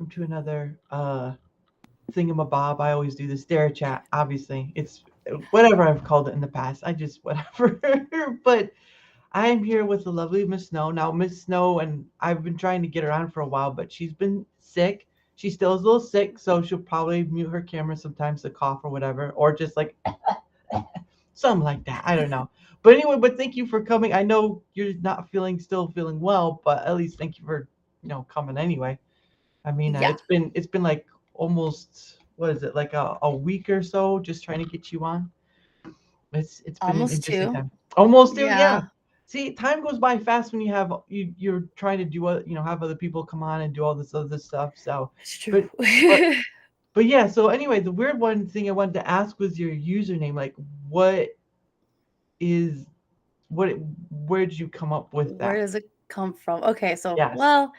welcome to another thingamabob. I always do this Darachat. Obviously, it's whatever I've called it in the past. I just whatever. But I am here with the lovely Miss Snow. Now, Miss Snow, and I've been trying to get her on for a while, but she's been sick. She still is a little sick, so she'll probably mute her camera sometimes to cough or whatever, or just like something like that. I don't know. But anyway, but thank you for coming. I know you're not still feeling well, but at least thank you for coming anyway. I mean, Yeah, it's been like almost what is it like a week or so just trying to get you on. It's been an almost interesting two. time. Almost do, yeah. Yeah, See, time goes by fast when you're trying to do have other people come on and do all this other stuff. So, it's true. but but but yeah. So anyway, the weird one thing I wanted to ask was your username. Like, what is what? Where did you come up with Where that? does it come from? Okay, so Yes. well,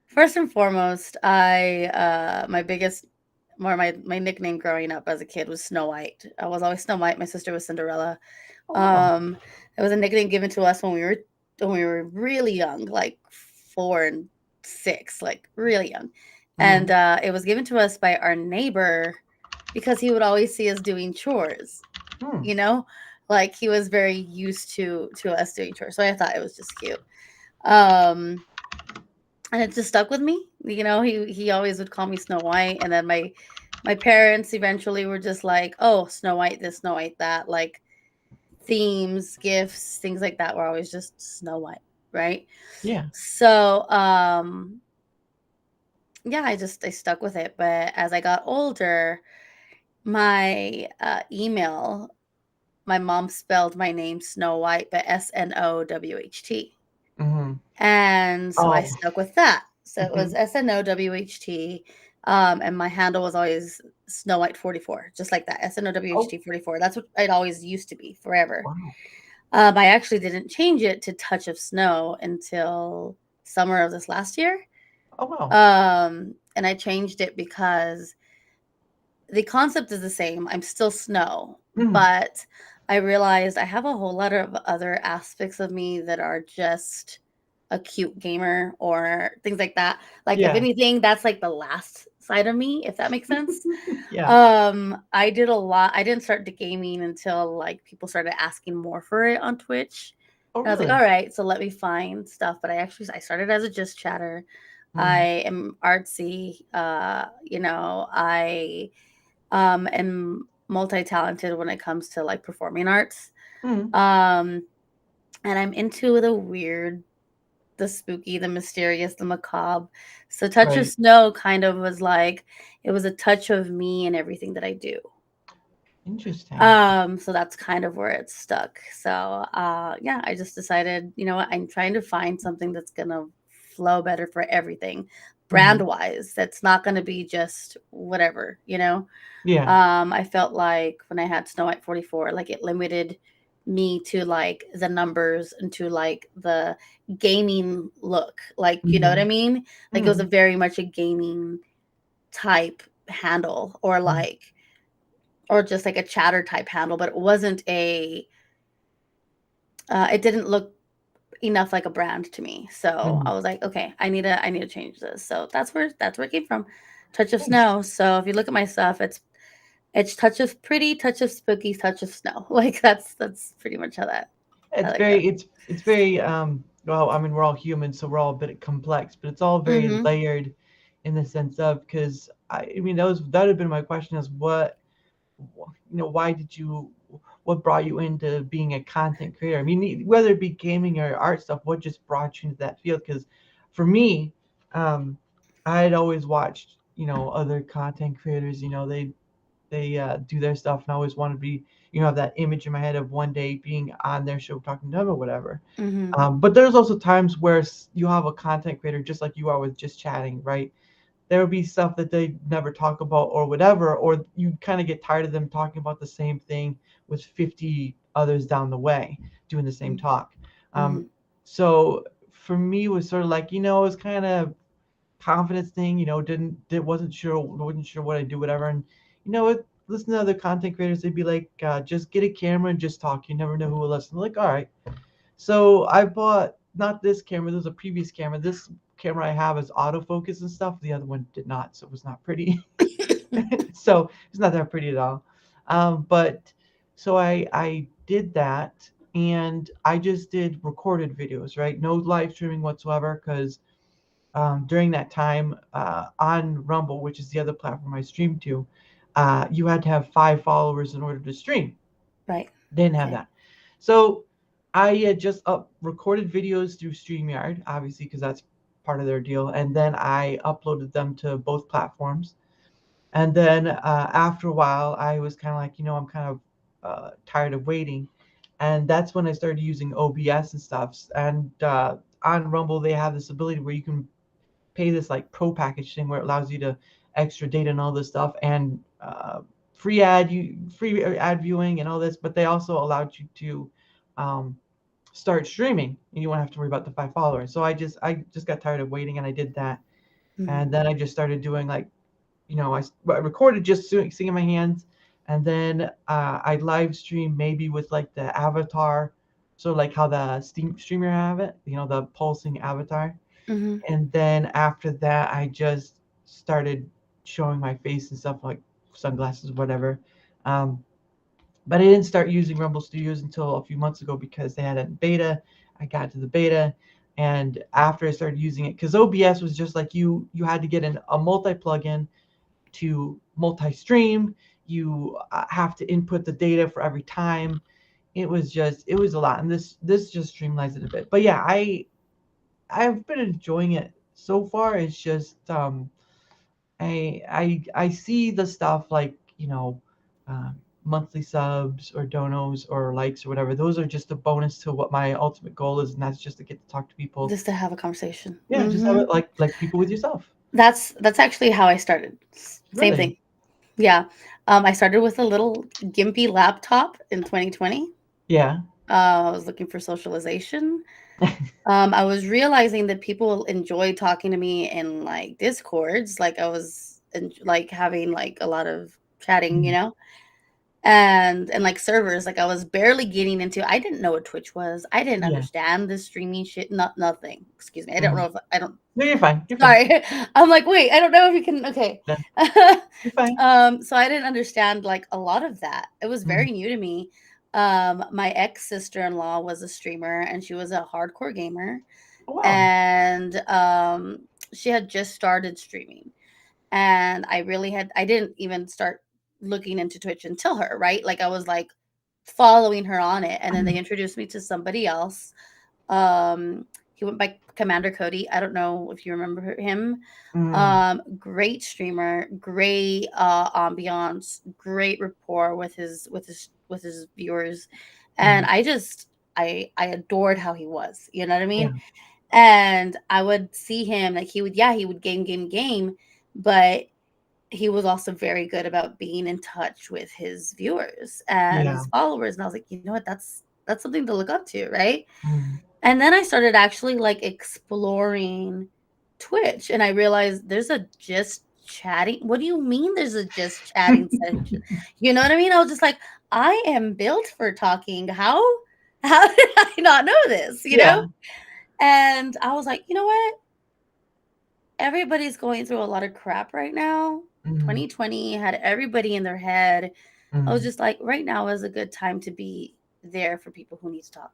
first and foremost, my biggest or my nickname growing up as a kid was Snow White. I was always Snow White. My sister was Cinderella. Oh wow. Um, it was a nickname given to us when we were really young, like 4 and 6, like really young. And Mm-hmm. it was given to us by our neighbor because he would always see us doing chores, Hmm. you know? Like he was very used to us doing chores. So I thought it was just cute. Um and it just stuck with me. He always would call me Snow White, and then my parents eventually were just like, "Oh, Snow White this, Snow White that." Like themes, gifts, things like that were always just Snow White, right? Yeah. So, yeah, I stuck with it. But as I got older, my email, my mom spelled my name Snow White, but Snowht. Mm-hmm. And so I Oh. stuck with that. So it Mm-hmm. was Snowht. And my handle was always Snow White 44, just like that. Oh. Snowht 44. That's what it always used to be forever. Wow. I actually didn't change it to Touch of Snow until summer of this last year. Oh wow. And I changed it because the concept is the same. I'm still Snow, Mm. but I realized I have a whole lot of other aspects of me that are just a cute gamer or things like that. Like if Yeah. anything, that's like the last side of me, if that makes sense. Yeah. I did a lot. I didn't start the gaming until like people started asking more for it on Twitch. Oh And I was like, really? all right, so let me find stuff. But I started as a just chatter. Mm. I am artsy. And multi-talented when it comes to like performing arts. Mm. Um, and I'm into the weird, the spooky, the mysterious, the macabre. So Touch of Right. Snow kind of was like it was a touch of me and everything that I do. Interesting. So that's kind of where it stuck. So yeah, I just decided, you know what, I'm trying to find something that's gonna flow better for everything, brand Mm-hmm. wise. That's not gonna be just whatever. Yeah. I felt like when I had Snow White 44, like it limited me to like the numbers and to like the gaming look. Like, you know what I Mm-hmm. mean? Like it was a Mm. very much a gaming type handle Mm. or just like a chatter type handle, but it wasn't it didn't look enough like a brand to me. So Mm. I was like, okay, I need to change this. So that's where it came from. Touch of Nice. Snow. So if you look at my stuff, it's touch of pretty, touch of spooky, touch of snow. Like that's pretty much how It's that goes. it's very well, I mean we're all human, so we're all a bit complex, but it's all very Mhm. layered in the sense of because I mean that would have been my question is why did you what brought you into being a content creator? I mean, whether it be gaming or art stuff, what just brought you into that field? Because for me, um, I had always watched, other content creators. They do their stuff, and I always want to be, have that image in my head of one day being on their show talking to them or whatever. Mhm. But there's also times where you have a content creator just like you are with just chatting, right? There would be stuff that they never talk about or whatever, or you kind of get tired of them talking about the same thing with 50 others down the way doing the same talk. Um, Mhm. so for me, it was sort of like, it was kind of confidence thing, wasn't sure what I do, whatever. And listen to other content creators, they'd be like, just get a camera and just talk. You never know who will listen. I'm like, all right. So I bought not this camera. This was a previous camera. This camera I have is autofocus and stuff. The other one did not, so it was not pretty. So it's not that pretty at all. But so I did that, and I just did recorded videos, right? No live streaming whatsoever, because during that time on Rumble, which is the other platform I streamed to, you had to have 5 followers in order to stream. Right. Didn't have Okay. that. So I just recorded videos through StreamYard, obviously, because that's part of their deal. And then I uploaded them to both platforms. And then after a while, I was kind of like, I'm kind of tired of waiting. And that's when I started using OBS and stuff. And on Rumble, they have this ability where you can pay this like pro package thing where it allows you to extra data and all this stuff, and free ad viewing and all this. But they also allowed you to um, start streaming, and you won't have to worry about the 5 followers. So I just got tired of waiting, and I did that. Mhm. And then I just started doing like, I recorded just singing my hands, and then I live stream maybe with like the avatar, so like how the streamer have it, the pulsing avatar. Mhm. And then after that, I just started showing my face and stuff, like sunglasses, whatever. Um, but I didn't start using Rumble Studios until a few months ago because they had it in beta. I got to the beta, and after I started using it, because OBS was just like you had to get a multi plugin to multi-stream. You have to input the data for every time. It was a lot, and this just streamlines it a bit. But yeah, I've been enjoying it so far. It's just I see the stuff like, monthly subs or donos or likes or whatever. Those are just a bonus to what my ultimate goal is, and that's just to get to talk to people. Just to have a conversation. Yeah, just have Hmm. it like people with yourself. That's actually how I started. Same Really? thing. Yeah. I started with a little gimpy laptop in 2020. Yeah. I was looking for socialization. I was realizing that people enjoy talking to me in like discords, like I was like having like a lot of chatting, Mhm. and like servers. Like I was barely getting into. I didn't know what Twitch was. I didn't Yeah. understand the streaming shit. Not nothing. Excuse me. I don't Mhm. know if I don't. No, you're fine. You're fine. Sorry. I'm like, wait. I don't know if you can. Okay. No, you're fine. So I didn't understand like a lot of that. It was Mhm. very new to me. My ex sister-in-law was a streamer, and she was a hardcore gamer, Oh, wow. and she had just started streaming, and I didn't even start looking into Twitch until her, right? Like I was like following her on it, and then they Mhm. introduced me to somebody else. um he went by Commander Cody. I don't know if you remember him. Mhm. Great streamer, great ambiance, great rapport with his viewers, and Mhm. I adored how he was, you know what I Yeah. mean? And I would see him like he would game, but he was also very good about being in touch with his viewers and Yeah. his followers. And I was like, you know what, that's something to look up to, right? Mhm. And then I started actually like exploring Twitch, and I realized there's a just chatting. What do you mean there's a just chatting section? You know what I mean? I was just like, I am built for talking. How did I not know this? Yeah. And I was like, you know what? Everybody's going through a lot of crap right now. Mhm. 2020 had everybody in their head. I was Mhm. just like, right now is a good time to be there for people who need to talk,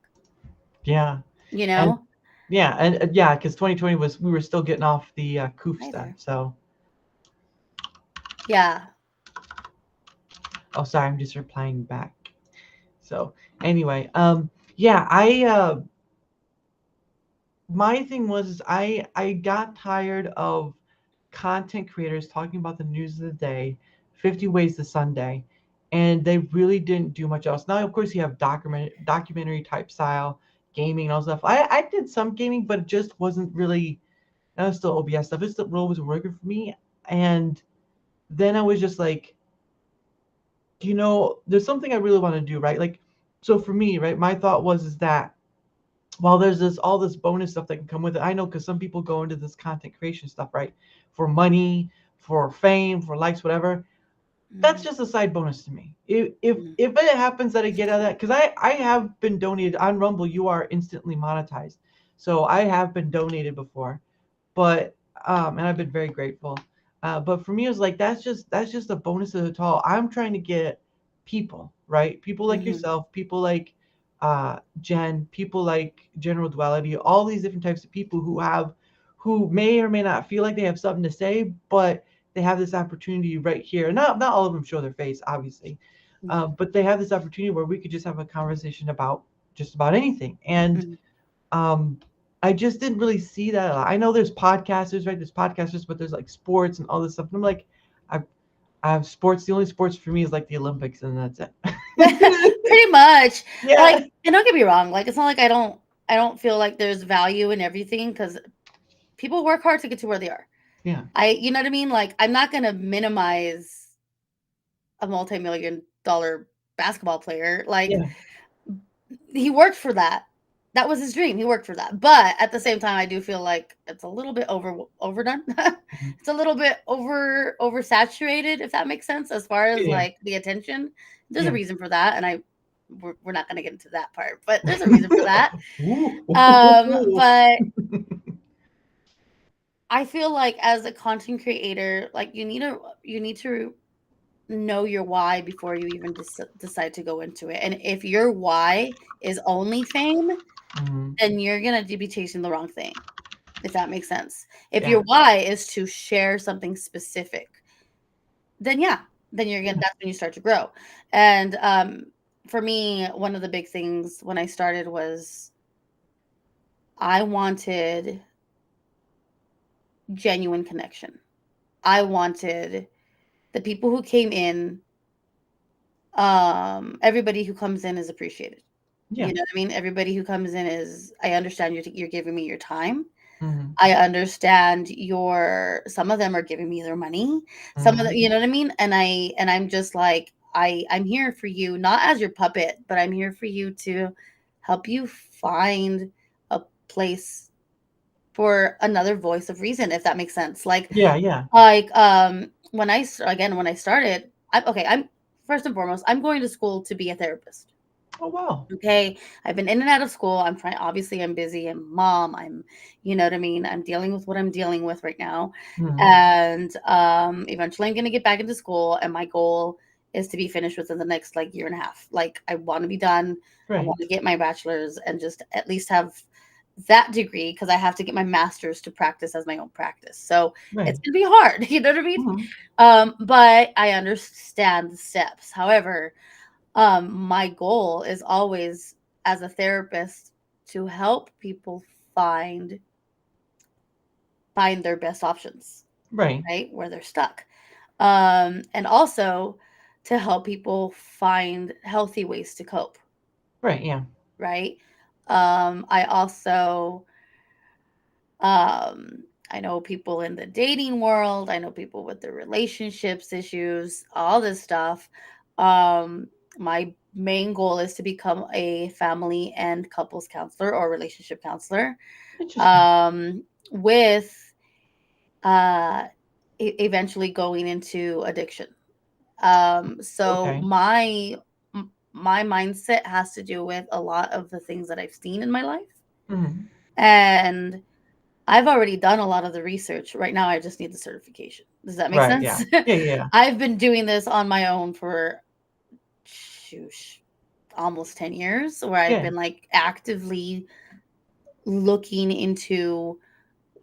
Yeah. you And know? yeah, and yeah, because 2020 we were still getting off the coof Hi stuff. there. So, Yeah. oh, sorry, I'm just replying back. So anyway, yeah, my thing was is I got tired of content creators talking about the news of the day, 50 Ways to Sunday, and they really didn't do much else. Now, of course, you have documentary type style gaming and all stuff. I did some gaming, but it just wasn't really. That was still OBS stuff. It still was working for me, and then I was just like, there's something I really want to do, right? Like, so for me, right, my thought was is that while there's all this bonus stuff that can come with it, I know because some people go into this content creation stuff, right, for money, for fame, for likes, whatever. That's Mhm, just a side bonus to me. If mhm, if it happens that I get out of that, because I have been donated on Rumble, you are instantly monetized, so I have been donated before. but and I've been very grateful. But for me, it was like that's just a bonus of it all. I'm trying to get people, right? People like Hmm. yourself, people like Jen, people like General Duality, all these different types of people who may or may not feel like they have something to say, but they have this opportunity right here. Not all of them show their face, obviously, Hmm. but they have this opportunity where we could just have a conversation about just about anything. And Hmm. um, I just didn't really see that a lot. I know there's podcasters, right? There's podcasters, but there's like sports and all this stuff. And I'm like, I, I have sports. The only sports for me is like the Olympics, and that's it. Pretty much. Like, Yeah, and don't get me wrong, like it's not like I don't feel like there's value in everything because people work hard to get to where they are. yeah, You know what I mean? Like, I'm not gonna minimize a multi-million dollar basketball player. Like, yeah. he worked for that. That was his dream. He worked for that. But at the same time, I do feel like it's a little bit overdone. Mhm. It's a little bit oversaturated, if that makes sense, as far as Yeah, like the attention. There's a yeah. reason for that, and we're not going to get into that part, but there's a reason for that. Ooh, But I feel like as a content creator, like you need to know your why before you even decide to go into it. And if your why is only fame, Mhm. then you're gonna be chasing the wrong thing, if that makes sense. If your Yeah, why is to share something specific, then yeah, then you're gonna yeah, that's when you start to grow. And for me, one of the big things when I started was I wanted genuine connection. I wanted the people who came in, everybody who comes in is appreciated. yeah. You know what I mean? Everybody who comes in is, I understand you're giving me your time. Mhm. I understand some of them are giving me their money. Some of the, Mhm. you know what I mean? And I'm just like, I'm here for you, not as your puppet, but I'm here for you to help you find a place for another voice of reason, if that makes sense. Yeah, yeah. When I started, I'm first and foremost, I'm going to school to be a therapist. Oh wow. Okay. I've been in and out of school. Obviously, I'm busy. I'm mom. You know what I mean? I'm dealing with what I'm dealing with right now. Mhm. And eventually I'm going to get back into school. And my goal is to be finished within the next like year and a half. Like, I want to be done. I Right, want to get my bachelor's and just at least have that degree because I have to get my master's to practice as my own practice. So right. it's going to be hard. You know what I mean? Mhm. But I understand the steps. However, my goal is always, as a therapist, to help people find find their best options, Right, right? Where they're stuck. And also to help people find healthy ways to cope, right. Yeah. right? I also I know people in the dating world, I know people with their relationships issues, all this stuff. My main goal is to become a family and couples counselor or relationship counselor, Interesting. um, with uh, eventually going into addiction. So Okay. my mindset has to do with a lot of the things that I've seen in my life, Mhm. and I've already done a lot of the research. Right now, I just need the certification. Does that make Right. Yeah. sense? Yeah. Yeah. I've been doing this on my own for shoosh, almost 10 years, where I've Yeah. been like actively looking into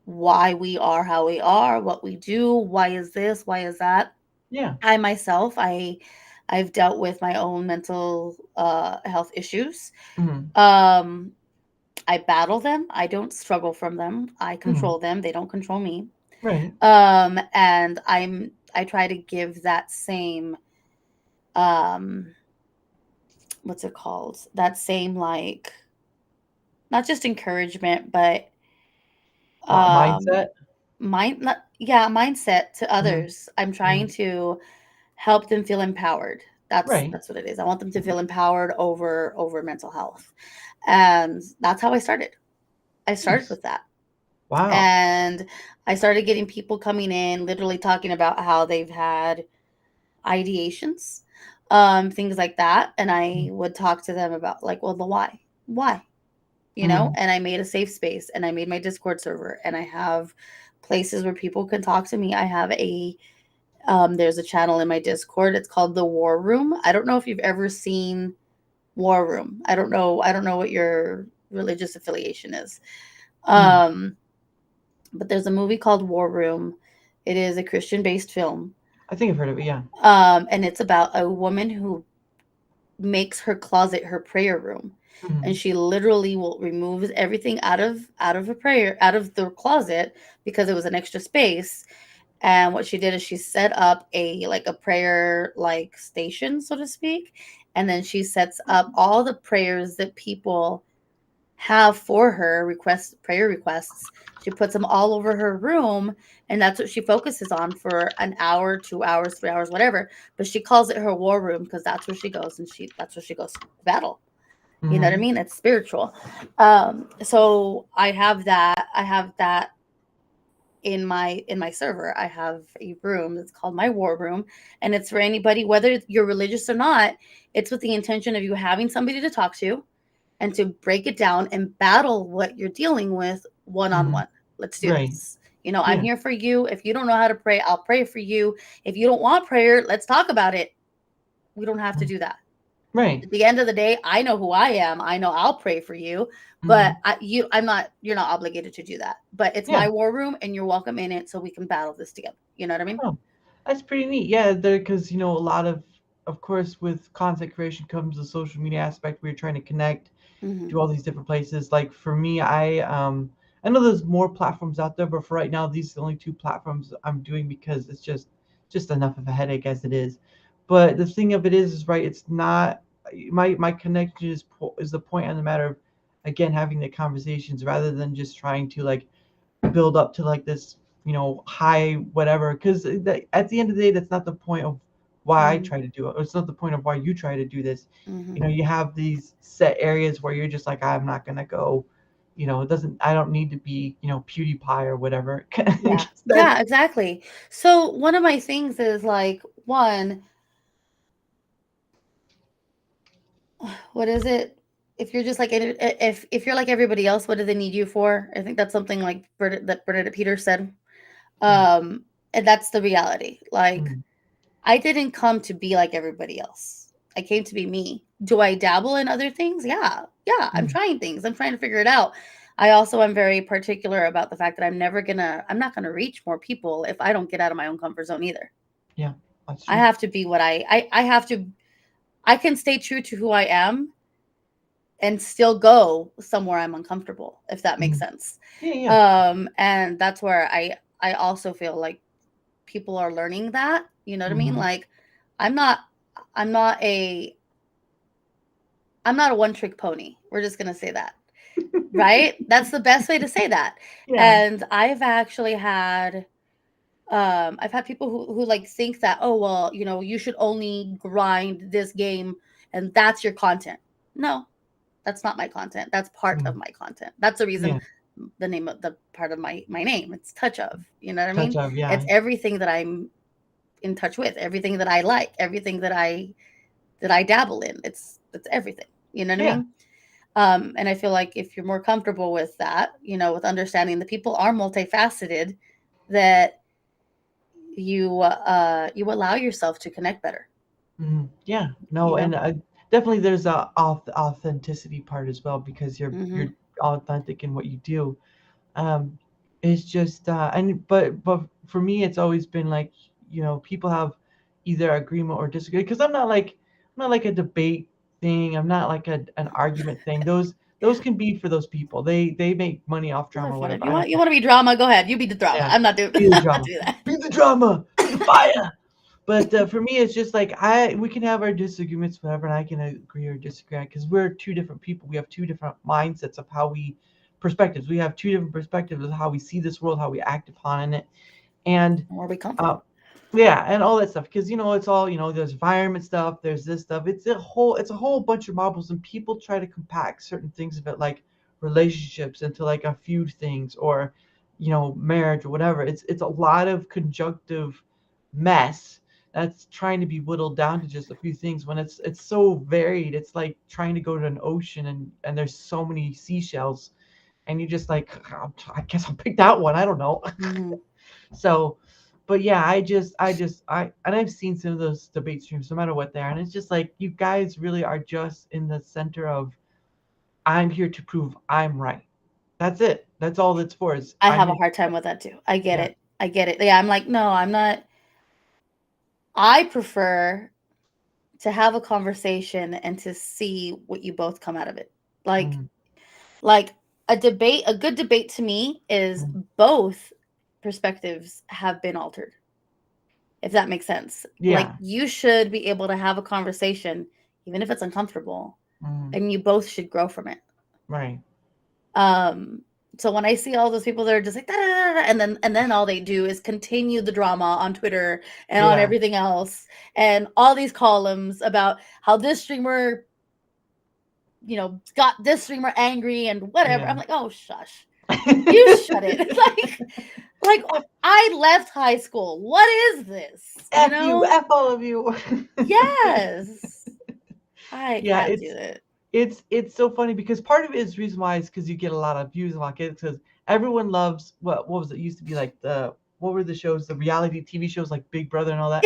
why we are how we are, what we do, why is this, why is that. Yeah. I myself, I've dealt with my own mental health issues. Mhm. Um, I battle them. I don't struggle from them. I Mhm. control them. They don't control me. Right. And I try to give that same um what's it called? That same, like, not just encouragement, but um Mindset. mindset to Mhm. others. I'm trying Mhm. to help them feel empowered. Right. That's what it is. I want them to feel empowered over mental health. And that's how I started. I started Nice. with that. Wow. And I started getting people coming in, literally talking about how they've had ideations, things like that. And I Mhm. would talk to them about, like, well, the why. Why? Mm. and I made a safe space and I made my Discord server and I have places where people can talk to me. I have there's a channel in my Discord. It's called the War Room. I don't know if you've ever seen War Room. I don't know what your religious affiliation is. Mm. Um, but there's a movie called War Room. It is a Christian based film. I think I've heard of it. Yeah. And it's about a woman who makes her closet her prayer room. And Mm. she literally will remove everything out of a prayer out of the closet because it was an extra space. And what she did is she set up a prayer like station, so to speak. And then she sets up all the prayers that people have for her prayer requests. She puts them all over her room, and that's what she focuses on for an hour, 2 hours, 3 hours, whatever. But she calls it her war room because that's where she goes, and that's where she goes to battle. You know what I Mm. mean? It's spiritual. So I have that in my server. I have a room that's called my war room, and it's for anybody, whether you're religious or not. It's with the intention of you having somebody to talk to and to break it down and battle what you're dealing with one on Mm. one. Let's do Right. this. I'm Yeah. here for you. If you don't know how to pray, I'll pray for you. If you don't want prayer, let's talk about it. We don't have to Mm. do that. Right. At the end of the day, I know who I am. I know I'll pray for you, but Mm. I'm not. You're not obligated to do that. But it's Yeah. my war room, and you're welcome in it, so we can battle this together. You know what I mean? Oh, that's pretty neat. Yeah, there because a lot of course, with content creation comes the social media aspect where you're trying to connect Mm-hmm. to all these different places. Like for me, I know there's more platforms out there, but for right now, these are the only two platforms I'm doing because it's just enough of a headache as it is. But the thing of it is right, it's not my connection is the point on the matter of again having the conversations rather than just trying to like build up to like this high whatever because at the end of the day that's not the point of why I Mm-hmm. try to do it, or it's not the point of why you try to do this. Mm-hmm. You have these set areas where you're just like I'm not gonna go. It doesn't I don't need to be PewDiePie or whatever. Yeah. 'Cause that's Yeah. Exactly. So one of my things is like one. What is it? If you're just like if you're like everybody else, what do they need you for? I think that's something like Bernadette Peters said. yeah. Um, and that's the reality. Like Mm, I didn't come to be like everybody else. I came to be me. Do I dabble in other things? Yeah. Yeah, I'm mm, trying things. I'm trying to figure it out. I also am very particular about the fact that I'm not gonna reach more people if I don't get out of my own comfort zone either. yeah, that's I true. have to be what I have to I can stay true to who I am and still go somewhere I'm uncomfortable, if that makes Mm, sense. yeah, yeah. And that's where I also feel like people are learning that, you know what I mean? Hmm. Like I'm not I'm not a I'm not a one trick pony. We're just gonna say that. Right? That's the best way to say that. Yeah. And I've had people who like think that, oh well, you should only grind this game and that's your content. No, that's not my content. That's part of Mm, my content. That's the reason yeah. the name of the part of my name. It's touch of. You know what I Touch mean? of, It's yeah. everything that I'm in touch with, everything that I like, everything that I dabble in. It's everything. You know what I Yeah. mean? And I feel like if you're more comfortable with that, with understanding that people are multifaceted, that you allow yourself to connect better. Yeah, You no, know. and definitely there's a authenticity part as well because you're Hmm. authentic in what you do. Um, it's just and but for me, it's always been like people have either agreement or disagree because I'm not like a debate thing. I'm not like an argument thing. Those can be for those people. They make money off Those are drama, fun. If whatever. you I want don't you care. want to be drama, go ahead. You be the drama. Yeah, I'm not doing be the I'm not drama, doing that. be the drama, be the fire. But for me, it's just like we can have our disagreements, whatever, and I can agree or disagree because we're two different people. We have two different mindsets of how we perspectives. We have two different perspectives of how we see this world, how we act upon it, and Where we come uh, from. yeah, and all that stuff. Because it's all there's environment stuff, there's this stuff. It's a whole bunch of marbles, and people try to compact certain things of it, like relationships, into like a few things, or marriage or whatever. It's a lot of conjunctive mess that's trying to be whittled down to just a few things when it's so varied. It's like trying to go to an ocean and there's so many seashells, and you just like, I guess I'll pick that one. I don't know. Mm-hmm. So, but yeah, and I've seen some of those debate streams, no matter what they are, and it's just like you guys really are just in the center of, I'm here to prove I'm right. That's it. That's all that's for, is I I'm have a here. hard time with that too. I get Yeah. it. I get it. Yeah, I'm like, no, I'm not. I prefer to have a conversation and to see what you both come out of it. Like Mm, like a debate, a good debate to me is mm, both perspectives have been altered. If that makes sense. Like yeah. you should be able to have a conversation even if it's uncomfortable Mm, and you both should grow from it. right. Um, so when I see all those people that are just like da, da, da, da, and then all they do is continue the drama on Twitter and on Yeah. everything else, and all these columns about how this streamer, got this streamer angry and whatever. Yeah. I'm like, oh shush, you shut it. like I left high school. What is this? F you, F all of you. Yes, I Yeah, can't do it. it's so funny because part of it is reason why is because you get a lot of views and like it because everyone loves what was it used to be like the what were the shows, the reality TV shows like Big Brother and all that.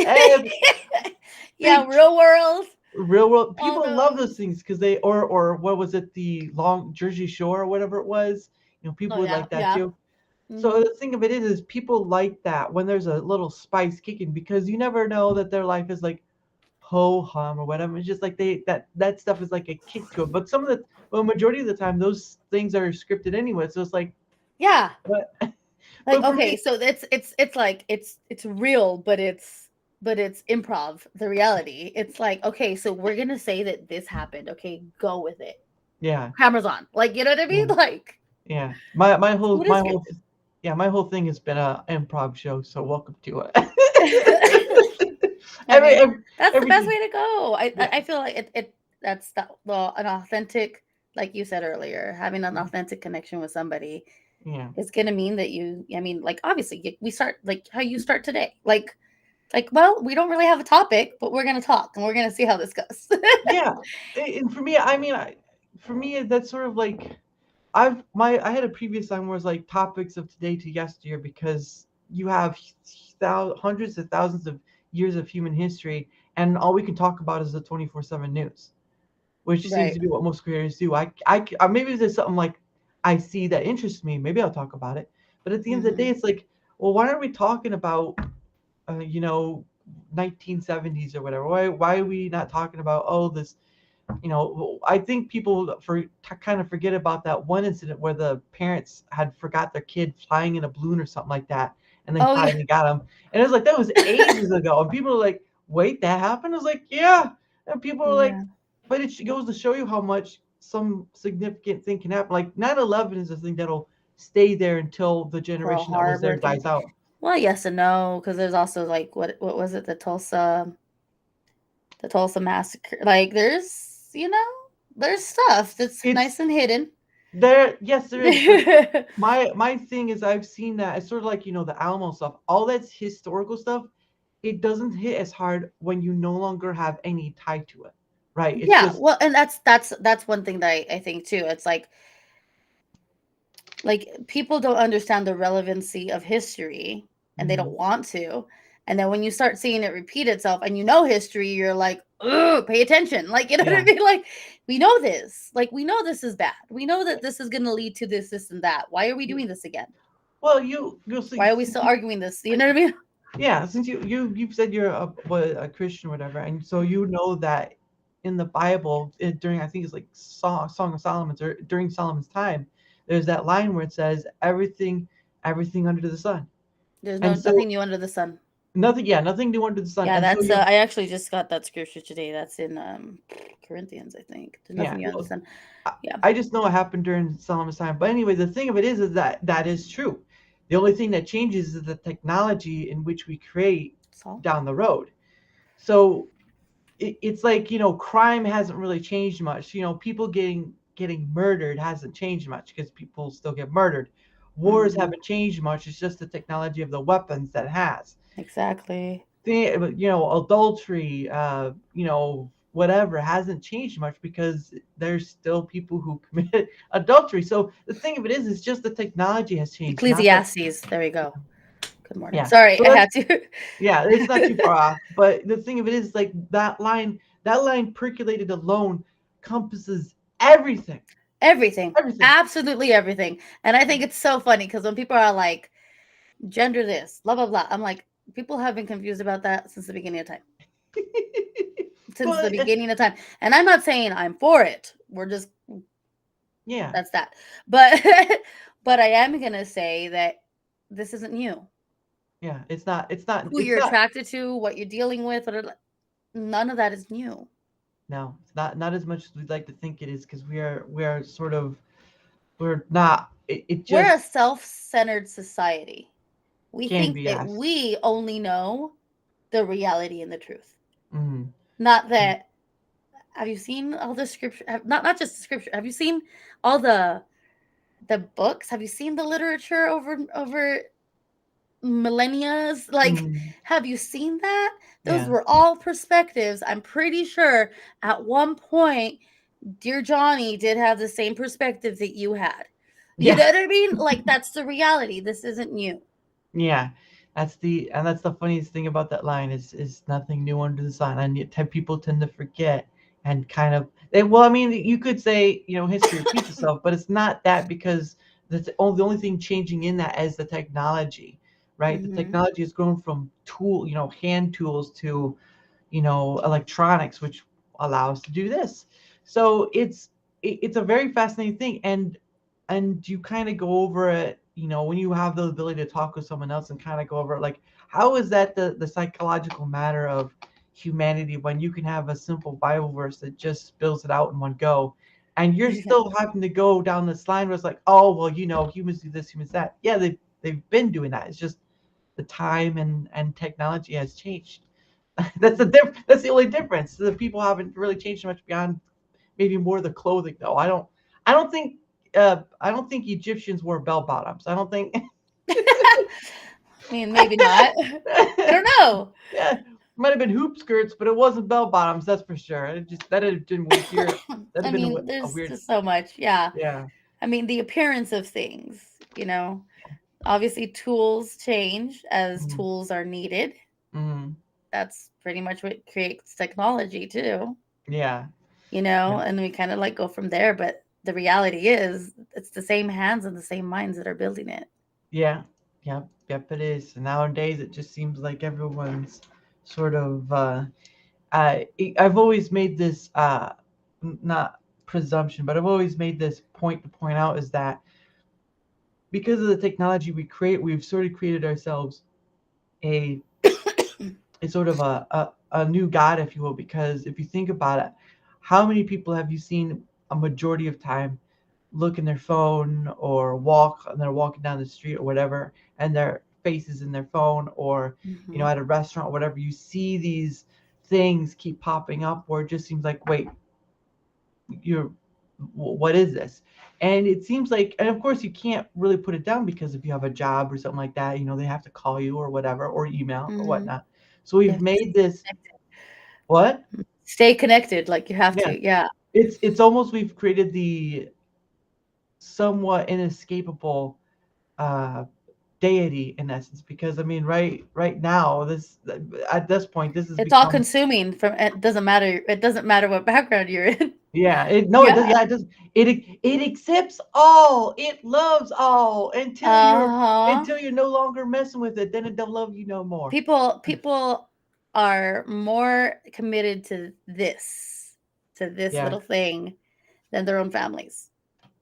Yeah, Big real world. real world All people love those. those things because they or what was it, the long Jersey Shore or whatever it was. Oh People would yeah, like that yeah. too. So Mhm. the thing of it is people like that when there's a little spice kicking because you never know that their life is like ho hum or whatever. It's just like that stuff is like a kick to it. But some of the well, majority of the time those things are scripted anyway. So it's like, Yeah. but Like but for okay, me, so it's like it's real, but it's improv, the reality. It's like, okay, so we're gonna say that this happened. Okay, go with it. yeah, Cameras on. Like, you know what I yeah, mean? Like, yeah. My whole what is my good? whole yeah, my whole thing has been a improv show. So welcome to it. I every, mean, every that's the best everything. way to go. I Yeah. I feel like that's an authentic, like you said earlier, having an authentic connection with somebody Yeah. is gonna mean that I mean, like obviously we start like how you start today. Like, well, we don't really have a topic, but we're gonna talk and we're gonna see how this goes. Yeah. And for me, I mean, for me, that's sort of like I had a previous line where it's like topics of today to yesteryear because you have hundreds of thousands of years of human history, and all we can talk about is the 24/7 news, which seems Right. to be what most creators do. Maybe there's something like I see that interests me, maybe I'll talk about it. But at the end of the day, Hmm. it's like, well, why are we talking about, uh, you know, 1970s or whatever? Why are we not talking about this I think people kind of forget about that one incident where the parents had forgot their kid flying in a balloon or something like that, and they Oh yeah. finally got him. And it was like that was ages ago, and people are like, "Wait, that happened?" I was like, "Yeah," and people are like, Yeah. "But it goes to show you how much some significant thing can happen." Like 9/11 is a thing that'll stay there until the Pearl generation that was there Harbor thing. dies out. Well, yes and no, because there's also like what was it, the Tulsa massacre. Like there's stuff that's It's nice and hidden. there, yes, there is, but my thing is I've seen that it's sort of like the Alamo stuff. All that's historical stuff. It doesn't hit as hard when you no longer have any tie to it, right? It's Yeah, just well, and that's one thing that I think too. It's like people don't understand the relevancy of history and they don't mhm, want to. And then when you start seeing it repeat itself and you know history, you're like, ugh, pay attention. Like, you know what I yeah. mean? Like, we know this. Like, we know this is bad. We know that this is going to lead to this, and that. Why are we doing this again? Well, you'll see. Why are we still arguing this? You know what I mean? Yeah, since you've said you're a Christian or whatever, and so you know that in the Bible during I think it's like Song of Solomon's or during Solomon's time, there's that line where it says everything under the sun, There's and nothing so new under the sun. nothing new under the sun, Yeah, and so that's you I actually just got that scripture today. That's in Corinthians, I think. There's yeah. nothing new under the sun. I Yeah. I just know it happened during Solomon's time. But anyway, the thing of it is that that is true. The only thing that changes is the technology in which we create So down the road. So it's like crime hasn't really changed much. People getting murdered hasn't changed much because people still get murdered. Wars mhm. haven't changed much. It's just the technology of the weapons that has. Exactly. adultery, whatever hasn't changed much because there's still people who commit adultery. So the thing of it is, it's just the technology has changed, not that. Ecclesiastes. There we go. Good morning. Yeah. Sorry, So I that's had to. yeah, it's not too far off. But the thing of it is, like that line percolated alone encompasses everything, Everything. everything. Absolutely everything. And I think it's so funny because when people are like, gender this, blah, blah, blah, I'm like, people have been confused about that since the beginning of time. Since the But beginning of time. And I'm not saying I'm for it. We're just, yeah, that's that. But, but I am going to say that this isn't new. yeah, it's not. It's not. Who It's you're not. attracted to, what you're dealing with, none of that is new. No, it's not as much as we'd like to think it is because we are sort of we're not. It We're just a self centered society. We can think be that asked. we only know the reality and the truth. Mm. Not that, have you seen all the scripture? Not just the scripture. Have you seen all the books? Have you seen the literature over millennia? Like, Mm. have you seen that? Those Yeah. were all perspectives. I'm pretty sure at one point, dear Johnny did have the same perspective that you had. You know Yeah. what I mean? Like, that's the reality. This isn't new. Yeah. That's the funniest thing about that line is nothing new under the sun, and yet people tend to forget and kind of well, I mean, you could say history repeats itself, but it's not that because the only thing changing in that is the technology, right? The Mm-hmm. technology has grown from hand tools to electronics, which allows to do this. So it's a very fascinating thing, and you kind of go over it, when you have the ability to talk with someone else and kind of go over it, like how is that the psychological matter of humanity when you can have a simple Bible verse that just spills it out in one go, and you're still having to go down this line where it's like, oh well, humans do this, humans that. Yeah, they've been doing that. It's just the time and technology has changed. That's the only difference. The people haven't really changed much beyond maybe more the clothing though. I don't think Egyptians wore bell bottoms. I don't think. I mean, maybe not. I don't know. Yeah, might have been hoop skirts, but it wasn't bell bottoms. That's for sure. It just that'd have been weird. That'd I have been mean, a there's weird. just so much. Yeah. Yeah. I mean, the appearance of things. Obviously, tools change as Mm, tools are needed. mm, That's pretty much what creates technology, too, yeah. Yeah. and we kind of like go from there. But the reality is, it's the same hands and the same minds that are building it. Yeah. Yep. Yep. It is. And nowadays, it just seems like everyone's sort of. I've always made this not presumption, but I've always made this point to point out is that because of the technology we create, we've sort of created ourselves a a sort of a new god, if you will. Because if you think about it, how many people have you seen a majority of time look in their phone or walk and they're walking down the street or whatever, and their face is in their phone, or Hmm. at a restaurant or whatever, you see these things keep popping up where it just seems like, wait, you're what is this? And it seems like, and of course you can't really put it down because if you have a job or something like that, they have to call you or whatever, or email or Hmm. whatnot. So You we've have to made this. What? stay connected, like you have Yeah, to. Yeah. it's almost, we've created the somewhat inescapable uh deity in essence, because I mean, right now, this at this point, this has It's all become. consuming. From it doesn't matter. It doesn't matter what background you're in. Yeah, it no, it does. Yeah. Yeah, it does. It accepts all. It loves all until you're Uh-huh. until you're no longer messing with it. Then it don't love you no more. People are more committed to this Yeah, little thing than their own families.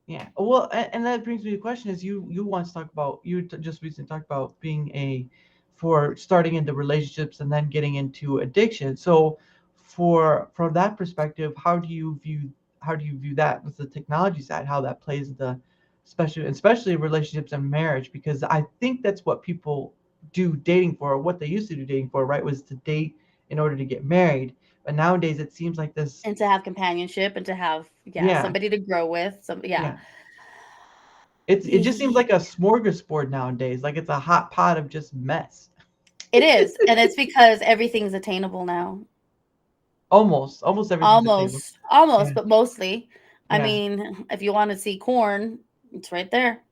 yeah. Well, and that brings me to the question: is you once talked about just recently talked about being for starting into relationships and then getting into addiction. So, from that perspective, how do you view that with the technology side? How that plays the especially relationships and marriage? Because I think that's what people do dating for, or what they used to do dating for, right? Was to date in order to get married. But nowadays, it seems like this. And to have companionship and to have, yeah, Yeah, somebody to grow with. Yeah. yeah. It just seems like a smorgasbord nowadays. Like it's a hot pot of just mess. It is, and it's because everything's attainable now. Almost everything's attainable. Almost, Yeah, but mostly. I yeah. mean, if you want to see corn, it's right there.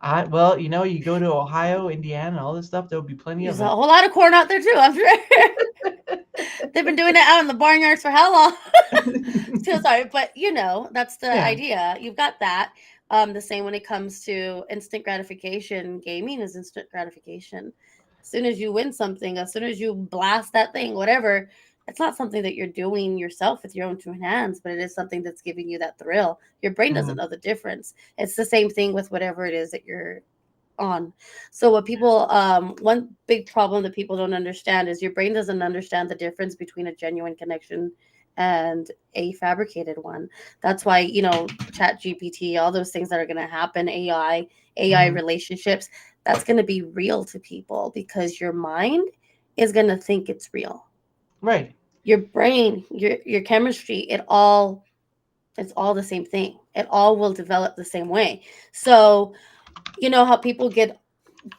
Well, you go to Ohio, Indiana, all this stuff. There will be plenty There's of a it. whole lot of corn out there too. I'm sure they've been doing it out in the barnyards for how long? So sorry, but that's the Yeah. idea. You've got that. The same when it comes to instant gratification. Gaming is instant gratification. As soon as you win something, as soon as you blast that thing, whatever, it's not something that you're doing yourself with your own two hands, but it is something that's giving you that thrill. Your brain doesn't Hmm. know the difference. It's the same thing with whatever it is that you're on. So what people one big problem that people don't understand is your brain doesn't understand the difference between a genuine connection and a fabricated one. That's why, chat GPT, all those things that are going to happen, AI Hmm. relationships, that's going to be real to people because your mind is going to think it's real. Right. Your brain, your chemistry, it's all the same thing. It all will develop the same way. So you know how people get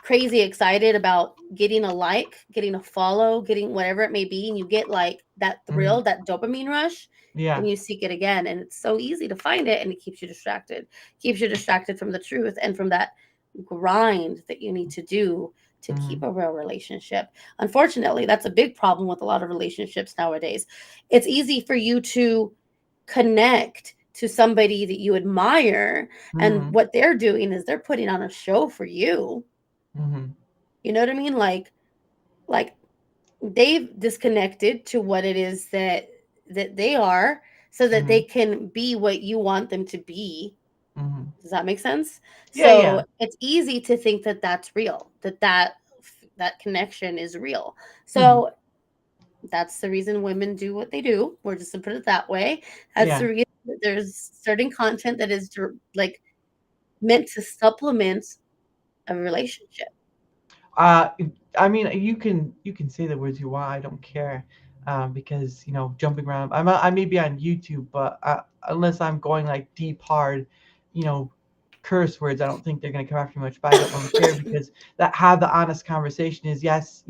crazy excited about getting a like, getting a follow, getting whatever it may be, and you get like that Hmm. thrill, that dopamine rush, then Yeah. you seek it again. And it's so easy to find it and it keeps you distracted. Keeps you distracted from the truth and from that grind that you need to do to keep Hmm. a real relationship. Unfortunately, that's a big problem with a lot of relationships nowadays. It's easy for you to connect to somebody that you admire, and Hmm. what they're doing is they're putting on a show for you. Hmm. You know what I mean? Like they've disconnected to what it is that they are so that they Hmm. can be what you want them to be. Hmm. Does that make sense? Yeah. So Yeah. it's easy to think that that's real, that connection is real. Hmm. So that's the reason women do what they do. We're just to put it that way. That's the Yeah. reason that there's certain content that is like meant to supplement a relationship. Uh, I mean, you can say the words you want. I don't care, because jumping around. I may be on YouTube, but unless I'm going like deep hard, you know, curse words, I don't think they're gonna come after me much. But I don't really care because that have the honest conversation is yes,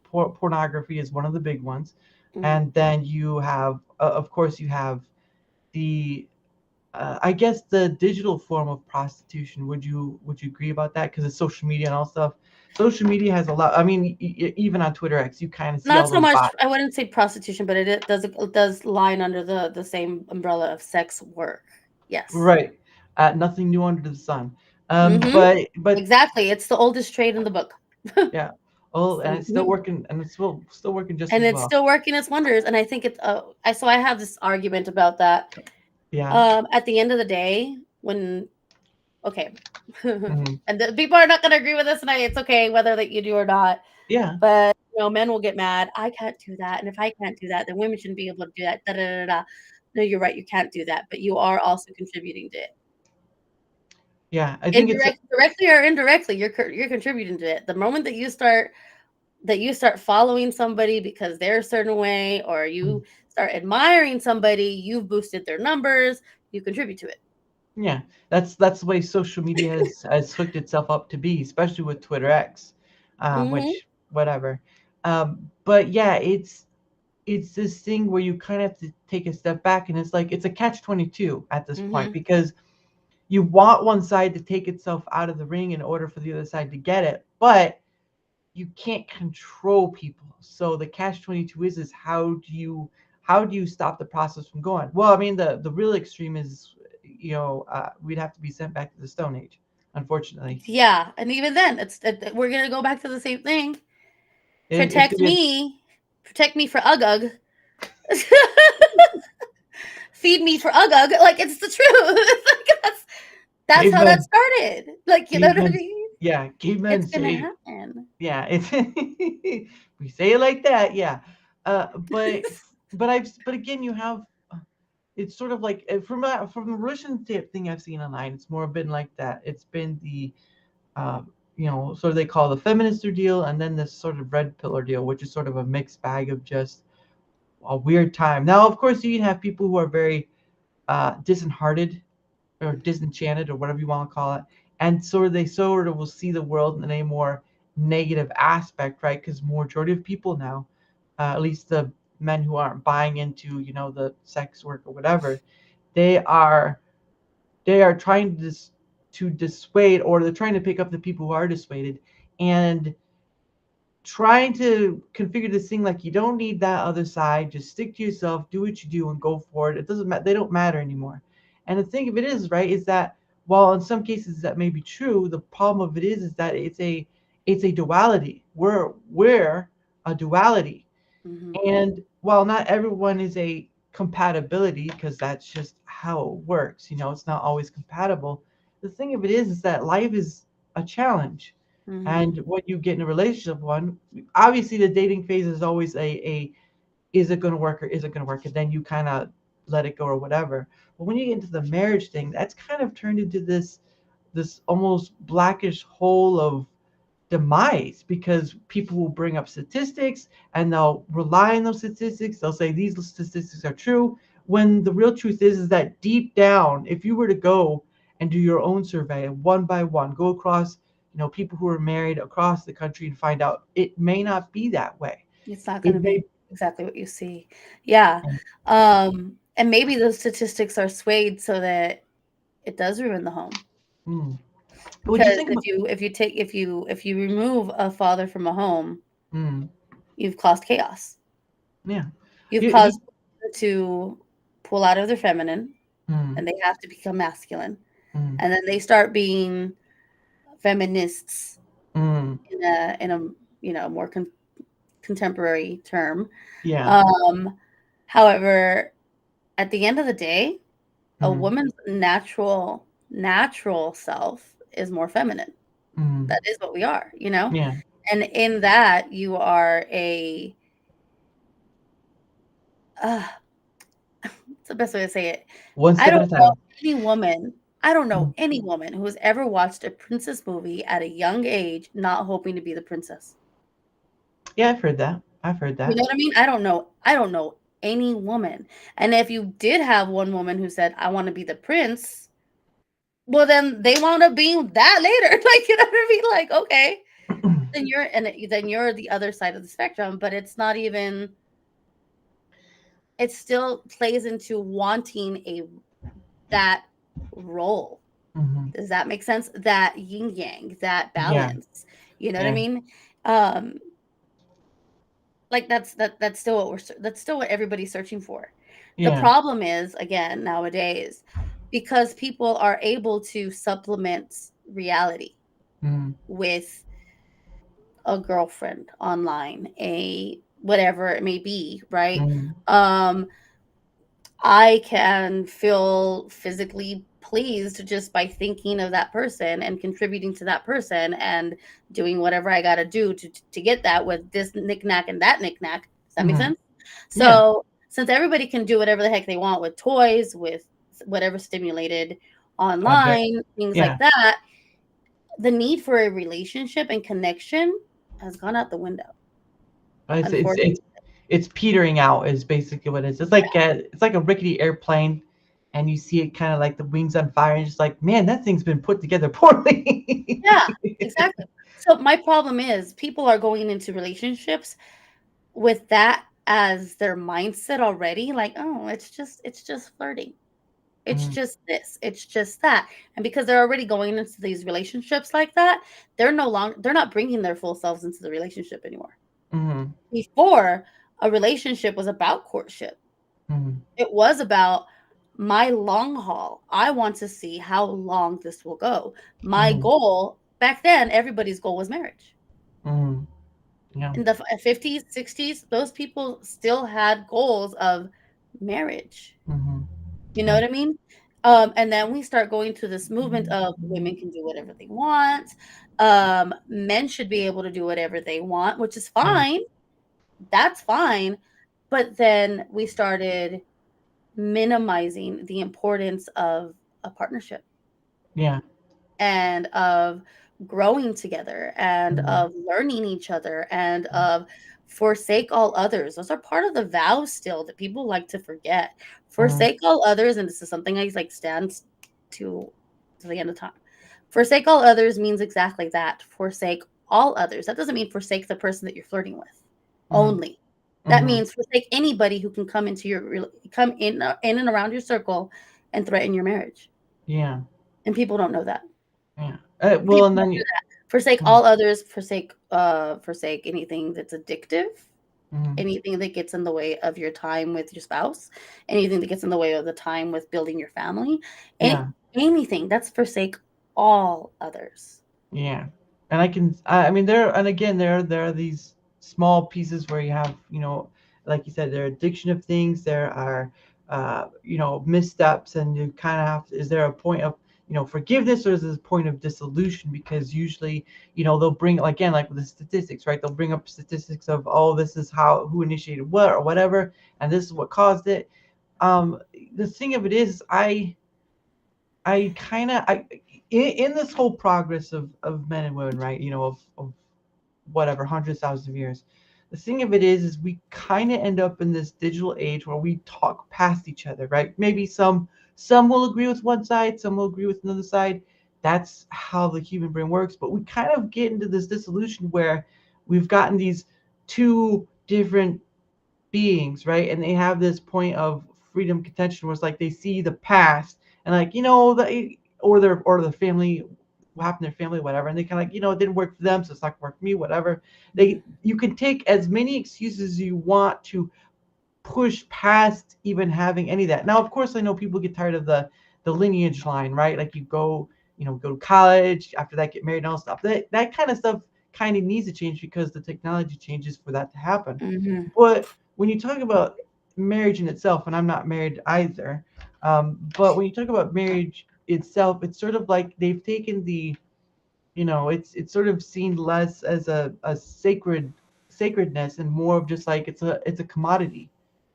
pornography is one of the big ones, Mhm. and then you have, of course, you have the I guess the digital form of prostitution. Would you agree about that? Because it's social media and all stuff. Social media has a lot. I mean, even on Twitter X, you kind of see Not all so those much. bots. I wouldn't say prostitution, but it does line under the same umbrella of sex work. Yes. Right. Nothing new under the sun. Mm-hmm. But Exactly. It's the oldest trade in the book. yeah. Oh, and it's still Mhm. working, and it's still working just And as it's well. still working its wonders. And I think it's. I have this argument about that. Yeah. At the end of the day, when okay, Hmm. and the people are not going to agree with this, and it's okay whether that you do or not. Yeah. But men will get mad. I can't do that, and if I can't do that, then women shouldn't be able to do that. Da da da da. No, you're right. You can't do that, but you are also contributing to it. Yeah. I think it's. Directly or indirectly, you're contributing to it. The moment that you start following somebody because they're a certain way, or you start admiring somebody, you've boosted their numbers. You contribute to it. Yeah, that's the way social media has hooked itself up to be, especially with Twitter X, Hmm. which whatever. But yeah, it's this thing where you kind of have to take a step back, and it's like it's a catch-22 at this point Hmm. because you want one side to take itself out of the ring in order for the other side to get it, but you can't control people. So the catch-22 is how do you stop the process from going? Well, I mean the real extreme is we'd have to be sent back to the Stone Age, unfortunately. Yeah, and even then, we're gonna go back to the same thing. It's Protect gonna be me, protect me for Ugug. Feed me for Ugug. Like it's the truth. Like that's how that cavemen. started. Like you know what I Cavemen. mean? Yeah, cavemen It's gonna say. happen. Yeah, it's we say it like that. Yeah, but again, you have it's sort of like from the Russian thing I've seen online. It's more been like that. It's been the sort of they call the feminist ordeal, and then this sort of red pill ordeal, which is sort of a mixed bag of just a weird time. Now, of course, you can have people who are very disheartened or disenchanted or whatever you want to call it, and sort of they sort of will see the world in a more negative aspect, right? Because majority of people now, at least the men who aren't buying into, the sex work or whatever, they are trying to dissuade, or they're trying to pick up the people who are dissuaded, and trying to configure this thing like you don't need that other side. Just stick to yourself, do what you do, and go for it. It doesn't matter. They don't matter anymore. And the thing of it is, right, is that while in some cases that may be true, the problem of it is that it's a duality. We're a duality. Mm-hmm. And while not everyone is a compatibility, because that's just how it works, it's not always compatible. The thing of it is that life is a challenge. Mm-hmm. And when you get in a relationship, one, obviously the dating phase is always a is it going to work or is it going to work? And then you kind of let it go or whatever. But when you get into the marriage thing, that's kind of turned into this almost blackish hole of demise, because people will bring up statistics and they'll rely on those statistics. They'll say these statistics are true, when the real truth is that deep down, if you were to go and do your own survey one by one, go across, people who are married across the country, and find out it may not be that way. It's not going It to may. be exactly what you see. Yeah. And maybe those statistics are swayed so that it does ruin the home. Mm. Would you Because think about? if you remove a father from a home, Mm, you've caused chaos. yeah. You've You. caused them to pull out of their feminine, Mm, and they have to become masculine. mm, And then they start being feminists mm, in a more contemporary term. yeah. However, at the end of the day, a Mm, woman's natural self is more feminine. mm, That is what we are, yeah. and in that you are a uh, it's the best way to say it. One I step at don't a know time. any woman I don't know Mm. any woman who has ever watched a princess movie at a young age not hoping to be the princess. Yeah, I've heard that. I've heard You that. know what I mean? I don't know any woman. And if you did have one woman who said, "I wanna be the prince," well, then they wound up being that later. Like, you know what I mean? Like, okay, then you're the other side of the spectrum, but it's not even it still plays into wanting that role. Hmm. Does that make sense? That yin yang, that Yeah, balance. You know what I yeah, mean? Um, like that's still that's still what everybody's searching for. The yeah. problem is, again, nowadays, because people are able to supplement reality Mm, with a girlfriend online, a whatever it may be, right? mm, Um, I can feel physically pleased just by thinking of that person and contributing to that person and doing whatever I got to do to get that with this knickknack and that knickknack. Does that make mm. sense? Yeah, So, since everybody can do whatever the heck they want with toys, with whatever stimulated object. online, things like Yeah. that, the need for a relationship and connection has gone out the window, It's it's unfortunately. it's it's petering out is basically what it is. It's like a rickety airplane, and you see it kind of like the wings on fire, and you're just like, man, that thing's been put together poorly. Yeah, exactly. So my problem is people are going into relationships with that as their mindset already, like, oh, it's just flirting. It's Mm, just this, it's just that. And because they're already going into these relationships like that, they're not bringing their full selves into the relationship anymore. mm, Before, a relationship was about courtship. mm, It was about my long haul. I want to see how long this will go. My mm, goal back then, everybody's goal was marriage. mm. Yeah. In the 50s, 60s, those people still had goals of marriage. Mm-hmm. You know Yeah. what I mean? And then we start going to this movement of women can do whatever they want. Men should be able to do whatever they want, which is Yeah. fine. That's fine. But then we started minimizing the importance of a partnership Yeah. and of growing together and Mm, of learning each other and of forsake all others. Those are part of the vows still that people like to forget. mm, Forsake all others, and this is something I like stands to the end of time. Forsake all others means exactly that. Forsake all others. That doesn't mean forsake the person that you're flirting with Mm-hmm. only. That Mm-hmm. means forsake anybody who can come into come in and around your circle and threaten your marriage. Yeah. And people don't know that. Yeah. Well, People and don't then do you. that. Forsake Mm-hmm. all others, forsake anything that's addictive, Mm-hmm. anything that gets in the way of your time with your spouse, anything that gets in the way of the time with building your family, Yeah. anything that's forsake all others. Yeah, and I mean, and again, there are these small pieces where you have, like you said, there are addiction of things. There are, missteps, and you kind of have. Is there a point of, forgiveness, or is there a point of dissolution? Because usually, they'll bring, again, like with the statistics, right? They'll bring up statistics of, oh, this is who initiated what or whatever, and this is what caused it. Um, the thing of it is, I kind of I in this whole progress of men and women, right? Of whatever hundreds thousands of years. The thing of it is we kind of end up in this digital age where we talk past each other, right? Maybe some will agree with one side, some will agree with another side. That's how the human brain works. But we kind of get into this dissolution where we've gotten these two different beings, right? And they have this point of freedom contention where it's like they see the past and like, or the family, what happened to their family, whatever, and they kind of like, it didn't work for them, so it's not gonna work for me, whatever. You can take as many excuses as you want to push past even having any of that. Now, of course, I know people get tired of the lineage line, right? Like you go to college, after that get married and all stuff. That kind of stuff kind of needs to change because the technology changes for that to happen. Mm-hmm. But when you talk about marriage in itself, and I'm not married either, but when you talk about marriage itself, it's sort of like they've taken it's sort of seen less as a sacredness and more of just like it's a commodity,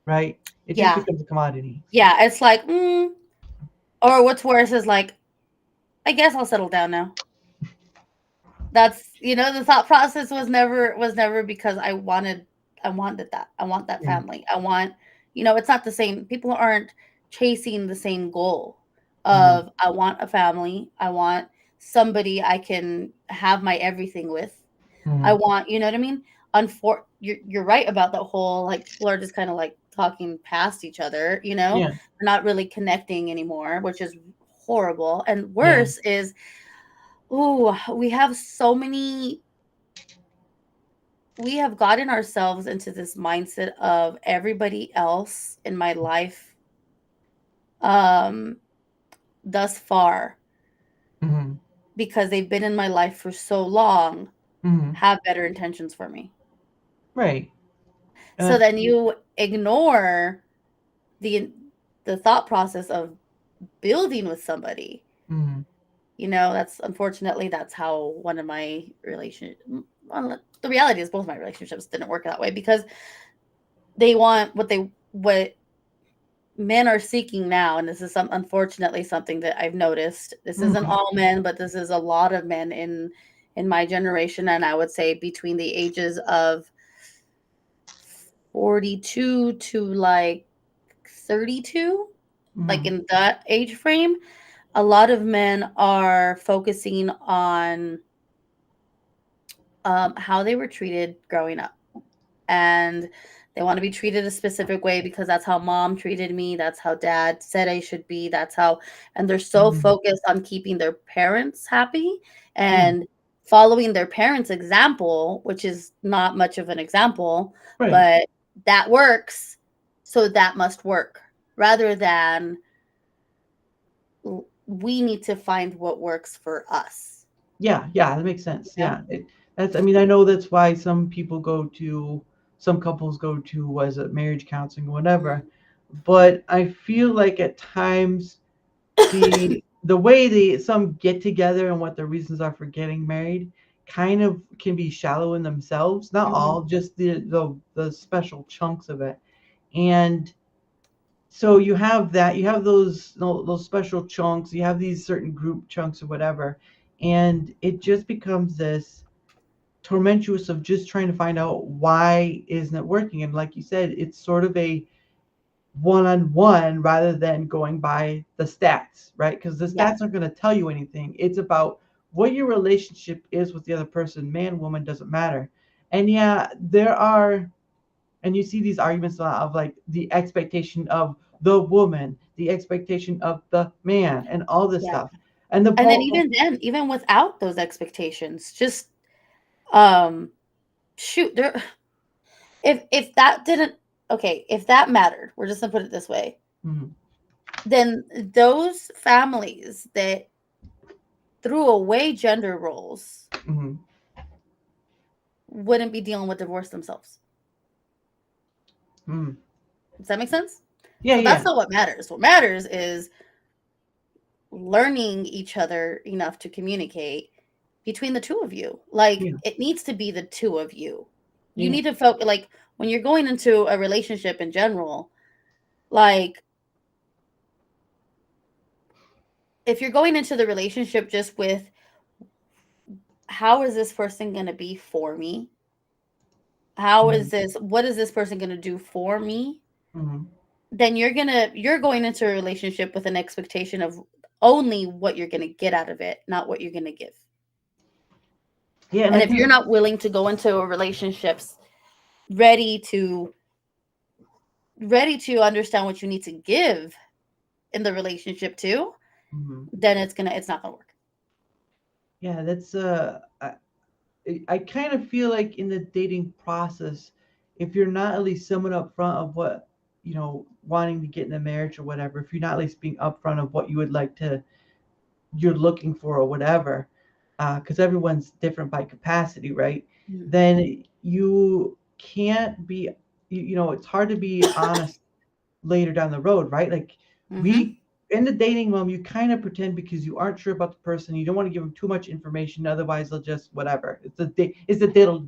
right? It just Yeah. becomes a commodity. Yeah. It's like, or what's worse is like, I guess I'll settle down now. That's, the thought process was never because I wanted that. I want that Yeah. family. I want, it's not the same. People aren't chasing the same goal Mm-hmm. of I want a family. I want somebody I can have my everything with. I Mm-hmm. want, you know what I mean? You're right about that whole, like, people are just kind of like talking past each other, Yeah. They're not really connecting anymore, which is horrible. And Yeah. worse is, oh, we have gotten ourselves into this mindset of everybody else in my life, um thus far, Mm-hmm. because they've been in my life for so long, Mm-hmm. have better intentions for me. Right. So And then you ignore the the thought process of building with somebody. mm-hmm. That's, unfortunately, that's how one of my relation well, the reality is both my relationships didn't work that way, because they want what men are seeking now, and this is unfortunately something that I've noticed. This isn't Mm-hmm. all men, but this is a lot of men in my generation, and I would say between the ages of 42 to like 32, like Mm-hmm. in that age frame, a lot of men are focusing on how they were treated growing up, and they want to be treated a specific way because that's how mom treated me, that's how dad said I should be, that's how, and they're so Mm-hmm. focused on keeping their parents happy Yeah. and following their parents' example, which is not much of an example, Right. but that works, so that must work, rather than we need to find what works for us. Yeah, yeah, that makes sense. Yeah. Yeah, I mean, I know that's why some couples go to, was it marriage counseling or whatever. But I feel like at times the way some get together and what the reasons are for getting married kind of can be shallow in themselves. Not Mhm. all, just the special chunks of it. And so you have those special chunks, you have these certain group chunks or whatever, and it just becomes this tormentuous of just trying to find out why isn't it working. And like you said, it's sort of a one-on-one rather than going by the stats, right? Because the Yeah. stats aren't going to tell you anything. It's about what your relationship is with the other person, man, woman, doesn't matter. And yeah, there are, and you see these arguments a lot of like the expectation of the woman, the expectation of the man, and all this Yeah. stuff. And the And then Paul, even then, even without those expectations, just um shoot, there if that didn't okay, if that mattered, we're just gonna put it this way, mhm, then those families that threw away gender roles mhm, wouldn't be dealing with divorce themselves. mhm. Does that make sense? Yeah, So that's yeah, not what matters. What matters is learning each other enough to communicate between the two of you. Like yeah, it needs to be the two of you. You yeah. need to focus like when you're going into a relationship in general, like if you're going into the relationship just with how is this person going to be for me? How is Mhm, this what is this person going to do for me? mhm. Then you're going into a relationship with an expectation of only what you're going to get out of it, not what you're going to give. Yeah, and And I if you're can. not willing to go into a relationships ready to ready to understand what you need to give in the relationship too, Mhm. then it's not going to work. Yeah, that's I kind of feel like in the dating process, if you're not at least somewhat upfront of what, wanting to get in a marriage or whatever, if you're not at least being upfront of what you would like to, you're looking for or whatever, because everyone's different by capacity, right? Mhm. Then you can't be, it's hard to be honest later down the road, right? Like Mhm. we in the dating realm, you kind of pretend because you aren't sure about the person. You don't want to give them too much information, otherwise they'll just whatever. It's the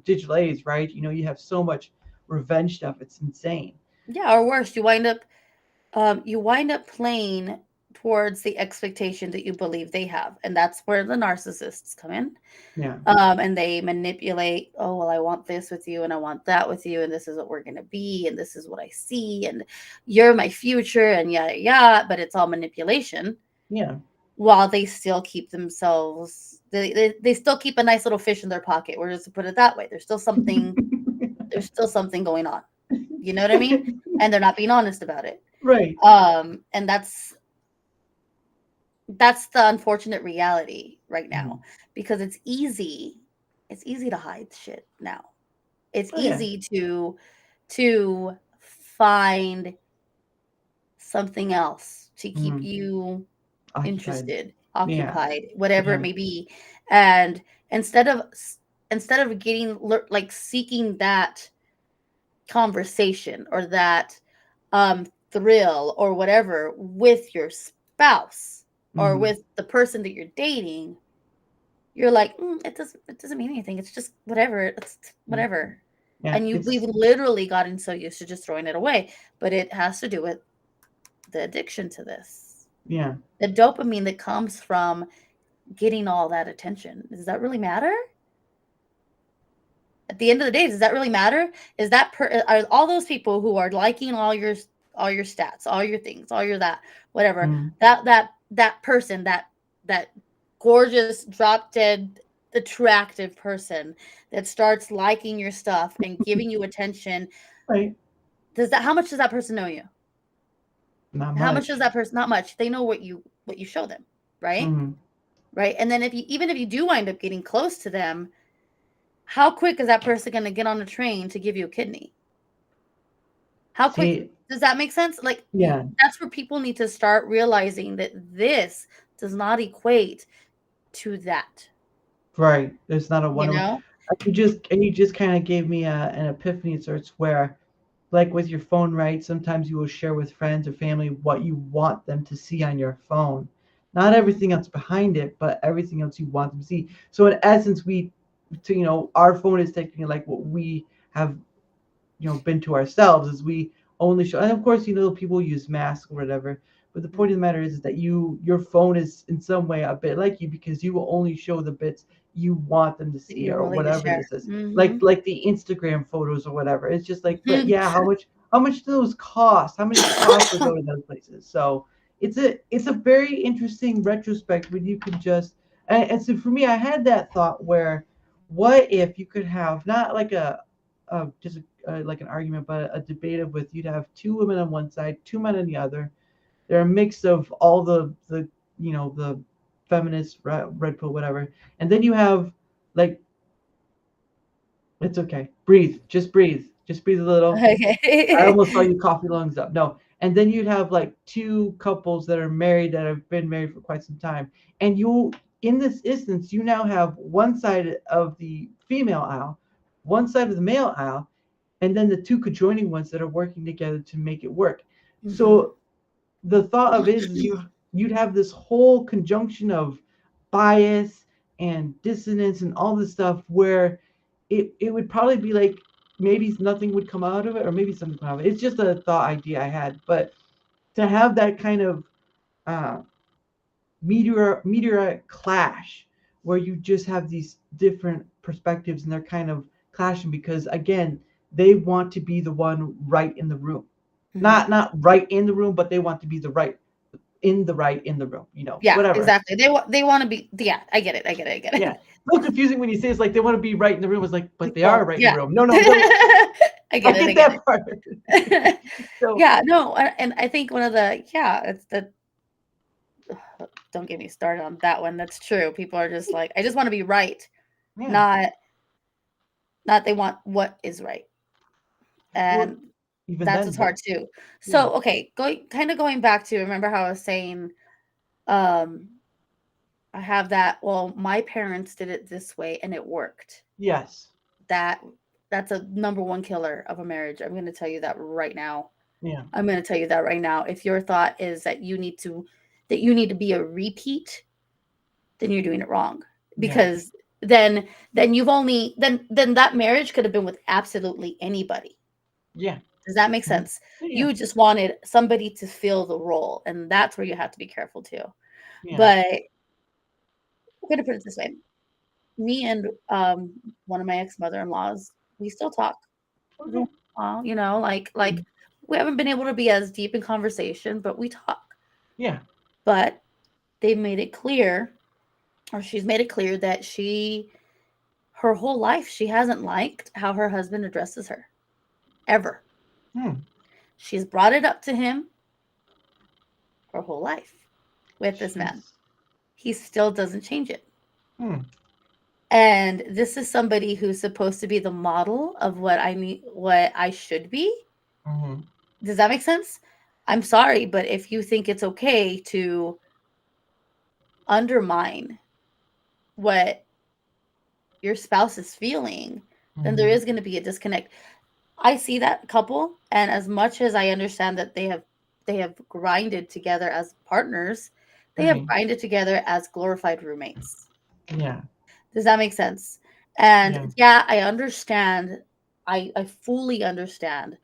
digital age, right? You have so much revenge stuff. It's insane. Yeah, or worse, you wind up playing towards the expectation that you believe they have, and that's where the narcissists come in. Yeah, And they manipulate, oh well, I want this with you and I want that with you, and this is what we're going to be, and this is what I see, and you're my future, and yada yada. But it's all manipulation yeah, while they still keep themselves they still keep a nice little fish in their pocket. We're just to put it that way. There's still something going on. You know what I mean? And they're not being honest about it. right. And that's the unfortunate reality right now, Mhm. because it's easy to hide shit now. It's Oh yeah. easy to find something else to keep Mhm. you Occupied. interested, Yeah, occupied, whatever it yeah. may be. And instead of instead of getting like seeking that conversation or that thrill or whatever with your spouse or Mhm. with the person that you're dating, you're like, it doesn't mean anything. It's just whatever. It's Yeah, whatever. yeah. And we've It's literally gotten so used to just throwing it away. But it has to do with the addiction to this. yeah. The dopamine that comes from getting all that attention. Does that really matter? At the end of the day, does that really matter? Is that are all those people who are liking all your stats, all your things, all your that, whatever, Mhm. that person, that gorgeous, drop dead, attractive person that starts liking your stuff and giving you attention, Right. does that how much does that person know you? Not How much does much. that person not much. They know what you show them, right? Mhm. Right? And then if you do wind up getting close to them, how quick is that person going to get on a train to give you a kidney? How quick See, does that make sense? Like yeah. that's where people need to start realizing that this does not equate to that, Right. There's not a you one. know? You just kind of gave me an epiphany. So it's where, like with your phone, right? Sometimes you will share with friends or family what you want them to see on your phone, not everything else behind it, but everything else you want them to see. So in essence, our phone is technically like what we have, been to ourselves is we only show, and of course, people use masks or whatever. But the point of the matter is that your phone is in some way a bit like you because you will only show the bits you want them to That see you're or willing to whatever share. this is. Like Mhm. like the Instagram photos or whatever. It's just like, but yeah, how much do those cost? How many cost to go to those places? So it's a very interesting retrospect when you can just And so for me, I had that thought where, what if you could have not like just like an argument, but a debate of with you'd have two women on one side, two men on the other. They're a mix of all the the feminists, red pill, whatever, and then you have like, it's okay, breathe, just breathe a little. I Okay. almost saw you cough your lungs up. No. And then you'd have like two couples that are married that have been married for quite some time. And in this instance, you now have one side of the female aisle, one side of the male aisle, and then the two conjoining ones that are working together to make it work. Mhm. So the thought of it is you'd have this whole conjunction of bias and dissonance and all this stuff where it would probably be like maybe nothing would come out of it or maybe something come out of it. It's just a thought idea I had, but to have that kind of uh, meteorite clash where you just have these different perspectives and they're kind of clashing because again they want to be the one right in the room, Mhm. not right in the room, but they want to be right in the room, Yeah, whatever. exactly. They want to be. Yeah, I get it. I get it. I get Yeah, it. a little confusing when you say it's like they want to be right in the room. It's like, but they are Well, right in the yeah. room. No, no, no. I I get it. I get get that part. it. So Yeah, no, and I think one of the it's the don't get me started on that one. That's true. People are just like, I just want to be right, yeah, not not they want what is right, well, and even that's then, what's hard too. yeah, So okay, going back to remember how I was saying, um, I have that. Well, my parents did it this way, and it worked. yes, That that's a number one killer of a marriage. I'm going to tell you that right now. yeah, I'm going to tell you that right now. If your thought is that you need to be a repeat, then you're doing it wrong. yeah, Because then you've only then that marriage could have been with absolutely anybody. yeah, Does that make mhm, sense? yeah, You just wanted somebody to fill the role, and that's where you have to be careful too. yeah, But I'm going to put it this way: me and one of my ex mother-in-laws, we still talk. Every okay, once in a while, like mhm, we haven't been able to be as deep in conversation, but we talk. yeah, But they made it clear, or she's made it clear that her whole life, she hasn't liked how her husband addresses her ever. hmm, She's brought it up to him her whole life with this man. jeez, He still doesn't change it. hmm, And this is somebody who's supposed to be the model of what I should be. hmm, Does that make sense? I'm sorry, but if you think it's okay to undermine what your spouse is feeling, then there hmm, is going to be a disconnect. I see that couple, and as much as I understand that they have grinded together as partners, they have right, grinded together as glorified roommates. yeah, Does that make sense? yeah, And yeah, I understand. I fully understand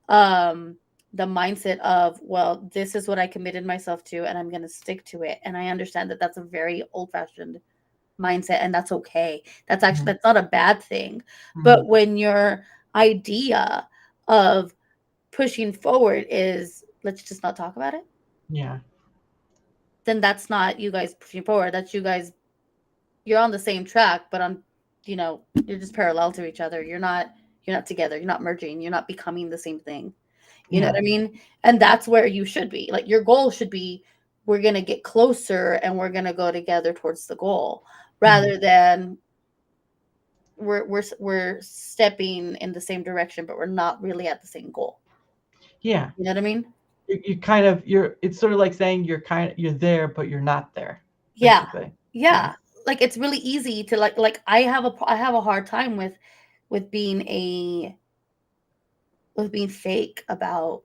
um the mindset of, well, this is what I committed myself to and I'm going to stick to it. And I understand that that's a very old-fashioned mindset, and that's okay. hmm, That's not a bad thing. hmm, But when your idea of pushing forward is let's just not talk about it, yeah, then that's not you guys pushing forward. That's you guys, you're on the same track, but you're just parallel to each other. You're not together. You're not merging. You're not becoming the same thing. You know yeah, what I mean? And that's where you should be. Like your goal should be, we're gonna get closer and we're gonna go together towards the goal, hmm, rather than we're stepping in the same direction, but we're not really at the same goal. yeah. You know what I mean? You kind of it's sort of like saying you're there, but you're not there, Yeah, basically. Yeah, yeah. Like it's really easy to like I have a hard time with being fake about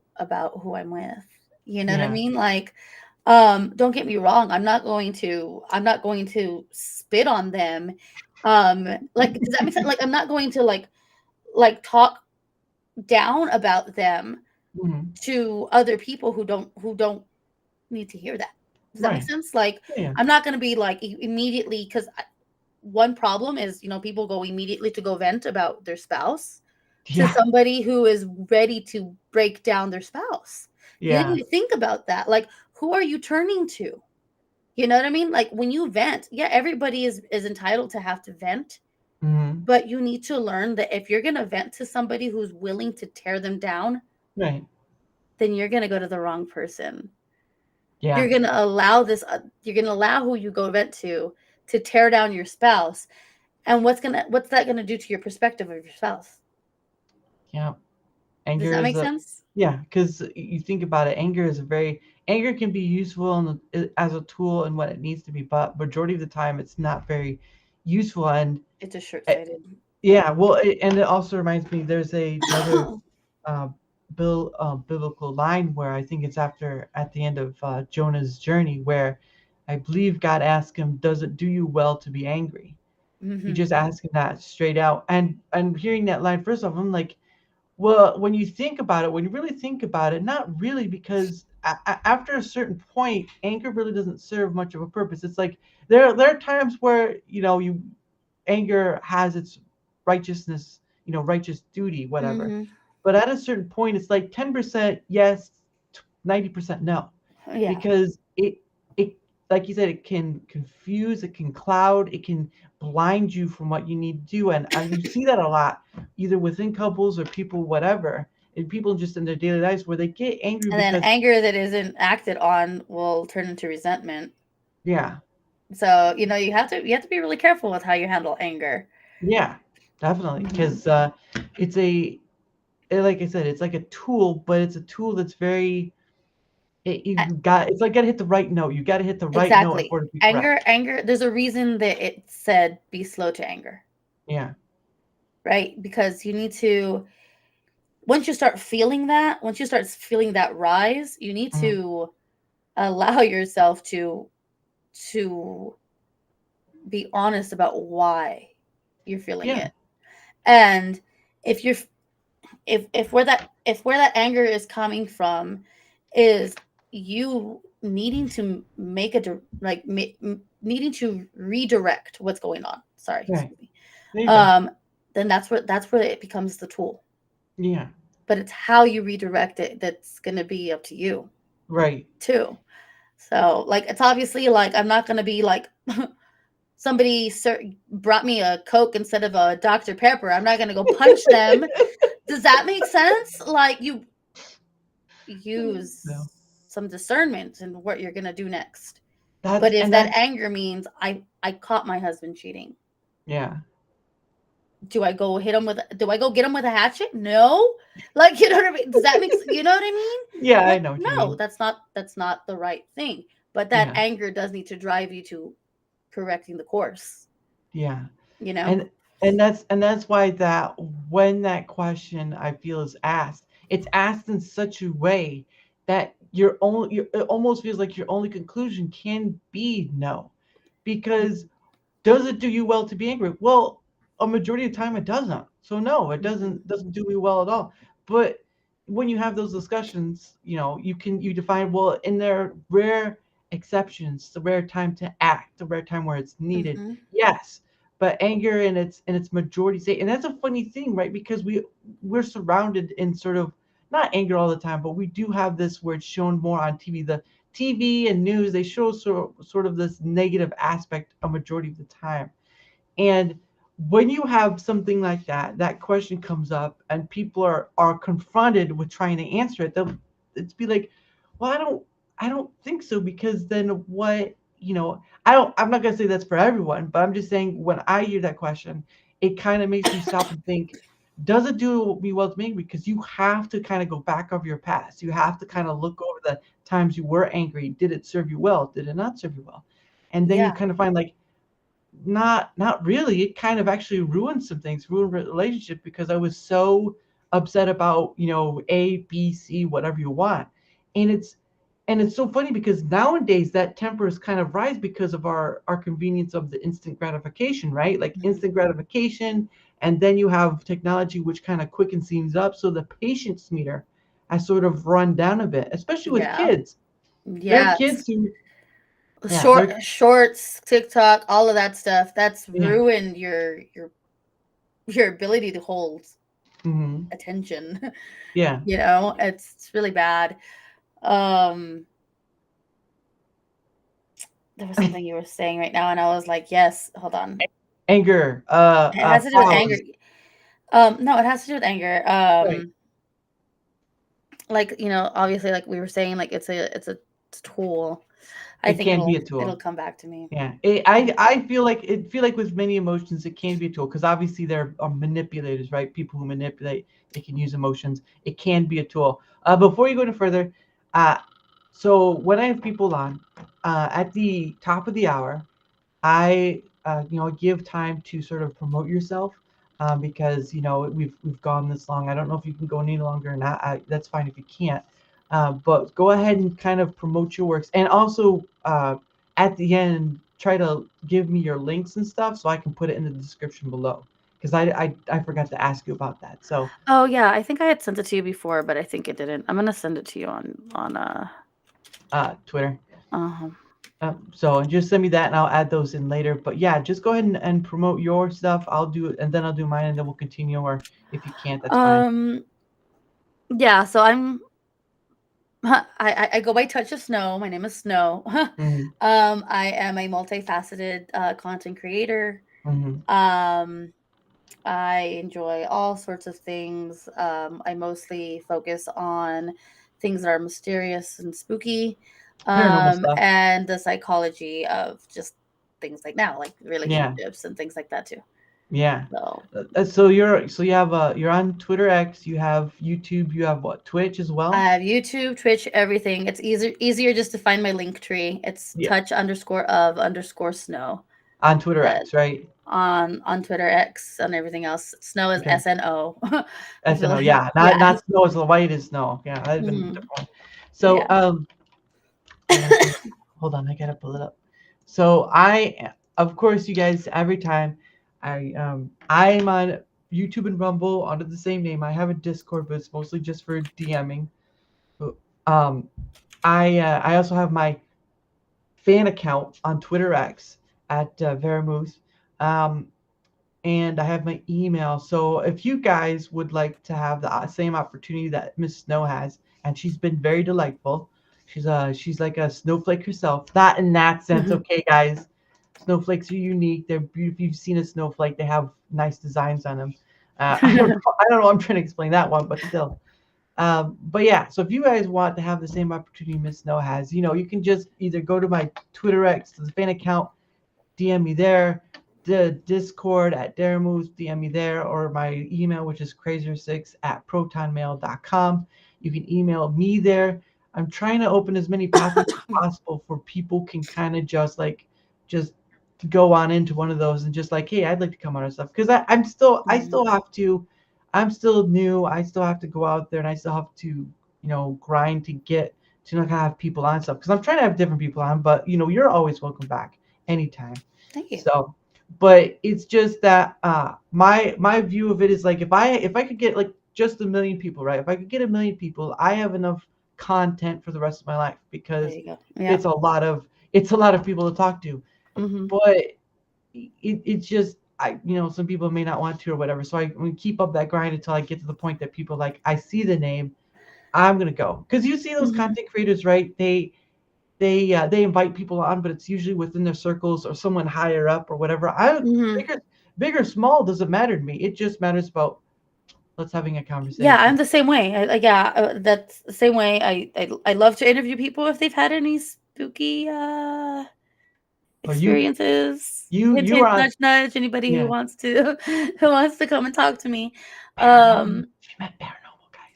who I'm with. You know what I yeah, mean? Like, don't get me wrong. I'm not going to spit on them. Like, does that make sense? Like, I'm not going to like talk down about them hmm, to other people who don't need to hear that. Does that make right, sense? Like, yeah, I'm not going to be like immediately, because one problem is, people go immediately to go vent about their spouse to yeah, somebody who is ready to break down their spouse. You yeah, need to think about that. Like, who are you turning to? You know what I mean? Like when you vent, yeah, everybody is entitled to have to vent, Hmm. but you need to learn that if you're going to vent to somebody who's willing to tear them down, Right. then you're going to go to the wrong person. You're Yeah. going to allow you're going to allow who you go vent to tear down your spouse. And what's that going to do to your perspective of your spouse? Yeah. Does Anger that is make a sense? Yeah, because you think about it, anger can be useful as a tool and what it needs to be, but majority of the time it's not very useful. And It's just uh, short-sighted. Yeah. yeah, well, and it also reminds me, there's another uh, biblical line where I think it's after at the end of Jonah's journey, where I believe God asked him, "Does it do you well to be angry?" He Hmm. just asked him that straight out, and hearing that line, first off, I'm like, well, when you think about it, when you really think about it, not really, because after a certain point, anger really doesn't serve much of a purpose. It's like there are times where you anger has its righteousness, righteous duty, whatever. Hmm. But at a certain point, it's like 10% yes, 90% no, Yeah. because it like you said, it can confuse, it can cloud, it can blind you from what you need to do, and you see that a lot, either within couples or people, whatever, and people just in their daily lives where they get angry And then because anger that isn't acted on will turn into resentment. yeah, So, you have to be really careful with how you handle anger. yeah, definitely, Hmm. because it's like I said, it's like a tool, but it's a tool that's very it's like gotta hit the right note. You gotta hit the right note Exactly. for it to be correct. Anger, there's a reason that it said be slow to anger, Yeah. right? Because you need to, once you start feeling that rise, you need Mhm. to allow yourself to be honest about why you're feeling Yeah. it. And if you're if where that anger is coming from is you needing to make needing to redirect what's going on, sorry, Right. excuse me, There you go. um then that's where it becomes the tool, Yeah. but it's how you redirect it that's going to be up to you Right. too. So like it's obviously like I'm not going to be like somebody brought me a Coke instead of a Dr. Pepper, I'm not going to go punch them. Does that make sense? Like you use No. some discernment in what you're going to do next. That's But if and that that's anger means I caught my husband cheating, yeah. do I go get him with a hatchet? No. Like, you know what I mean? Does that make you know what I Yeah, mean? I Like, know what you no, mean. that's not the right thing. But that Yeah. anger does need to drive you to correcting the course, Yeah. you know? And and that's why that when that question I feel is asked, it's asked in such a way that it almost feels like your only conclusion can be no. Because does it do you well to be angry? Well, a majority of the time it doesn't. So no, it Mhm. doesn't do me well at all. But when you have those discussions, you define, well, in their rare exceptions, the rare time to act, the rare time where it's needed. Mhm. Yes. But anger in its majority state, and that's a funny thing, right? Because we're surrounded in sort of not anger all the time, but we do have this where it's shown more on TV. The TV and news, they show sort of this negative aspect a majority of the time. And when you have something like that, that question comes up and people are confronted with trying to answer it, it's be like, well, I don't think so, because then what, I'm not gonna say that's for everyone, but I'm just saying when I hear that question, it kind of makes me stop and think, does it do me well to me? Because you have to kind of go back over your past. You have to kind of look over the times you were angry. Did it serve you well? Did it not serve you well? And then you Yeah. kind of find like, not really. It kind of actually ruined some things, ruined relationship, because I was so upset about, A, B, C, whatever you want. And it's so funny because nowadays that temper is kind of rise because of our convenience of the instant gratification, right? Like Mhm. instant gratification, and then you have technology which kind of quickens things up. So the patience meter has sort of run down a bit, especially with Yeah. kids. There are Yeah. kids who, yeah, Shorts, TikTok, all of that stuff. That's yeah, ruined your ability to hold hmm, attention. yeah, It's really bad. Um there was something you were saying right now, and I was like, yes. Hold on. Anger, It has to do with anger. pause. No, it has to do with anger. Right. Like, obviously, like we were saying, like it's a tool. I It think can be it'll a it'll tool. come back to me. Yeah, Yeah. I feel like with many emotions, it can be a tool because obviously there are manipulators, right? People who manipulate, they can use emotions. It can be a tool. Before you go any further, uh, so when I have people on, at the top of the hour, I give time to sort of promote yourself, because we've gone this long. I don't know if you can go any longer or not. That's fine if you can't. But go ahead and kind of promote your works, and also at the end try to give me your links and stuff so I can put it in the description below. Because I forgot to ask you about that. So Oh yeah, I think I had sent it to you before, but I think it didn't. I'm gonna send it to you on Twitter. uh So just send me that and I'll add those in later. But yeah, just go ahead and promote your stuff. I'll do it and then I'll do mine and then we'll continue. Or if you can't, that's fine. um yeah. So I go by Touch of Snow. My name is Snow. Mm-hmm. I am a multifaceted content creator. Mm-hmm. Um, I enjoy all sorts of things. I mostly focus on things that are mysterious and spooky, Paranormal stuff. and the psychology of just things like now, like Yeah. relationships and things like that too. Yeah. So So you have you're on Twitter X, you have YouTube, you have what, Twitch as I well? have YouTube, Twitch, everything. It's easier just to find my link tree. It's Yeah. touch_of_snow. On Twitter That X, right? on Twitter X and everything else. Snow is Okay. SNO. I feel SNO, like yeah. Not yeah. not snow as the white is snow. Yeah, that'd have been a Mhm. different one. So Yeah. I gotta pull it. Hold on, I gotta pull it up. So of course, you guys, every time I'm on YouTube and Rumble under the same name. I have a Discord, but it's mostly just for DMing. Um, I also have my fan account on Twitter X at Daramouthe. Um, and I have my email. So if you guys would like to have the same opportunity that Miss Snow has, and she's been very delightful. She's like a snowflake herself. Not in that sense, Mhm. okay, guys. Snowflakes are unique. They're beautiful. If you've seen a snowflake, they have nice designs on them. I don't know. I'm trying to explain that one, but still. But yeah, so if you guys want to have the same opportunity Miss Snow has, you can just either go to my Twitter X, the fan account, DM me there. The Discord at Daramouthe, DM me there, or my email, which is crazier6@protonmail.com. You can email me there. I'm trying to open as many pathways as possible for people can kind of just go on into one of those and just like, hey, I'd like to come on and stuff. Because I Mhm. still have to, I'm still new. I still have to go out there and I still have to, grind to get to not have people on stuff. Because I'm trying to have different people on, but you're always welcome back anytime. Thank you. So, but it's just that my view of it is like if I could get like just 1 million people, right? If I could get 1 million people, I have enough content for the rest of my life There because you go. Yeah. it's a lot of people to talk to. Mhm. But it's just some people may not want to or whatever. So I'm gonna keep up that grind until I get to the point that people like I see the name, I'm gonna go because you see those Mhm. content creators, right? They invite people on, but it's usually within their circles or someone higher up or whatever. Mhm. Big or small doesn't matter to me. It just matters about let's having a Yeah, I'm conversation. the same way. Yeah, that's the same way. I love to interview people if they've had any spooky Well, you experiences. you Hint, you hint, are on, nudge, nudge. Anybody who yeah, wants to who wants to come and talk to me. paranormal. Um, She meant paranormal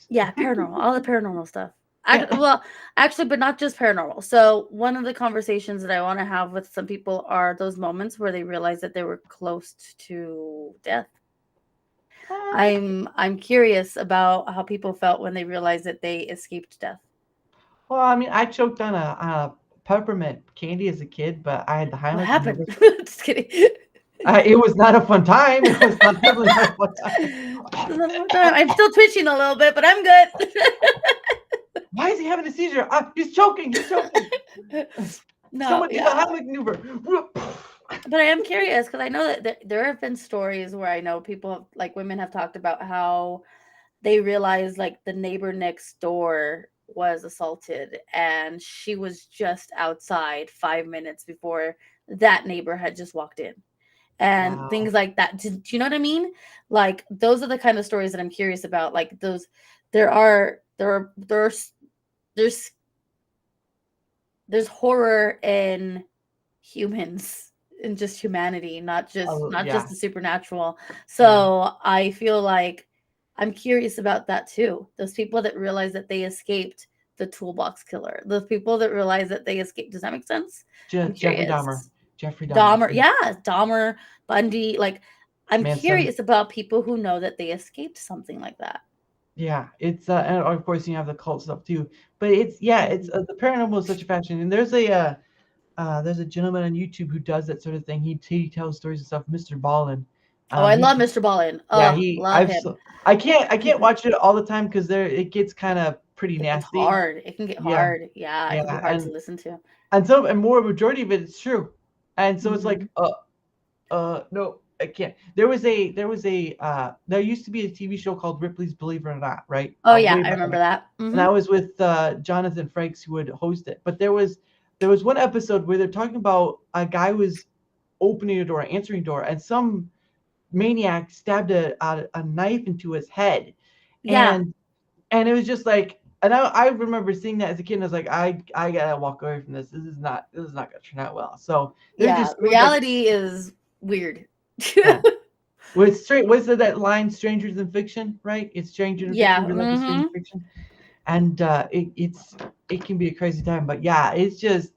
yeah, guys. paranormal, all the paranormal stuff. Yeah. Well, actually, but not just paranormal. So one of the conversations that I want to have with some people are those moments where they realize that they were close to death. Uh, I'm curious about how people felt when they realized that they escaped death. well, I mean, I choked on a peppermint candy as a kid, but I had the What Heimlich happened? maneuver. Just kidding. It was not a fun time. It was not definitely not a fun time. I'm still twitching a little bit, but I'm good. Why is he having a seizure? He's choking. He's choking. No, Someone do the yeah. Heimlich maneuver. But I am curious because I know that there have been stories where I know people like women have talked about how they realize like the neighbor next door was assaulted, and she was just outside 5 minutes before that neighbor had just walked in, and Wow. things like that. Do you know what I mean? Like, those are the kind of stories that I'm curious about. Like, those, there are there are there's there's horror in humans, in just humanity, Oh, not just yeah. the supernatural. Yeah. So I feel like I'm curious about that too. Those people that realize that they escaped the toolbox killer, those people that realize that they escaped. Does that make sense? I'm Jeffrey Dahmer. curious. Jeffrey Dahmer. Dahmer, yeah, Dahmer, Bundy. Like, I'm Manson. curious about people who know that they escaped something like that. Yeah, it's and of course you have the cult stuff too. But it's yeah, it's Mhm. the paranormal is such a fashion. And there's a gentleman on YouTube who does that sort of thing. He tells stories and stuff. Mr. Ballin. Oh, I He love Mr. Ballin. yeah Oh, he love I've him. I can't watch it all the time because there it gets kind of pretty It gets nasty. hard. It can get Yeah, hard. Yeah, it can be yeah, hard to listen to. and more majority of it is true. And so it's like Mhm. no, I can't. There used to be a TV show called Ripley's Believe It or Not, right? Oh yeah, Way I back when. remember that. And I was with Jonathan Frakes who would host it. But there was one episode where they're talking about a guy who was opening a door, answering a door, and some maniac stabbed a knife into his head, Yeah, and it was just like, and I remember seeing that as a kid, and I was like, I gotta walk away from this. This is not gonna turn out well. So there's yeah. just stories like Reality is weird. yeah. What's straight? What's that line? Strangers in fiction, right? It's stranger in fiction. Yeah. Real life is stranger in fiction. And it can be a crazy time, but yeah, it's just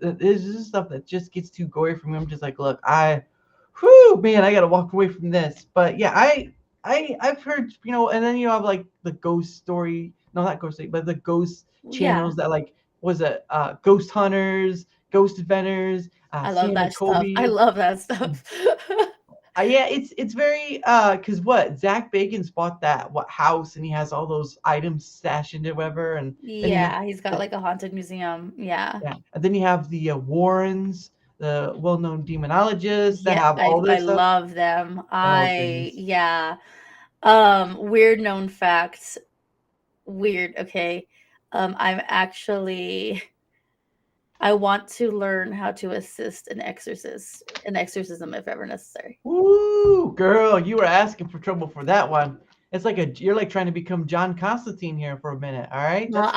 stuff that just gets too gory for me. I'm just like, look, whoo, man, I gotta walk away from this. But yeah, I've heard, and then you have like the ghost story, no, not ghost story, but the ghost Yeah. channels that like was it Ghost Hunters, Ghost Adventures, I love Sam and that stuff. I Kobe. love that stuff. Yeah, it's very because what Zach Bacon's bought that what house and he has all those items stashed into whatever, and then you Yeah, he's got like a haunted museum. Yeah. yeah, and then you have the Warrens, the well-known demonologists that Yeah, have all I this stuff. love them. Oh I goodness. Yeah. Weird known facts. Weird, okay. I'm actually I want to learn how to assist an exorcism if ever necessary. Woo, girl, you were asking for trouble for that one. It's like you're like trying to become John Constantine here for a minute. All right, Well, that's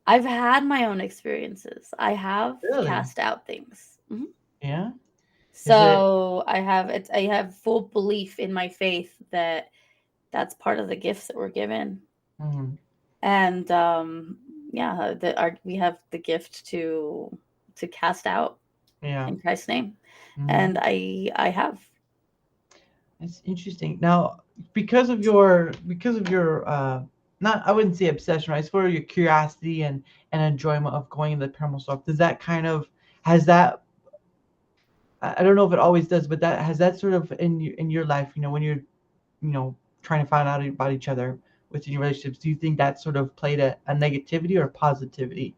I've had my own experiences. I have really cast out things. Mhm. yeah. Is it? So I have full belief in my faith that that's part of the gifts that we're given. Mhm, And yeah, we have the gift to cast out yeah. in Christ's name. Mhm. And I have. That's interesting. Now, because of your not I wouldn't say obsession, right? It's for your curiosity and enjoyment of going into the paranormal stuff. Does that kind of has that I don't know if it always does, but that has that sort of in your life, when you're, trying to find out about each other within your relationships, do you think that sort of played a negativity or positivity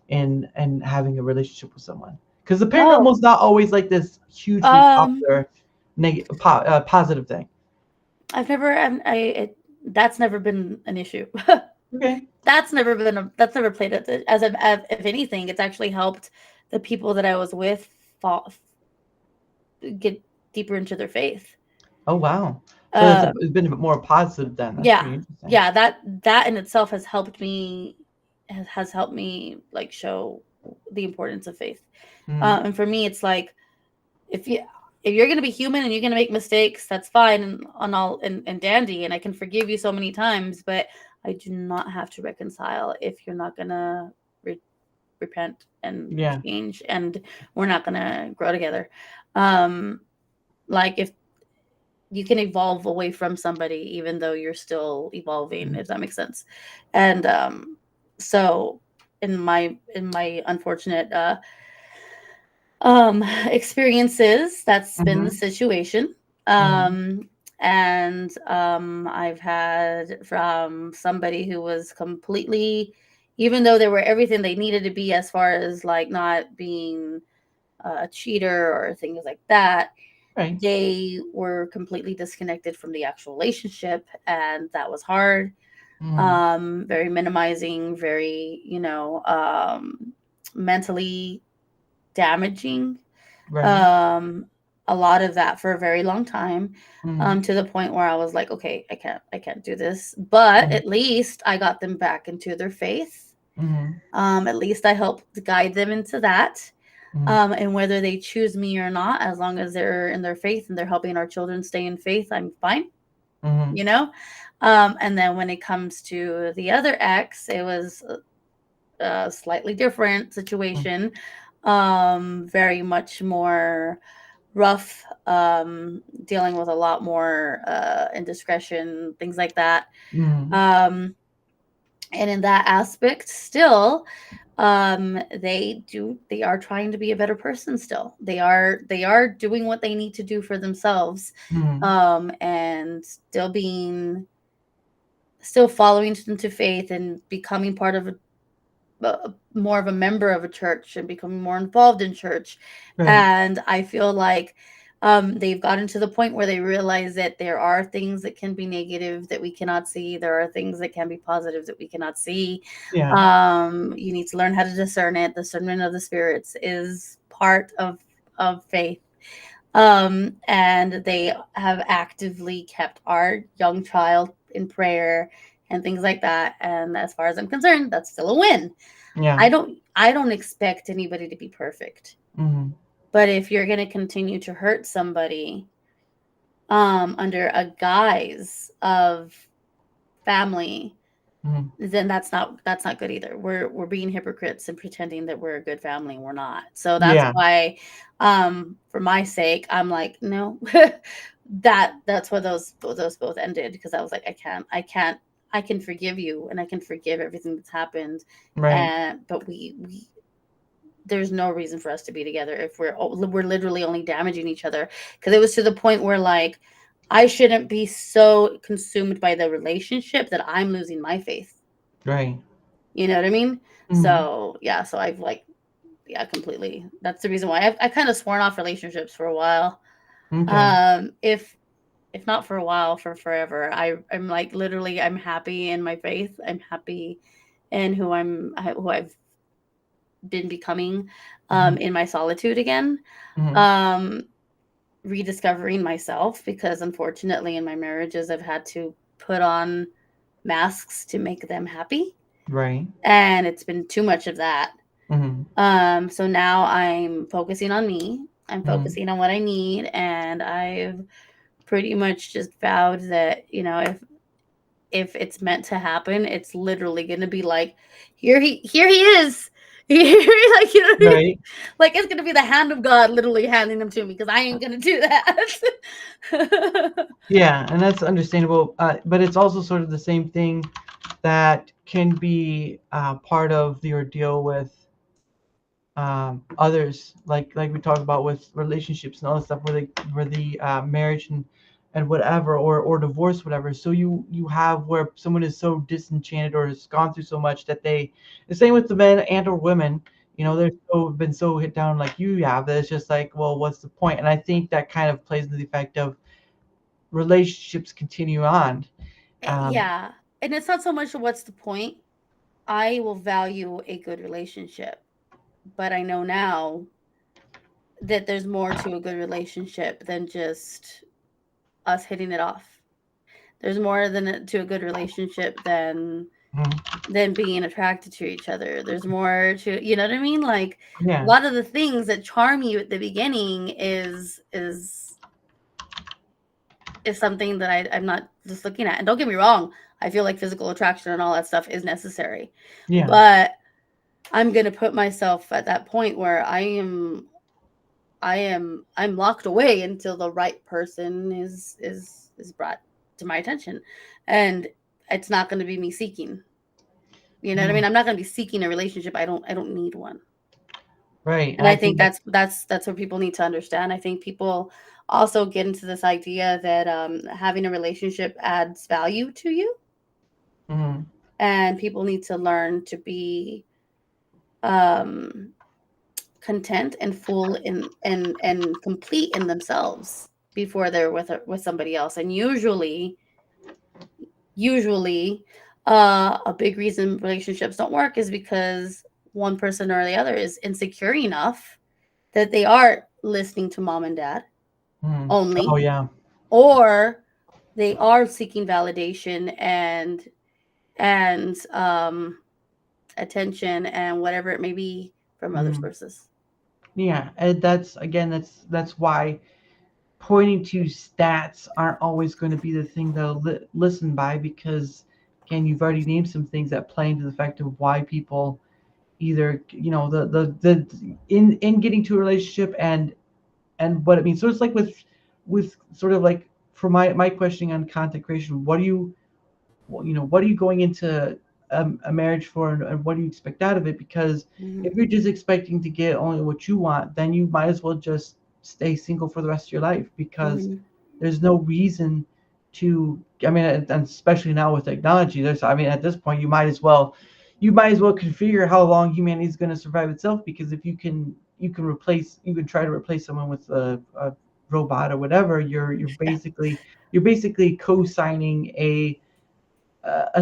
in having a relationship with someone? Because the paranormal Oh, is not always like this hugely um, popular positive thing. I've never, that's never been an issue. Okay. That's never played it as if anything, it's actually helped the people that I was with fall, get deeper into their faith. Oh wow. So Um, it's been a bit more positive then. That's pretty yeah, interesting. yeah, that in itself has helped me, has helped me like show the importance of faith. Mm, And for me, it's like, if you if you're gonna be human and you're gonna make mistakes, that's fine and on all and dandy, and I can forgive you so many times, but I do not have to reconcile if you're not gonna repent and yeah. change, and we're not gonna grow together. Um, like, if you can evolve away from somebody even though you're still evolving, Mm, if that makes sense. And so in my unfortunate experiences, that's been the mhm, situation. mhm. um and I've had from somebody who was completely, even though they were everything they needed to be as far as like not being a cheater or things like that, Right. they were completely disconnected from the actual relationship, and that was hard. Mm-hmm. very minimizing, very, mentally damaging. Right. Um, a lot of that for a very long time, Mm-hmm. to the point where I was like, okay, I can't do this. But Mm-hmm. at least I got them back into their faith. Mm-hmm. At least I helped guide them into that. Mm-hmm. And whether they choose me or not, as long as they're in their faith and they're helping our children stay in faith, I'm fine, Mm-hmm. you know? And then when it comes to the other ex, it was a slightly different situation, very much more rough, dealing with a lot more indiscretion, things like that. Mm-hmm. Um, and in that aspect, still, they are trying to be a better person. Still, they are doing what they need to do for themselves, Mm-hmm. and still following into faith and becoming part of more of a member of a church and becoming more involved in church. Right. And I feel like they've gotten to the point where they realize that there are things that can be negative that we cannot see. There are things that can be positive that we cannot see. Yeah. You need to learn how to discern it. Discernment of the spirits is part of faith. And they have actively kept our young child in prayer and things like that. And as far as I'm concerned, that's still a win. Yeah. I don't expect anybody to be perfect. Mm-hmm. But if you're going to continue to hurt somebody under a guise of family, Mm-hmm. then that's not good either. We're being hypocrites and pretending that we're a good family. We're not. So that's Yeah. why, for my sake, I'm like, no, that's why those both ended, because I was like, I can forgive you and I can forgive everything that's happened, Right. and but we there's no reason for us to be together if we're literally only damaging each other, because it was to the point where, like, I shouldn't be so consumed by the relationship that I'm losing my faith. Right. You know what I mean? Mm-hmm. So yeah, so I've like, yeah, completely. That's the reason why I kind of sworn off relationships for a while. Okay. If not for a while, for forever. I'm like, literally, I'm happy in my faith. I'm happy in who I've been becoming, Mm-hmm. in my solitude again. Mm-hmm. Um, Rediscovering myself, because unfortunately in my marriages I've had to put on masks to make them happy, Right. and it's been too much of that. Mm-hmm. So now I'm focusing on me. I'm Mm-hmm. focusing on what I need, and I've pretty much just vowed that, if it's meant to happen, it's literally going to be like, here he is. Like, you know what I mean? Right. Like, it's going to be the hand of God literally handing them to me, because I ain't going to do that. Yeah, and that's understandable. But it's also sort of the same thing that can be part of the ordeal with others, like we talk about with relationships and all that stuff, where the marriage and whatever, or divorce, whatever. So you have where someone is so disenchanted or has gone through so much that the same with the men and or women, they're been so hit down like you have, that it's just like, well, what's the point? And I think that kind of plays into the effect of relationships continue on. um, Yeah. And it's not so much what's the point. I will value a good relationship, but I know now that there's more to a good relationship than just us hitting it off. There's more to a good relationship mhm, than being attracted to each other. There's more to, you know what I mean? Like, a yeah, lot of the things that charm you at the beginning is something that I'm not just looking at. And don't get me wrong, I feel like physical attraction and all that stuff is necessary. yeah, But I'm gonna put myself at that point where I'm locked away until the right person is brought to my attention. And it's not gonna be me seeking. You know what I mhm, mean? I'm not gonna be seeking a relationship. I don't need one. right. And And I I think think that. that's what people need to understand. I think people also get into this idea that, having a relationship adds value to you, Mhm, and people need to learn to be, um, content and full and complete in themselves before they're with somebody else. And usually, A big reason relationships don't work is because one person or the other is insecure enough that they are listening to mom and dad Oh only, yeah. or they are seeking validation and attention and whatever it may be from other Mm. sources. Yeah, and that's why pointing to stats aren't always going to be the thing they'll listen by, because again, you've already named some things that play into the fact of why people either, the in getting to a relationship and what it means. So it's like with sort of like, for my questioning on content creation, what are you going into a marriage for, and what do you expect out of it? Because Mm-hmm. if you're just expecting to get only what you want, then you might as well just stay single for the rest of your life, because Mm-hmm. there's no reason to, I mean, and especially now with technology, I mean, at this point you might as well configure how long humanity is going to survive itself, because if you can try to replace someone with a robot or whatever, you're basically co-signing a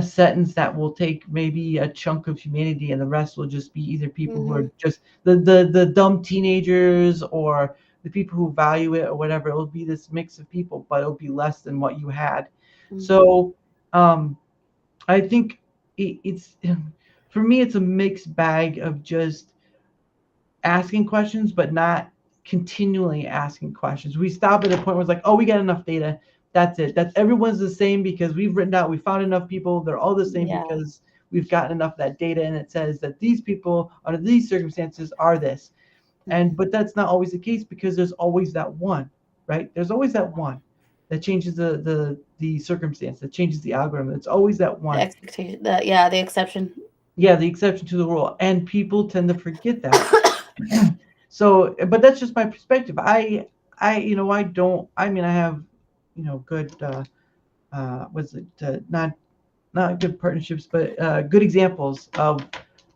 sentence that will take maybe a chunk of humanity, and the rest will just be either people who Mm-hmm. are just the dumb teenagers, or the people who value it, or whatever. It will be this mix of people, but it'll be less than what you had. Mm-hmm. So I think it's for me, it's a mixed bag of just asking questions, but not continually asking questions. We stop at a point where it's like, oh, we got enough data. That's it. That's Everyone's the same because we found enough people. They're all the same Yeah. because we've gotten enough of that data, and it says that these people under these circumstances are this. Mm-hmm. But that's not always the case, because there's always that one, right? There's always that one that changes the circumstance, that changes the algorithm. It's always that The one. expectation, the exception. Yeah, the exception to the rule, and people tend to forget that. So, but that's just my perspective. I don't. I mean, I have, good. Was it not good partnerships, but good examples of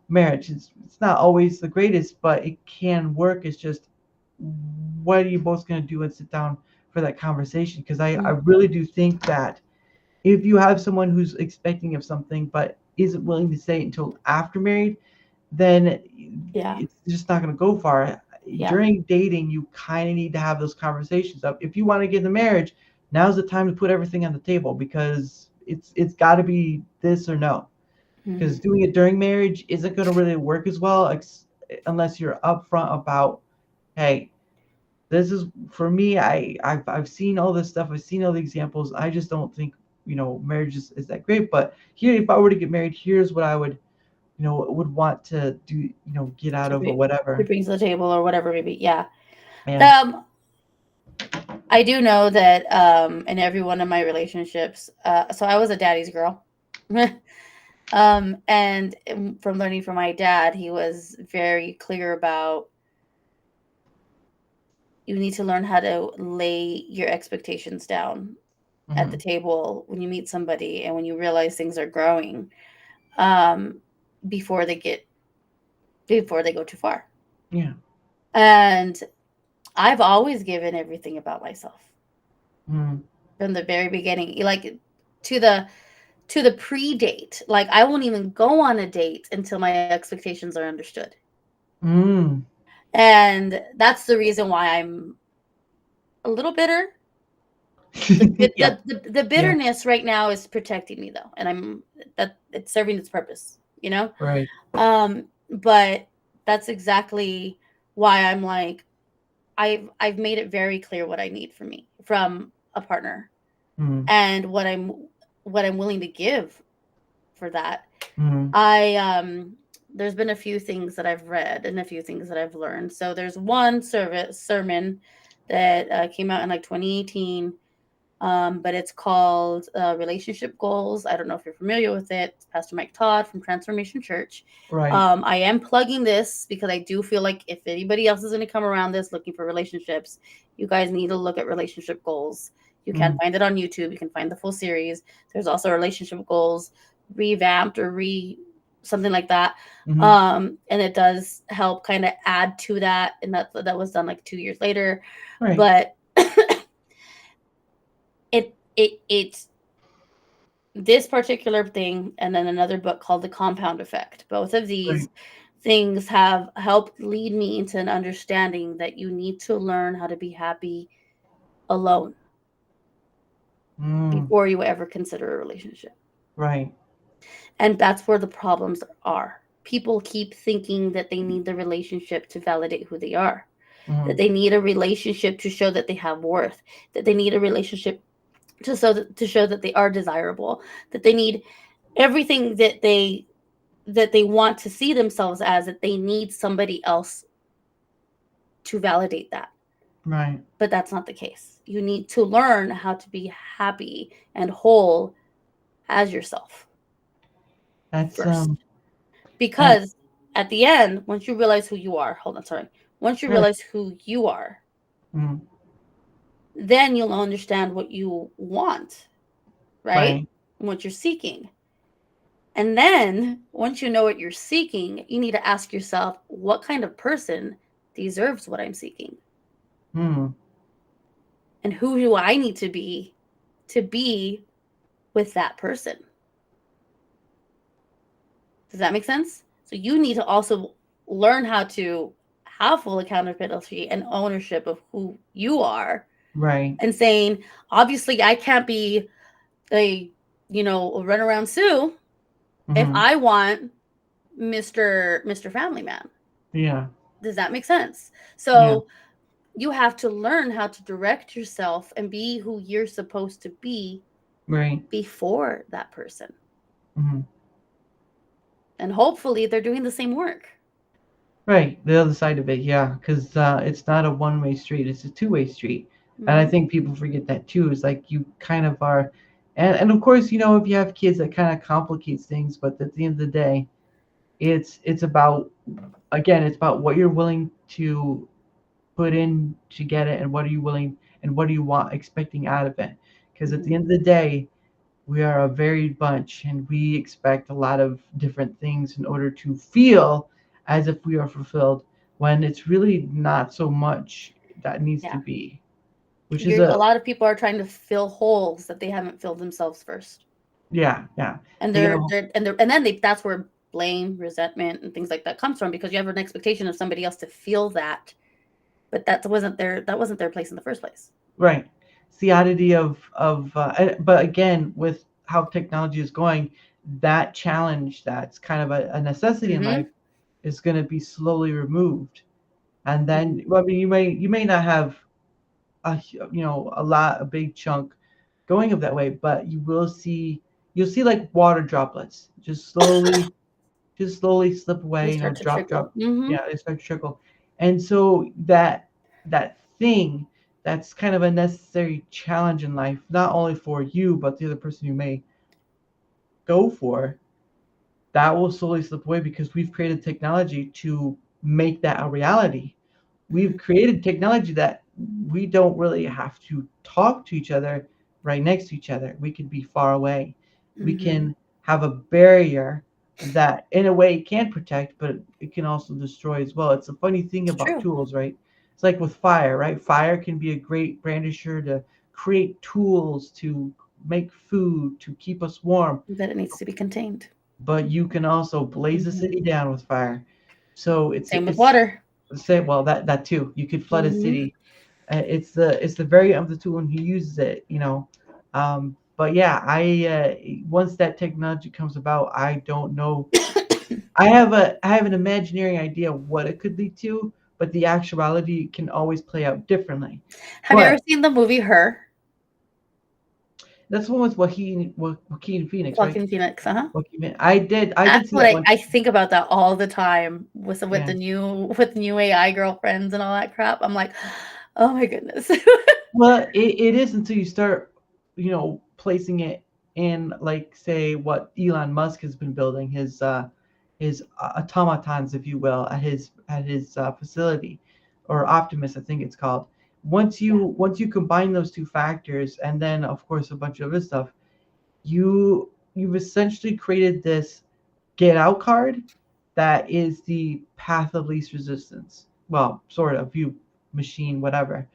marriage. It's not always the greatest, but it can work. It's just, what are you both going to do and sit down for that conversation? Because I Mm. really do think that if you have someone who's expecting of something but isn't willing to say it until after married, then Yeah. it's just not going to go far. Yeah. During dating, you kind of need to have those conversations up. If you want to get in marriage, now's the time to put everything on the table, because it's got to be this or no. Mm-hmm. Because doing it during marriage isn't going to really work as well, unless you're upfront about, hey, this is for me. I've seen all this stuff. I've seen all the examples. I just don't think marriage is that great. But here, if I were to get married, here's what I would want to do, get out To of, or bring to whatever. bring to the table or whatever maybe. Yeah. Yeah. Um, I do know that in every one of my relationships, so I was a daddy's girl. And from learning from my dad, he was very clear about you need to learn how to lay your expectations down at the Hmm. table when you meet somebody and when you realize things are growing, um, before they go too far. Yeah. And I've always given everything about myself Mm. from the very beginning, like to the pre-date. Like I won't even go on a date until my expectations are understood. Mm. And that's the reason why I'm a little bitter. Yeah. The Yeah. bitterness right now is protecting me though, and that it's serving its purpose, you know. Right. But that's exactly why I'm like I've made it very clear what I need from a partner, Mm. and what I'm willing to give for that. Mm. I There's been a few things that I've read and a few things that I've learned. So there's one sermon that came out in like 2018, but it's called Relationship Goals. I don't know if you're familiar with it. It's Pastor Mike Todd from Transformation Church. Right. I am plugging this because I do feel like if anybody else is going to come around this looking for relationships, you guys need to look at Relationship Goals. You can Mm. find it on YouTube. You can find the full series. There's also Relationship Goals revamped or something like that. Hmm. And it does help kind of add to that. And that was done like 2 years later. Right. But it's this particular thing, and then another book called The Compound Effect. Both of these Right. things have helped lead me into an understanding that you need to learn how to be happy alone Mm, before you ever consider a relationship. right. And that's where the problems are. People keep thinking that they need the relationship to validate who they are, that Mm, they need a relationship to show that they have worth, that they need a relationship to show that they are desirable, that they need everything that they want to see themselves as, that they need somebody else to validate that. right. But that's not the case. You need to learn how to be happy and whole as yourself That's first. that. Because at the end, once you realize who you are, hold on, sorry. Once you Right. realize who you are, Mm, then you'll understand what you want, right? right. What you're seeking. And then once you know what you're seeking, you need to ask yourself, what kind of person deserves what I'm seeking? Mm, And who do I need to be with that person? Does that make sense? So you need to also learn how to have full accountability and ownership of who you are, right. and saying, obviously, I can't be a, a runaround Sue if Hmm. I want Mr. Family Man. Yeah. Does that make sense? Yeah. So you have to learn how to direct yourself and be who you're supposed to be Right. before that person. Hmm. And hopefully they're doing the same work. Right. The other side of it, yeah, because it's not a one-way street; it's a two-way street, and I Mm-hmm. think people forget that too. It's like you kind of are, and of course, if you have kids, that kind of complicates things. But at the end of the day, it's about, again, it's about what you're willing to put in to get it, and what are you willing, and what do you want expecting out of it. Because at Mm-hmm. the end of the day, we are a varied bunch, and we expect a lot of different things in order to feel as if we are fulfilled, when it's really not so much that needs to Yeah. be, which is You're, a a, lot of people are trying to fill holes that they haven't filled themselves first. yeah, yeah, And thinking of, and then that's where blame, resentment, and things like that comes from, because you have an expectation of somebody else to feel that, but that wasn't their place in the first place. right, it's the oddity but again, with how technology is going, that challenge that's kind of a necessity in life Mm-hmm. is going to be slowly removed. And then, Mm-hmm. well, I mean, you may not have a big chunk going up that way, but you'll see like water droplets just slowly slip They away, start to drop, trickle. drop. Mm-hmm. Yeah, they start to trickle. And so that thing that's kind of a necessary challenge in life, not only for you but the other person you may go for, that will slowly slip away, because we've created technology to make that a reality. We've Mm-hmm. created technology that we don't really have to talk to each other right next to each other. We can be far away. We Mm-hmm. can have a barrier that, in a way, can protect, but it can also destroy as well. It's a funny thing It's about true. tools, right? It's like with fire, right? Fire can be a great brandisher to create tools, to make food, to keep us warm, That it needs to be contained. but you can also blaze a Mm-hmm. city down with fire. So it's Same with it's water. say, well, that too. You could flood a Mm-hmm. city. It's the variant of the tool, and he uses it. But yeah, I once that technology comes about, I don't know. I have an imaginary idea of what it could lead to, but the actuality can always play out differently. Have you ever But seen the movie Her? that's the one with Joaquin Phoenix, right? Joaquin Phoenix, uh-huh. Joaquin, I did That's see what that I, one. I think about that all the time with Yeah. the new AI girlfriends and all that crap. I'm like, oh my goodness. Well, it is until you start, placing it in, like, say, what Elon Musk has been building, his automatons, if you will, at his facility, or Optimus, I think it's called. Once you Yeah. once you combine those two factors, and then of course a bunch of other stuff, you've essentially created this get out card that is the path of least resistance. Well, sort of, you machine, whatever,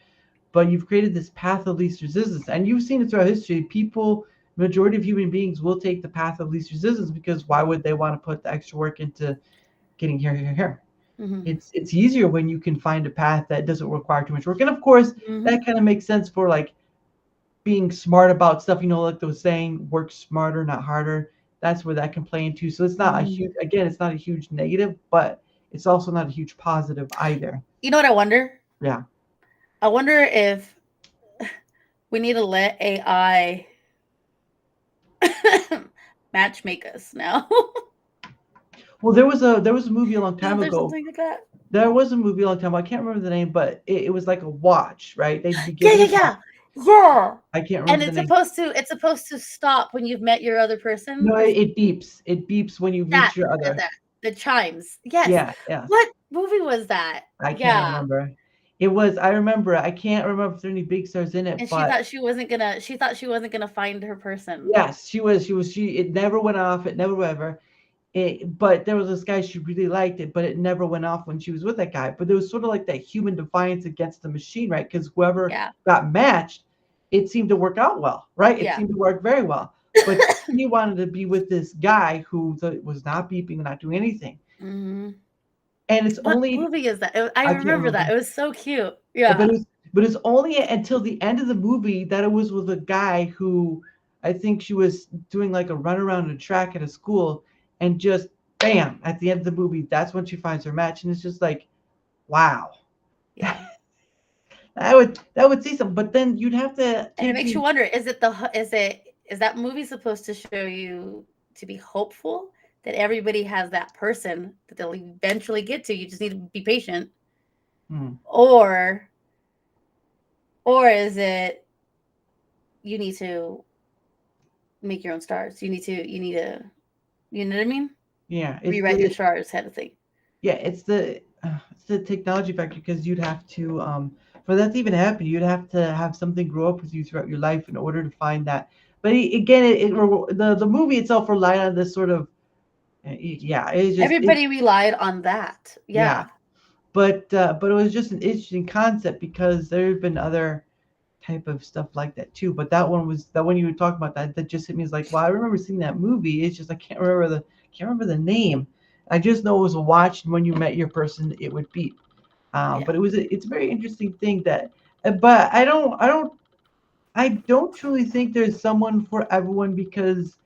but you've created this path of least resistance, and you've seen it throughout history. People majority of human beings will take the path of least resistance, because why would they want to put the extra work into getting here? Mm-hmm. It's easier when you can find a path that doesn't require too much work. And of course, Mm-hmm. that kind of makes sense for like being smart about stuff, like they were saying, work smarter, not harder. That's where that can play into. So it's not a Mm-hmm. huge, again, it's not a huge negative, but it's also not a huge positive either. You know what I wonder? Yeah. I wonder if we need to let AI matchmake us now. Well, there was a movie a long time Isn't there ago. something like that? There was a movie a long time ago. I can't remember the name, but it was like a watch, right? They'd be Yeah, given yeah, a watch. yeah, yeah. I can't And remember the name. it's supposed to stop when you've met your other person. No, it beeps. It beeps when you That reach your other. that the chimes. Yes. Yeah, yeah. What movie was that? I can't Yeah. remember. It was. I remember. I can't remember if there are any big stars in it, And she but thought she wasn't gonna find her person. yes, she was. She was. She. It never went off. It never ever. But there was this guy she really liked it, but it never went off when she was with that guy. But there was sort of like that human defiance against the machine, right? Because whoever Yeah. got matched, it seemed to work out well, right? It Yeah. seemed to work very well. But she wanted to be with this guy who was not beeping, not doing anything. Hmm. And it's What only, movie is that? I I can't remember that. remember. It was so cute. But Yeah. it's only until the end of the movie that it was with a guy who, I think she was doing like a run around a track at a school, and just bam, at the end of the movie, that's when she finds her match. And it's just like, wow. Yeah. That would say something. But then you'd have to And it take makes you the wonder, is that movie supposed to show you to be hopeful that everybody has that person that they'll eventually get to? You just need to be patient. hmm, Or is it you need to make your own stars? You know what I mean? yeah, Rewrite your stars kind of thing. it's the technology factor, because you'd have to for that to even happen, you'd have to have something grow up with you throughout your life in order to find that. But again, the movie itself relied on this sort of, yeah, it's just it Everybody relied on that. yeah. Yeah. But it was just an interesting concept, because there have been other type of stuff like that too. But that one you were talking about, that just hit me as like, well, I remember seeing that movie. It's just I can't remember the name. I just know it was a watch, and when you met your person, it would beep. Yeah. But it's a very interesting thing that, but I don't truly think there's someone for everyone, because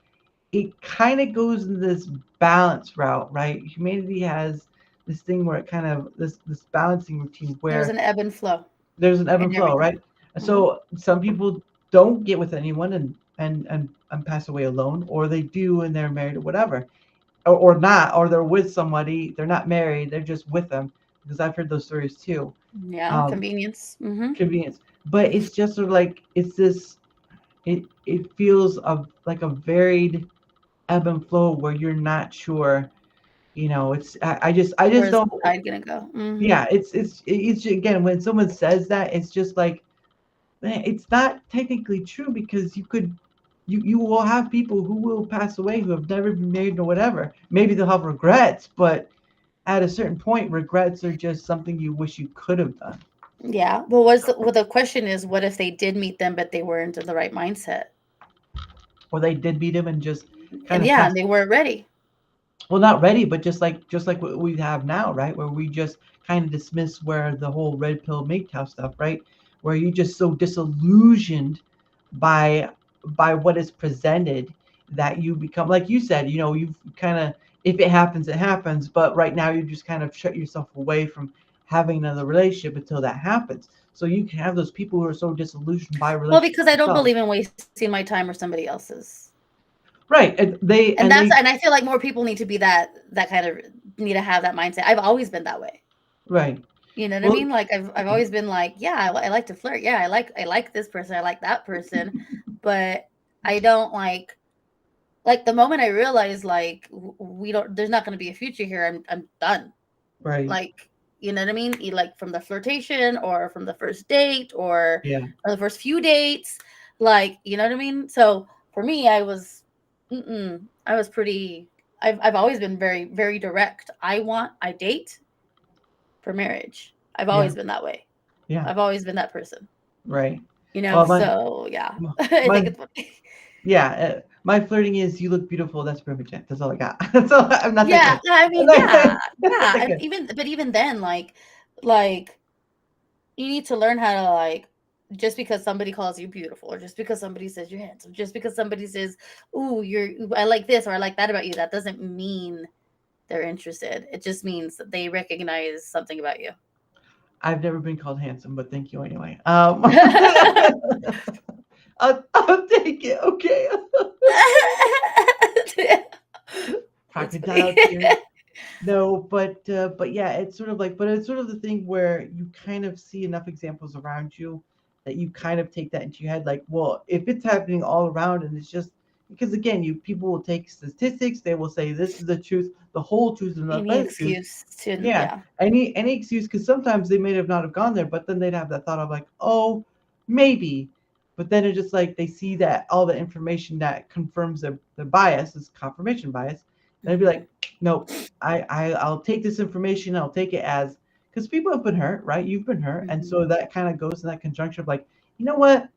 it kind of goes in this balance route, right? Humanity has this thing where it kind of this balancing routine There's where an ebb and flow there's an ebb in and flow, everything. right? Hmm. So some people don't get with anyone, and pass away alone, or they do and they're married or whatever, or not, or they're with somebody, they're not married, they're just with them, because I've heard those stories too. Yeah. Um, Convenience. Hmm. Convenience, but it's just sort of like it's this. It feels like a varied ebb and flow where you're not sure. It's I just Where's don't. the tide gonna go? Hmm. Yeah, it's again, when someone says that, it's just like, man, it's not technically true, because you will have people who will pass away who have never been married or whatever. Maybe they'll have regrets, but at a certain point, regrets are just something you wish you could have done. Yeah. Well, the question is, what if they did meet them, but they weren't in the right mindset? Or they did beat him and just kind And of yeah, and passed. they weren't ready. Well, not ready, but just like what we have now, right? Where we just kind of dismiss where the whole red pill MGTOW stuff, right? Where you just so disillusioned by what is presented, that you become, like you said, you've kind of, if it happens, it happens. But right now, you just kind of shut yourself away from having another relationship until that happens. So you can have those people who are so disillusioned by Well, relationships because I don't themselves, believe in wasting my time or somebody else's. right? And they And and they I feel like more people need to be that kind of need to have that mindset. I've always been that way. right. You know what I Well, mean? Like I've always been like, yeah, I like to flirt. Yeah, I like this person. I like that person, but I don't like the moment I realize like we don't. There's not going to be a future here. I'm done. right. Like you know what I mean? Like from the flirtation or from the first date Yeah. or the first few dates. Like you know what I mean? So for me, I was pretty. I've always been very direct. I date for marriage. I've Yeah. always been that way. Yeah. I've always been that person. Right. You know, Well, my so yeah. m- I think my it's funny. Yeah, my flirting is you look beautiful. That's pretty much it. That's all I got. That's all. I'm not that Yeah, good. I I'm mean, not, yeah, I'm not yeah, that and good. even then, like you need to learn how to just because somebody calls you beautiful, or just because somebody says you're handsome, just because somebody says, "Ooh, I like this or I like that about you," that doesn't mean they're interested. It just means that they recognize something about you. I've never been called handsome, but thank you anyway. I'll take it. Okay. That's Crocodile funny. tears. No, but yeah, it's sort of like, but it's sort of the thing where you kind of see enough examples around you that you kind of take that into your head. Like, well, if it's happening all around, and it's just because again, you people will take statistics, they will say this is the truth, the whole truth, and not Any the truth. excuse to, Yeah, yeah, any excuse, because sometimes they may have not have gone there, but then they'd have that thought of like, oh, maybe, but then it's just like they see that all the information that confirms their bias is confirmation bias, and they'd be hmm like, nope, I'll take this information, I'll take it as because people have been hurt, right? You've been hurt, and hmm so that kind of goes in that conjunction of like, you know what,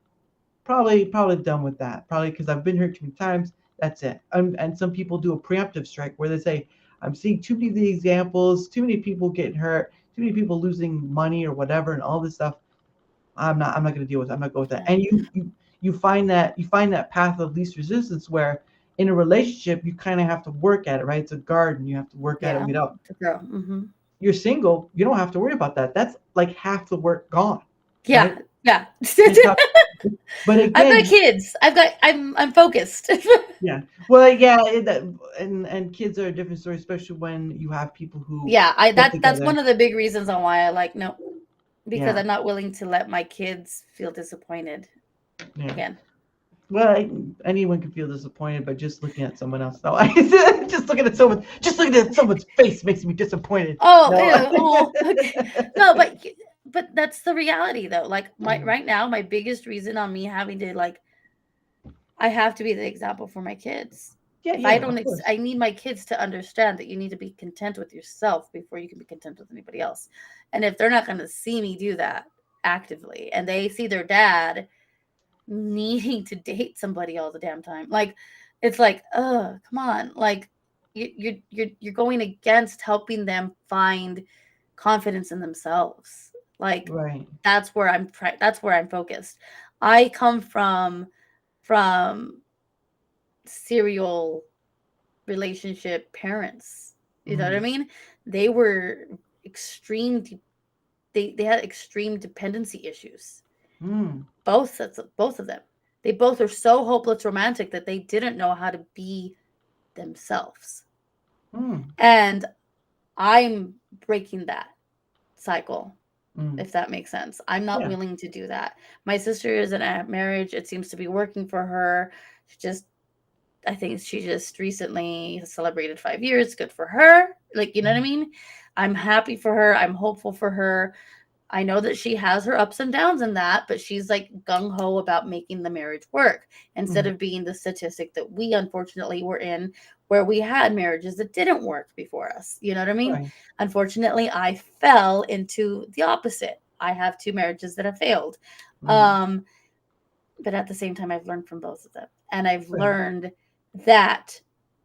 probably done with that. Probably because I've been hurt too many times. That's it. And some people do a preemptive strike where they say, I'm seeing too many of the examples, too many people getting hurt, too many people losing money or whatever, and all this stuff. I'm not going to deal with it. I'm not going with that. yeah, And you find that path of least resistance where in a relationship you kind of have to work at it, right? It's a garden. You have to work at it. yeah, You know, to grow. Hmm you're single. You don't have to worry about that. That's like half the work gone, Yeah, right? yeah. You're talking, but I've got again, kids. I'm focused. yeah. Well, yeah, and kids are a different story, especially when you have people who Yeah, get that's together. one of the big reasons on why I like no, because Yeah, I'm not willing to let my kids feel disappointed yeah. again. Well, anyone can feel disappointed, but just looking at someone else. No, just looking at someone's face makes me disappointed. Oh, No. ew, oh, okay. No, but that's the reality though. Like my Mm. right now, my biggest reason on me having to I have to be the example for my kids. Yeah, If I yeah, don't, of course. I need my kids to understand that you need to be content with yourself before you can be content with anybody else. And if they're not going to see me do that actively, and they see their dad needing to date somebody all the damn time, like it's like, oh, come on, like you're going against helping them find confidence in themselves. Like Right. that's where I'm focused. I come from serial relationship parents. You know what I Mm. mean? They were extreme. They had extreme dependency issues. Mm. Both of them. They both are so hopeless romantic that they didn't know how to be themselves. Mm. And I'm breaking that cycle, Mm. if that makes sense. I'm not Yeah. willing to do that. My sister is in a marriage. It seems to be working for her. She just I think she just recently celebrated 5 years. Good for her. Like, you know what I Mm. mean? I'm happy for her. I'm hopeful for her. I know that she has her ups and downs in that, but she's like gung ho about making the marriage work instead Mm. of being the statistic that we unfortunately were in, where we had marriages that didn't work before us. You know what I mean? Right. Unfortunately, I fell into the opposite. I have two marriages that have failed. Mm. Um, but at the same time, I've learned from both of them. And I've Right. learned that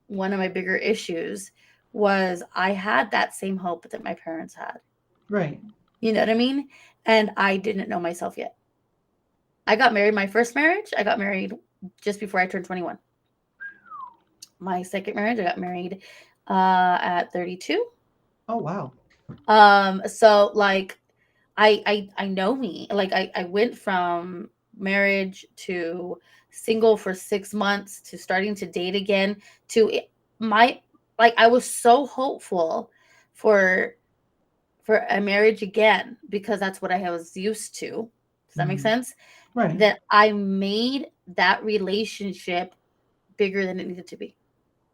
one of my bigger issues was I had that same hope that my parents had. Right. You know what I mean? And I didn't know myself yet. I got married my first marriage. I got married just before I turned 21. My second marriage, I got married at 32. Oh wow. So like I know me. Like I went from marriage to single for 6 months to starting to date again to my like I was so hopeful for a marriage again because that's what I was used to. Does that make Mm. sense? Right. That I made that relationship bigger than it needed to be.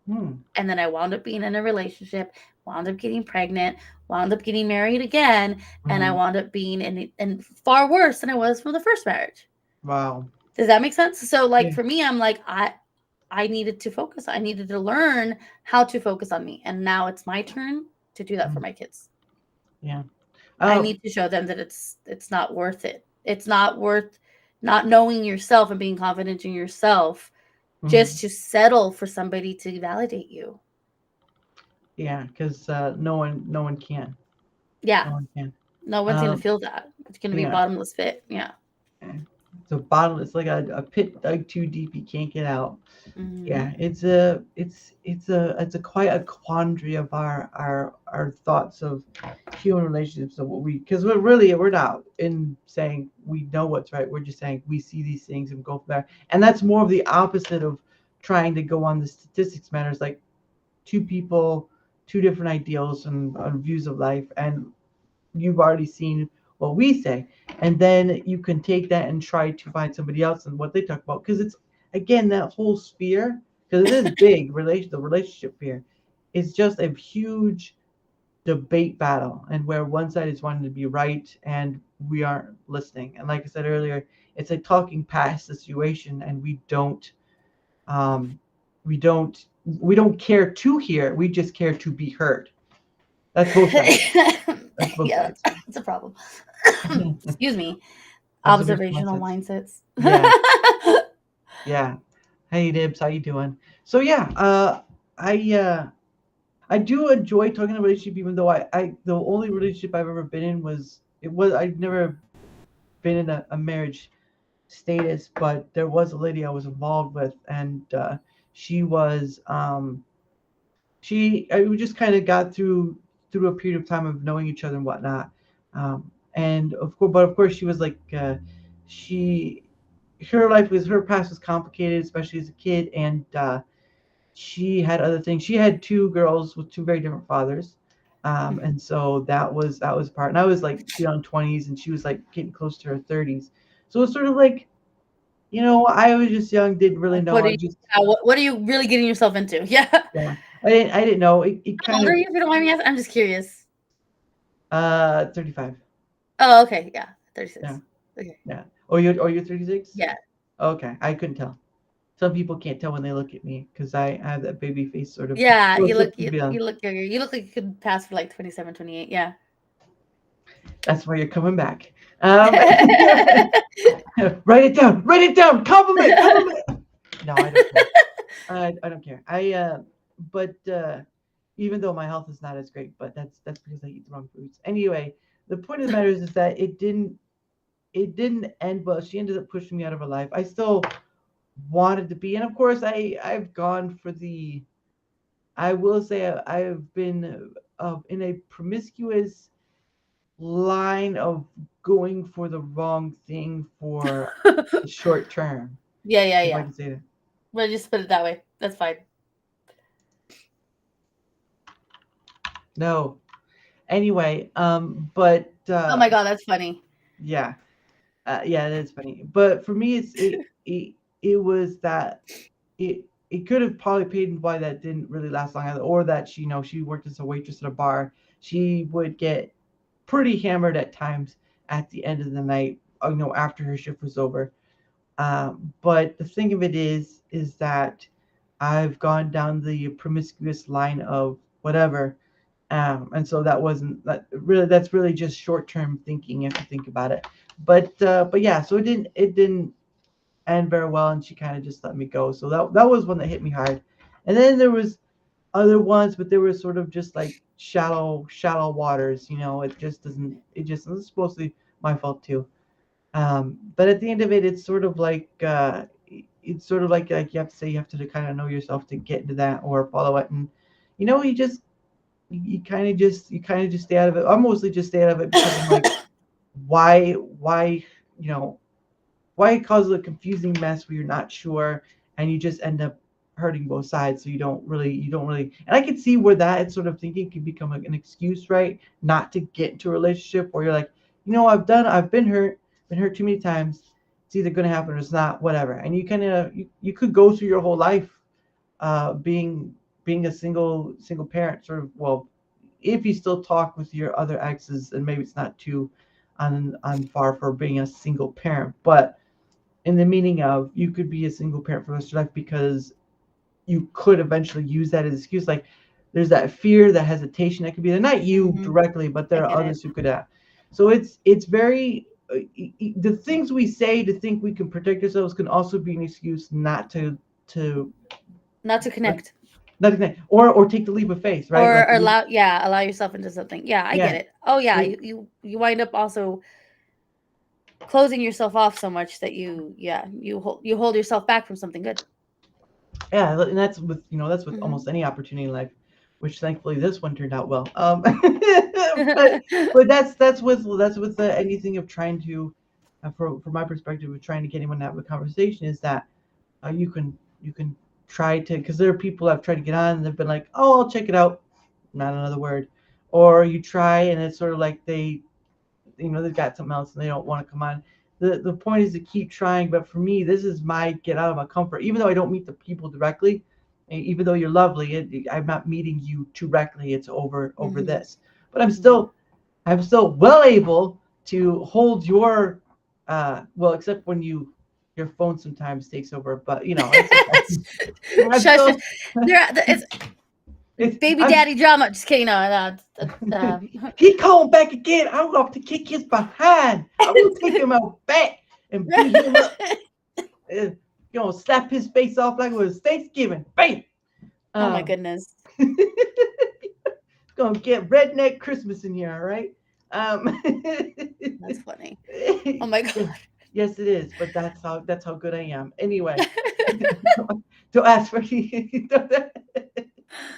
Mm. And then I wound up being in a relationship, wound up getting pregnant, wound up getting married again, and I Mm. wound up being in far worse than I was from the first marriage. Wow. Does that make sense? So like Yeah. for me, I'm like I needed to focus. I needed to learn how to focus on me. And now it's my turn to do that for Mm. my kids. Yeah. I Um. need to show them that it's not worth it. It's not worth not knowing yourself and being confident in yourself just Mhm. to settle for somebody to validate you. Yeah, because no one can. Yeah, No one can. no one's gonna Um, feel that. It's gonna be yeah. bottomless pit. Yeah. eh, It's a bottle. It's like a pit dug too deep. You can't get out. Hmm. Yeah, it's a quite a quandary of our thoughts of human relationships of what we, because we're not in saying we know what's right. We're just saying we see these things and go from there. And that's more of the opposite of trying to go on the statistics matters, like two people, two different ideals and views of life, and you've already seen what we say, and then you can take that and try to find somebody else and what they talk about, because it's, again, that whole sphere, because it is big. The relationship sphere is just a huge debate battle, and where one side is wanting to be right and we aren't listening, and like I said earlier, it's a talking past situation, and um we don't care to hear, we just care to be heard. That's both sides. That's both Yeah, sides. that's a problem. Excuse me. Observation Observational mindsets. mindsets. Yeah, yeah. Hey Dibs, how you doing? So yeah, I do enjoy talking about relationship, even though I the only relationship I've ever been in was I've never been in a marriage status, but there was a lady I was involved with, and she was we just kind of got through a period of time of knowing each other and whatnot, and of course she was like she her past was complicated, especially as a kid, and she had other things. She had two girls with two very different fathers, Mhm. and so that was part. And I was like young 20s, and she was like getting close to her 30s. So it's sort of like, I was just young, didn't really Like, know. what are I you? just What are you really getting yourself into? Yeah. Yeah, I didn't know. It How kind old are of you? If you don't mind me asking, I'm just curious. 35. Oh, okay. Yeah, Yeah, 36. Okay. yeah. Or you're 36. Yeah. Okay, I couldn't tell. Some people can't tell when they look at me because I have that baby face sort of. Yeah, So you it's look up to you, be on. you look younger. You look like you could pass for like 27, 28. Yeah. That's why you're coming back. Um, write it down. Write it down. Compliment. Compliment. No, I don't care. I don't care. But even though my health is not as great, but that's because I eat the wrong foods. Anyway, the point of the matter is that it didn't end well. She ended up pushing me out of her life. I still wanted to be, and of course, I've gone for the. I will say I've been in a promiscuous line of going for the wrong thing for the short term, Yeah, yeah, if I yeah. can say that. Well, just put it that way. That's fine. No. Anyway, but Oh my god, that's funny. yeah, yeah, it is funny. But for me, it was that it could have probably paid why that didn't really last long either, or that she worked as a waitress at a bar. She would get pretty hammered at times at the end of the night, after her shift was over. But the thing of it is that I've gone down the promiscuous line of whatever, and so that's really just short term thinking if you think about it. But yeah, so it didn't end very well, and she kind of just let me go. So that was one that hit me hard, and then there was other ones, but they were sort of just like shallow waters. It just doesn't. It just it's supposed to be my fault too. But at the end of it, it's sort of like you have to say you have to kind of know yourself to get into that or follow it, and you kind of just stay out of it. I mostly just stay out of it because I'm like, why you know why cause a confusing mess where you're not sure, and you just end up hurting both sides. So you don't really, and I can see where that sort of thinking can become like an excuse, right, not to get into a relationship, where you're like, I've been hurt too many times. It's either going to happen or it's not, whatever. And you could go through your whole life being a single parent, sort of. Well, if you still talk with your other exes, and maybe it's not too on far for being a single parent, but in the meaning of, you could be a single parent for the rest of your life because you could eventually use that as an excuse. Like, there's that fear, that hesitation, that could be not you Hmm. directly, but I there are get it. others who could have. So it's very the things we say to think we can protect ourselves can also be an excuse not to to Not to connect. not connect, or take the leap of faith, right? Or Like allow yourself into something. Yeah, I get yeah, it. Oh yeah, it, you wind up also closing yourself off so much that you hold yourself back from something good. yeah, and that's with that's with Hmm. almost any opportunity in life, which thankfully this one turned out well. But that's with anything of trying to, from my perspective of trying to get anyone to have a conversation is that you can try to, because there are people I've tried to get on and they've been like, oh, I'll check it out, not another word, or you try and it's sort of like they've got something else and they don't want to come on. The point is to keep trying, but for me, this is my get out of my comfort. Even though I don't meet the people directly, even though you're lovely, I'm not meeting you directly. It's over Hmm. this, but I'm Hmm. still well able to hold your well, except when your phone sometimes takes over, but it's okay. I'm Shush, shush. still It's baby I'm daddy drama. Just kidding. No, he called back again. I'm going to kick his behind. I'm going to take him out back and beat him up. Slap his face off like it was Thanksgiving. Bam. oh my Um, goodness. gonna get redneck Christmas in here, all right? Um, That's funny. Oh my god. yes, it is, but that's how good I am. Anyway, don't ask for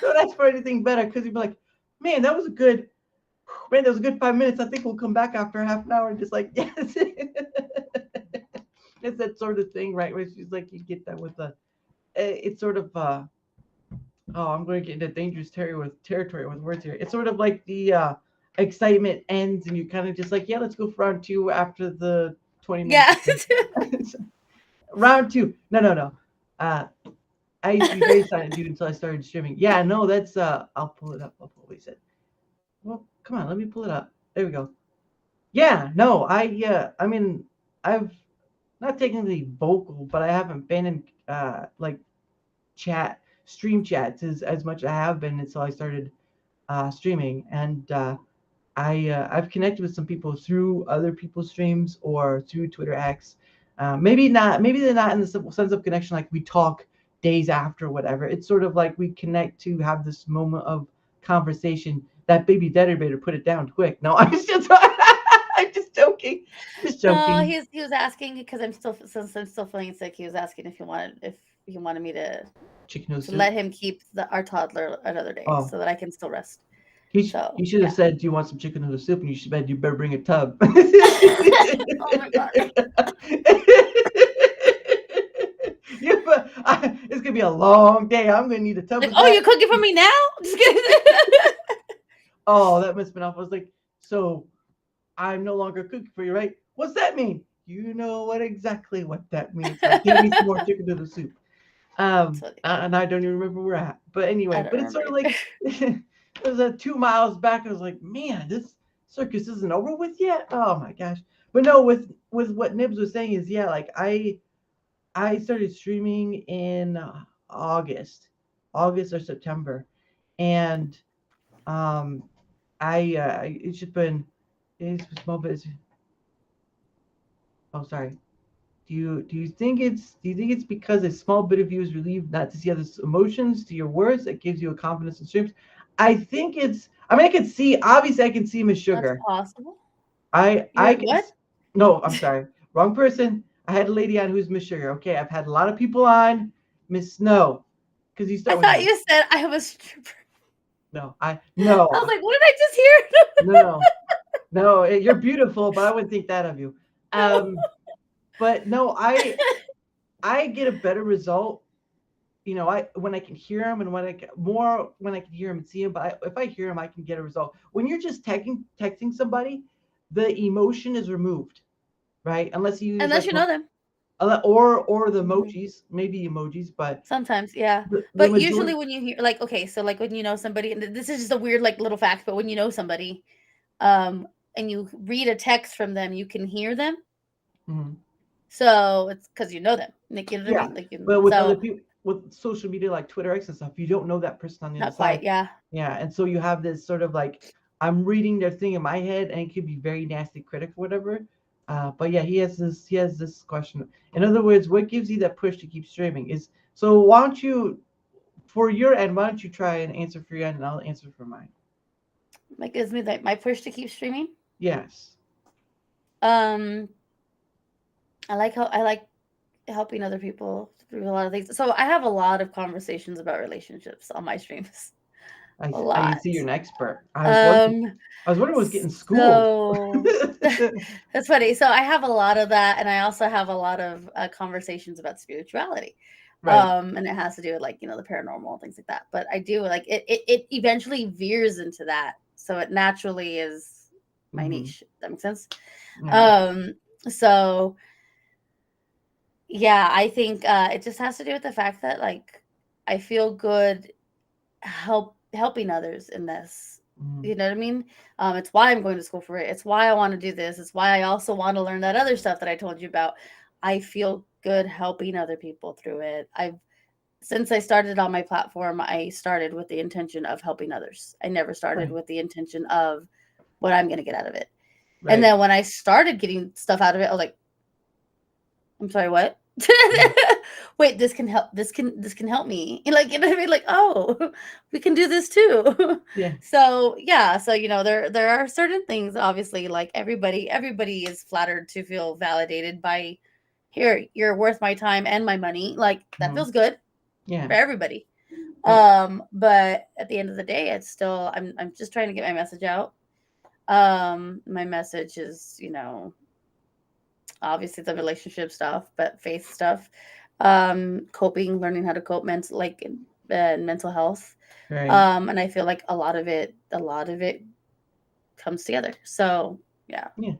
don't ask for anything better because you'd be like, man, that was a good 5 minutes. I think we'll come back after half an hour and just like, yes. It's that sort of thing, right? Where she's like, you get that with it's sort of, oh, I'm going to get into dangerous territory with words here. It's sort of like the excitement ends and you kind of just like, yeah, let's go for round two after the 20 minutes. Yeah. Round two. No, no, no. Uh, I used to be very silent dude until I started streaming. Yeah, no, that's, I'll pull it up. I'll pull what he said. Well, come on, let me pull it up. There we go. Yeah, no, I mean, I've not technically vocal, but I haven't been in like stream chats as much as I have been until I started streaming, and I've connected with some people through other people's streams or through Twitter X. Maybe they're not in the sense of connection like we talk days after whatever. It's sort of like we connect to have this moment of conversation. That baby debater put it down quick. No, I'm just joking. Just No, joking. he was asking because since I'm still feeling sick. He was asking if he wanted me Chicken noodle to soup. let him keep our toddler another day Oh, so that I can still rest. he So should have yeah. said, "Do you want some chicken noodle soup?" And you said, "You better bring a tub." Oh my god. It's gonna be a long day. I'm gonna need a tub Like, of oh, that. you're cooking for me now? Just kidding. Oh, that must have been off. I was like, so I'm no longer cooking for you, right? What's that mean? You know exactly what that means. Like, give me some more chicken noodle soup. That's funny. And I don't even remember where we're at. But I anyway, don't but it's sort remember of either. like it was 2 miles back. I was like, man, this circus isn't over with yet. Oh my gosh. But no, with what Nibs was saying is, yeah, like I started streaming in August, August or September, and um, it's just been it's small bit. Oh, sorry. Do you think it's because a small bit of you is relieved not to see other emotions to your words that gives you a confidence in streams? I think it's. I mean, I can see. Obviously, I can see Miss That's Sugar. possible. I You're can. what? No, I'm sorry. Wrong person. I had a lady on who's Miss Sugar. Okay, I've had a lot of people on Miss Snow because you I start with thought M. you said I was a stripper. No, I was no, like, what did I just hear? no, no. You're beautiful, but I wouldn't think that of you. No. But no, I get a better result. I when I can hear him and when I can hear him and see him. But if I hear him, I can get a result. When you're just texting somebody, the emotion is removed, right? Unless you use Unless like you know them. or the Mhm. emojis, maybe emojis, but Sometimes, yeah. the But usually majority. when you hear like okay, so like when you know somebody, and this is just a weird like little fact, but when you know somebody, um, and you read a text from them, you can hear them. Mhm. So it's because you know them. Like you know what I Yeah, mean? Like but with other so people, with social media like Twitter X and stuff, you don't know that person on the other not quite, side. yeah. Yeah, and so you have this sort of like I'm reading their thing in my head, and it could be very nasty critic or whatever. But yeah, he has this question. In other words, what gives you that push to keep streaming? Is So why don't you, for your end, why don't you try and answer for your end, and I'll answer for mine. Like gives me like my push to keep streaming. Yes. Um, I like helping other people through a lot of things. So I have a lot of conversations about relationships on my streams. A I lot. see you're an expert. Um, I was wondering, was getting schooled. so that's funny. So I have a lot of that, and I also have a lot of conversations about spirituality. Right. And it has to do with like the paranormal and things like that. But I do like it eventually veers into that, so it naturally is my Mm-hmm. niche. That makes sense. Yeah. Um, so yeah, I think it just has to do with the fact that like I feel good helping others in this. Mm-hmm. You know what I mean? It's why I'm going to school for it. It's why I want to do this. It's why I also want to learn that other stuff that I told you about. I feel good helping other people through it. I've Since I started on my platform, I started with the intention of helping others. I never started Right. with the intention of what I'm going to get out of it. And Right. then when I started getting stuff out of it, I was like, I'm sorry, what? Mhm. Wait, this can help me. Like, you know what I mean? Like, oh, we can do this too. Yeah. So yeah, so there are certain things, obviously, like everybody is flattered to feel validated by here, you're worth my time and my money. Like that Mm-hmm. feels good Yeah. for everybody. Right. But at the end of the day, it's still I'm just trying to get my message out. My message is, obviously the relationship stuff, but faith stuff, coping, learning how to cope, mental health, Right. and I feel like a lot of it comes together. So yeah, Yeah.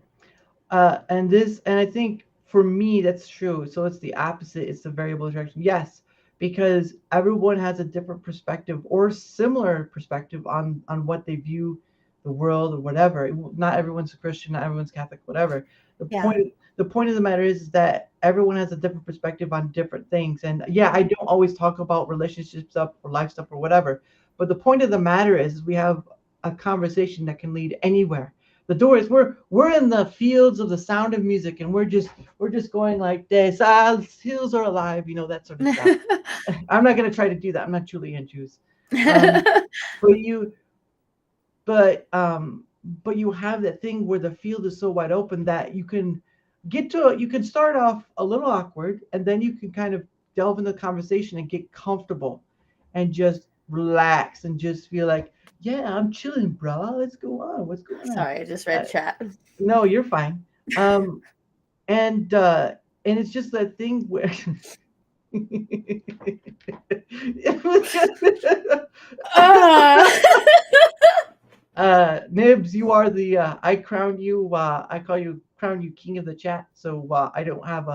And I think for me that's true. So it's the opposite. It's the variable direction. Yes, because everyone has a different perspective or similar perspective on what they view the world or whatever. Not everyone's a Christian, not everyone's Catholic, whatever. The yeah, point the point of the matter is that everyone has a different perspective on different things. And yeah, I don't always talk about relationship stuff or life stuff or whatever. But the point of the matter is we have a conversation that can lead anywhere. The door is we're in the fields of the sound of music, and we're just going like this. Ah, hills are alive, that sort of stuff. I'm not gonna try to do that. I'm not Julie Andrews. Um, but you but you have that thing where the field is so wide open that you can start off a little awkward, and then you can kind of delve into the conversation and get comfortable and just relax and just feel like, yeah, I'm chilling, bro. Let's go on. What's going on? sorry, I just Uh, read chat. no, you're fine. Um, and it's just that thing where uh, Nibs, you are the I crown you king of the chat. So I don't have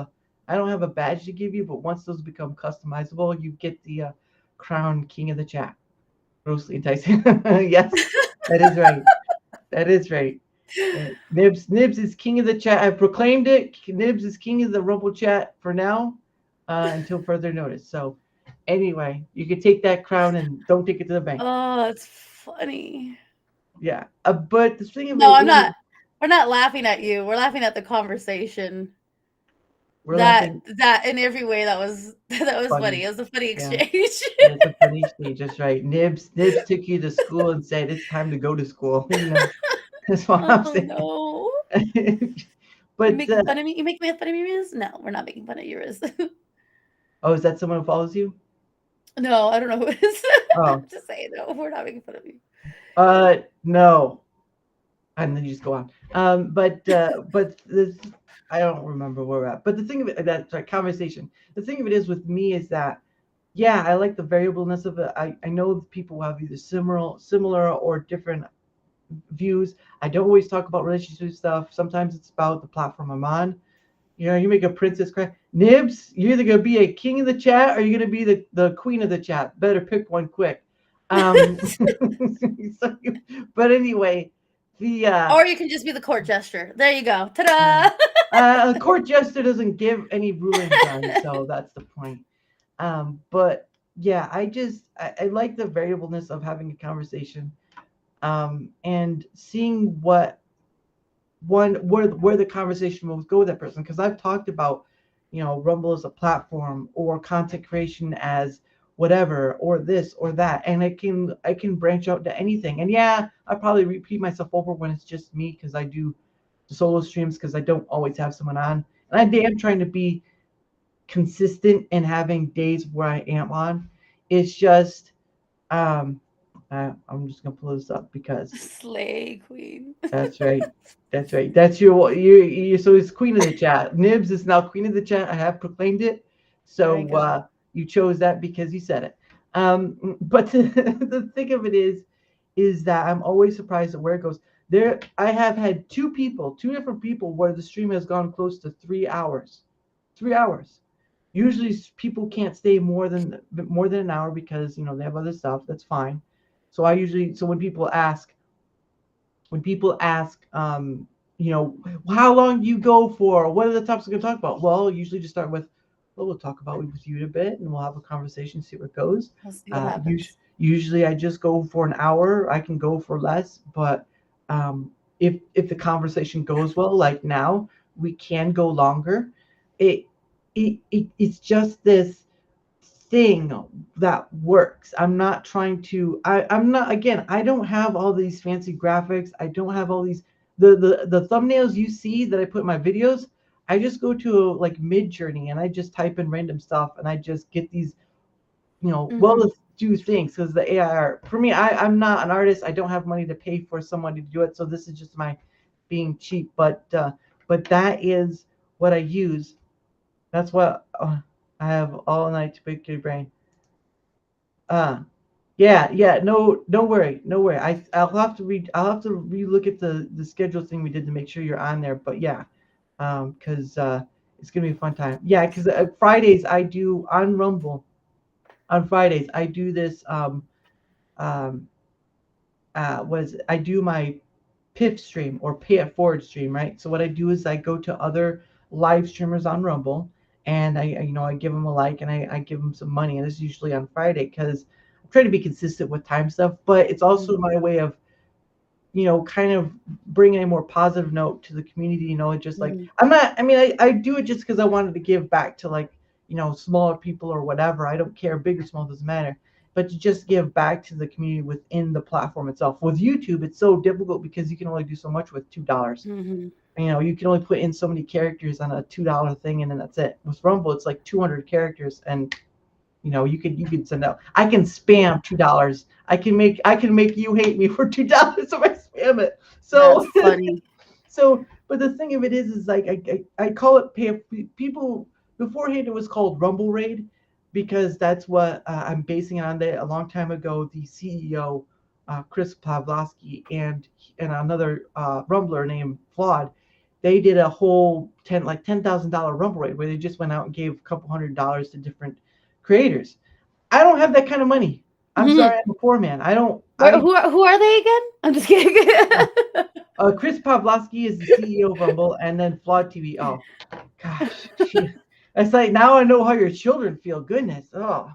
a badge to give you, but once those become customizable, you get the crown king of the chat. Grossly enticing. Yes, that is right. That is right. Nibs is king of the chat. I've proclaimed it. Nibs is king of the Rumble chat for now, until further notice. So, anyway, you can take that crown and don't take it to the bank. oh, it's funny. Yeah. But the thing of No, it I'm is, not. We're not laughing at you. We're laughing at the conversation. we're That laughing. that in every way that was funny. Funny. It was a funny Yeah. exchange. It's a funny stage. That's right. Nibs took you to school and said it's time to go to school. That's what I'm Oh saying. no. You But making fun of me? You making fun of me, Riz? No, we're not making fun of you, Riz. oh, is that someone who follows you? No, I don't know who it is. Oh, Just saying, no, we're not making fun of you. no. And then you just go on. But this, I don't remember where we're at. But the thing of it, that sorry, conversation. The thing of it is with me is that, yeah, I like the variableness of it. I know people have either similar or different views. I don't always talk about relationship stuff. Sometimes it's about the platform I'm on. You make a princess cry. Nibs, you're either gonna be a king of the chat or you're gonna be the queen of the chat. Better pick one quick. Um, so, but anyway, the Or you can just be the court gesture. There you go. yeah. Ta-da! A court jester doesn't give any rulings on, so that's the point. But yeah, I like the variableness of having a conversation, and seeing where the conversation will go with that person. Because I've talked about Rumble as a platform or content creation as whatever or this or that, and I can branch out to anything. And yeah, I probably repeat myself over when it's just me because I do the solo streams because I don't always have someone on, and I am trying to be consistent in having days where I am on. It's just um I'm just gonna pull this up because Slay queen. that's right. That's right. That's you. So it's queen of the chat. Nibs is now queen of the chat. I have proclaimed it. There I So go. you chose that because you said it. But the thing of it is that I'm always surprised at where it goes. I have had two different people, where the stream has gone close to 3 hours. 3 hours. Usually people can't stay more than an hour because they have other stuff. That's fine. So when people ask, how long do you go for? What are the topics we're going to talk about? Well, usually just start with, well, we'll talk about with you in a bit, and we'll have a conversation, see where it goes. We'll see what happens. Usually, I just go for an hour. I can go for less, but if the conversation goes well, like now, we can go longer. It it's just this thing that works. I'm not trying to I'm not, again, I don't have all these fancy graphics. I don't have all these the thumbnails you see that I put in my videos. I just go to like Mid Journey and I just type in random stuff and I just get these, well, Mm-hmm. let's do things because the AI art. For me, I'm not an artist. I don't have money to pay for somebody to do it. So this is just my being cheap. But that is what I use. That's what I have all night to pick your brain. Uh, yeah, yeah. No, don't worry, no worry. I'll have to relook at the schedule thing we did to make sure you're on there. But yeah, because it's gonna be a fun time. Yeah, because Fridays I do on Rumble. On Fridays I do this. Um, was I do my PIF stream or pay it forward stream, right? So what I do is I go to other live streamers on Rumble and I give them a like and I give them some money. And this is usually on Friday because I'm trying to be consistent with time stuff, but it's also Mm-hmm. my way of, kind of bringing a more positive note to the community, just like Mm-hmm. I'm not, I mean, I do it just because I wanted to give back to like, smaller people or whatever. I don't care, big or small, doesn't matter. But to just give back to the community within the platform itself. With YouTube, it's so difficult because you can only do so much with $2. Mm-hmm. You can only put in so many characters on a $2 thing, and then that's it. With Rumble, it's like 200 characters, and you could send out. I can spam $2. I can make you hate me for $2 if I spam it. That's So funny. so, but the thing of it is like I call it pay. People beforehand it was called Rumble Raid because that's what I'm basing it on. That a long time ago, the CEO Chris Pavlovsky and another Rumbler named Flawed, they did a whole $10,000 Rumble Raid where they just went out and gave a couple $100 to different creators. I don't have that kind of money. I'm Mhm. sorry, I'm a poor man. I don't. Who are they again? I'm just kidding. Chris Pavlovsky is the CEO of Rumble, and then Flawed TV. Oh, gosh, it's like now I know how your children feel. Goodness, oh.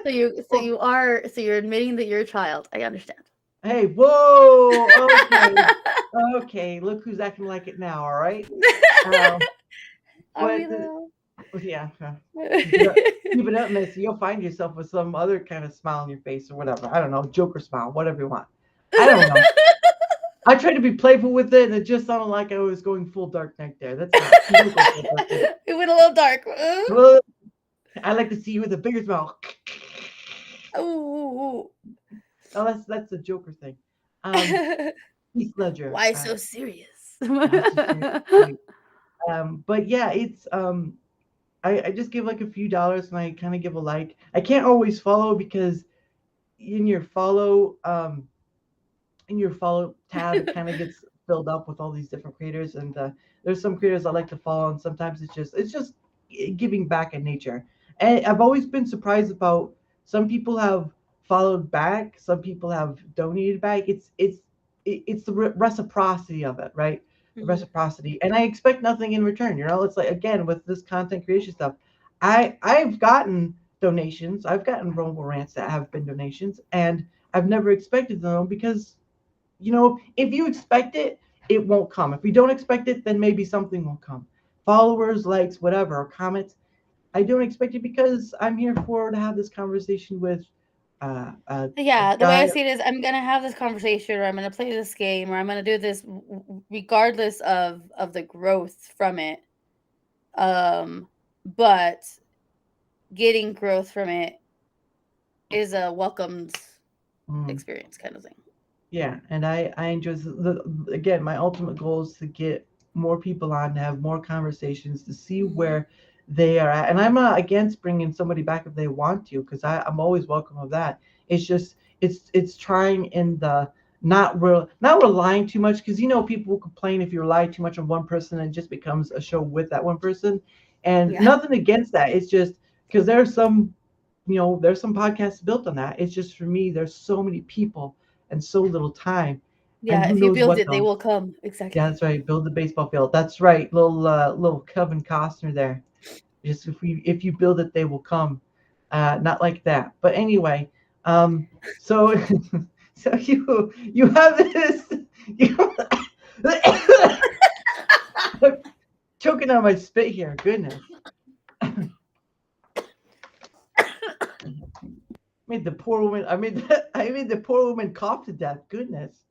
Well, You're admitting that you're a child. I understand. hey, whoa, okay, okay. Look who's acting like it now. All right. Um, Are we but though? yeah, keep it up, keep it up, Missy. You'll find yourself with some other kind of smile on your face or whatever. I don't know, Joker smile, whatever you want. I don't know. I tried to be playful with it, and it just sounded like I was going full Dark Knight there. That's not. You don't go full Dark Knight. It went a little dark. Well, I like to see you with a bigger smile. Ooh. Oh, that's the Joker thing. Um, Heath Ledger. Why so serious? Not so serious. Right. But yeah, it's I just give like a few dollars and I kind of give a like. I can't always follow because in your follow tab it kind of gets filled up with all these different creators, and there's some creators I like to follow, and sometimes it's just giving back in nature. And I've always been surprised about some people have followed back, some people have donated back. It's the reciprocity of it, right? The Mhm. reciprocity, and I expect nothing in return. It's like, again, with this content creation stuff, I've gotten donations. I've gotten Rumble rants that have been donations, and I've never expected them because if you expect it, it won't come. If you don't expect it, then maybe something will come. followers, likes, whatever, or comments. I don't expect it because I'm here for to have this conversation with a Yeah, the way I guy. see it is I'm gonna have this conversation, or I'm gonna play this game, or I'm gonna do this regardless of the growth from it. But getting growth from it is a welcomed Mm, experience kind of thing. yeah, and I enjoy again. My ultimate goal is to get more people on, to have more conversations, to see Mhm. where they are at. And I'm not against bringing somebody back if they want to, because I'm always welcome of that. It's just it's trying in the not relying too much, because people complain if you rely too much on one person and it just becomes a show with that one person. And Yeah. nothing against that. It's just because there's some podcasts built on that. It's just for me, there's so many people and so little time, and Yeah, who if you knows build what it, they they'll. will come. Yeah, Exactly. that's right. Build the baseball field. That's right. Little Kevin Costner there. Just if you build it, they will come. Not like that. But anyway, so so you have this. You, choking on my spit here. Goodness, made the poor woman. I made the poor woman cough to death. Goodness.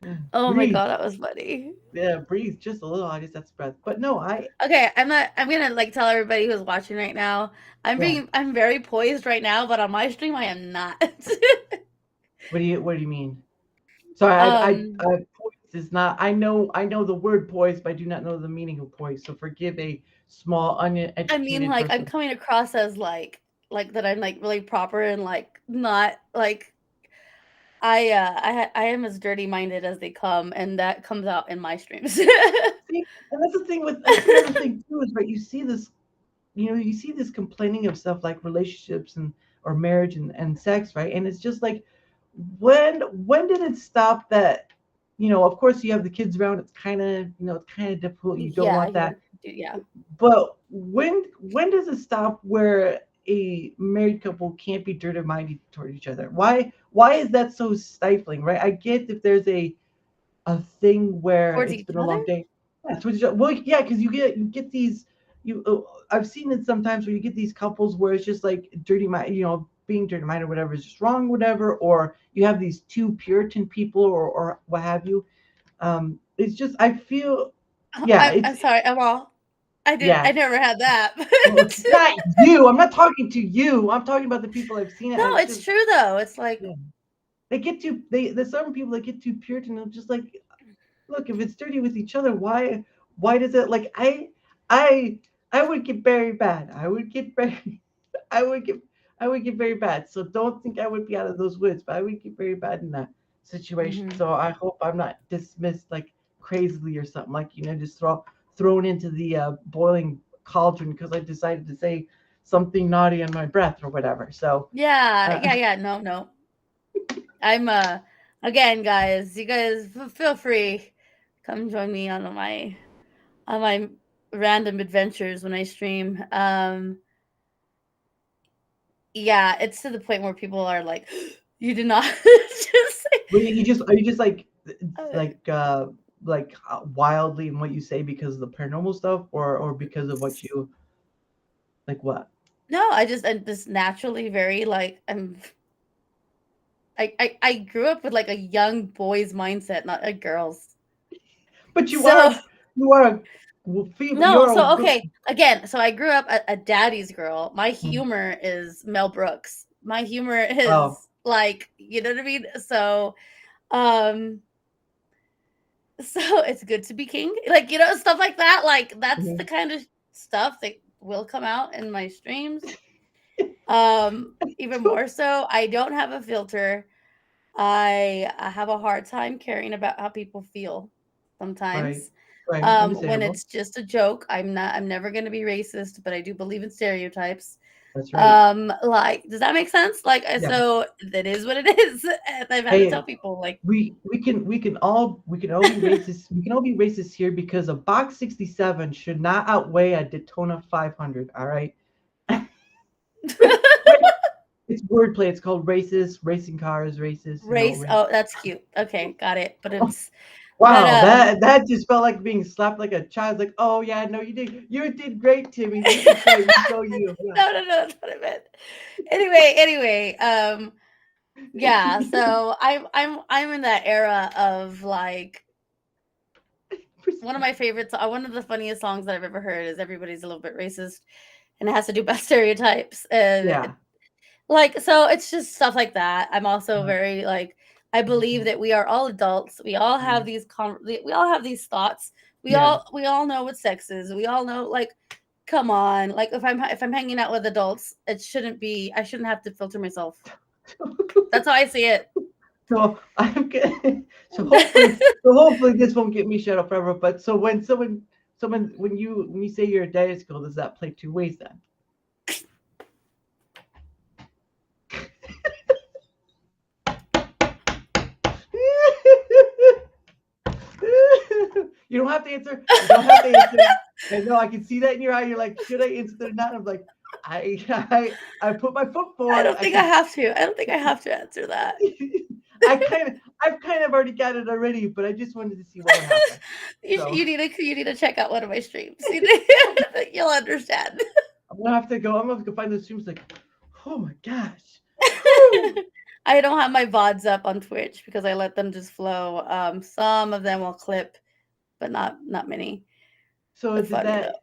Yeah, Oh my breathe. god, that was funny. Yeah, breathe just a little. I guess that's breath. But no, Okay, I'm gonna like tell everybody who's watching right now. yeah. I'm very poised right now, but on my stream I am not. What do you mean? Sorry, um poised is not. I know the word poised, but I do not know the meaning of poised. So forgive a small I mean, uneducated like, I'm person. coming across as like that I'm like really proper and like not like I am as dirty minded as they come, and that comes out in my streams. See, and that's the thing with that's another thing too is right. You see this complaining of stuff like relationships and or marriage and sex, right? And it's just like when did it stop that? Of course you have the kids around. It's kind of difficult. You don't Yeah, want yeah, that. dude, yeah. But when does it stop where a married couple can't be dirty minded toward each other? Why is that so stifling, right? I get if there's a thing where Towards it's each been a other? long day. Yeah, towards each other. Well, yeah, because you get these I've seen it sometimes where you get these couples where it's just like dirty mind, being dirty minded or whatever is just wrong, whatever, or you have these two Puritan people or what have you. It's just I feel Oh, yeah, I'm sorry, I'm all I yeah. never had that. Well, not you. I'm not talking to you. I'm talking about the people I've seen it, No, and it's it's just true though. It's like yeah. There's some people that get too Puritan and just like look, if it's dirty with each other, why does it like I I would get very bad. I would get I would get very bad. So don't think I would be out of those woods, but I would get very bad in that situation. mhm. So I hope I'm not dismissed like crazily or something like just thrown into the boiling cauldron because I decided to say something naughty on my breath or whatever. So Yeah, uh, yeah, yeah. No, no. I'm again, guys. You guys feel free, come join me on my random adventures when I stream. Yeah, it's to the point where people are like, "You did not just say." but are you just Uh, like uh wildly in what you say because of the paranormal stuff or because of what you like what? no, I'm just naturally very like I grew up with like a young boy's mindset, not a girl's. But So you are a female. no, You're a so okay, again, so I grew up a daddy's girl. My mm, humor is Mel Brooks. My humor oh is like, you know what I mean? Um, so it's good to be king. Like, stuff like that. Like that's the mhm. kind of stuff that will come out in my streams. Even So more so, I don't have a filter. I have a hard time caring about how people feel right, sometimes. right, When understandable. it's just a joke, I'm never going to be racist, but I do believe in stereotypes. That's right. Like, does that make sense? Like, Yeah. so that is what it is. And I've had to Hey, tell people, like, we can all be racist. We can all be racist here because a box 67 should not outweigh a Daytona 500. All right. It's wordplay. It's called racist. Racing cars, racist. race. Race. Oh, that's cute. Okay, got it. But But Wow, that just felt like being slapped like a child. Like, oh yeah, no, you did great, Timmy. You did great. You go you. Yeah. no, no, no, that's what I meant. Anyway, yeah. So I'm in that era of like one of my favorites. One of the funniest songs that I've ever heard is "Everybody's a Little Bit Racist," and it has to do about stereotypes. Yeah. Like, so it's just stuff like that. I'm also Mhm, very like, I believe mhm, that we are all adults. We all have mhm. we all have these thoughts. Yeah. We all know what sex is. We all know, like, come on. Like, if I'm hanging out with adults, it shouldn't be. I shouldn't have to filter myself. That's how I see it. So I'm good. So hopefully this won't get me shut up forever. But so when you say you're a daddy's girl, does that play two ways then? You don't have to answer. You don't have to answer. I know I can see that in your eye. You're like, should I answer it or not? I'm like, I put my foot I forward. don't think I have to. I don't think I have to answer that. I've kind of already got it already, but I just wanted to see what would happen. So You need to check out one of my streams. You'll understand. I'm gonna have to go find those streams. Like, oh my gosh. Whew. I don't have my VODs up on Twitch because I let them just flow. Some of them will clip, but not many. So But does funny that though.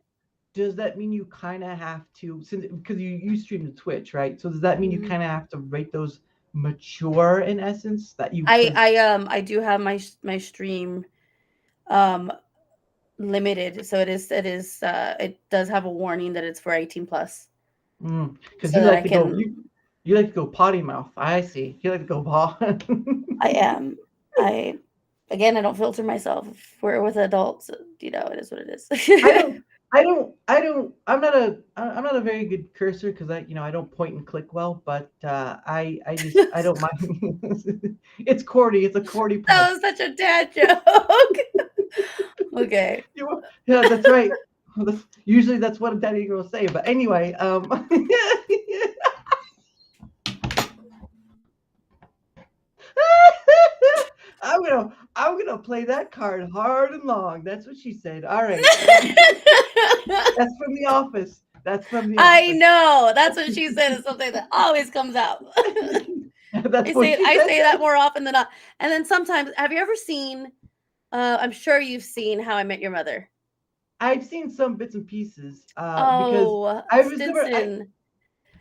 does that mean you kind of have to, since because you stream to Twitch, right? So does that mean you Mhm. kind of have to rate those mature in essence that you because I do have my stream um limited, so it does have a warning that it's for 18 plus, because so you that like I to go can. you like to go potty mouth. I see. You like to go paw. I am. I Again, I don't filter myself. If we're with adults, it is what it is. I don't. I don't. I'm not a very good cursor because I don't point and click well. But I don't mind. It's cordy. It's a cordy That pod. was such a dad joke. Okay. Yeah, that's right. Usually that's what a daddy girl say. But anyway, I'm gonna play that card hard and long. That's what she said. All right. That's from The Office. That's from The I Office. know. That's what she said. Is something that always comes out. That's what she I said. say that more often than not. And then sometimes, have you ever seen? I'm sure you've seen How I Met Your Mother. I've seen some bits and pieces because Oh, I remember Stinson.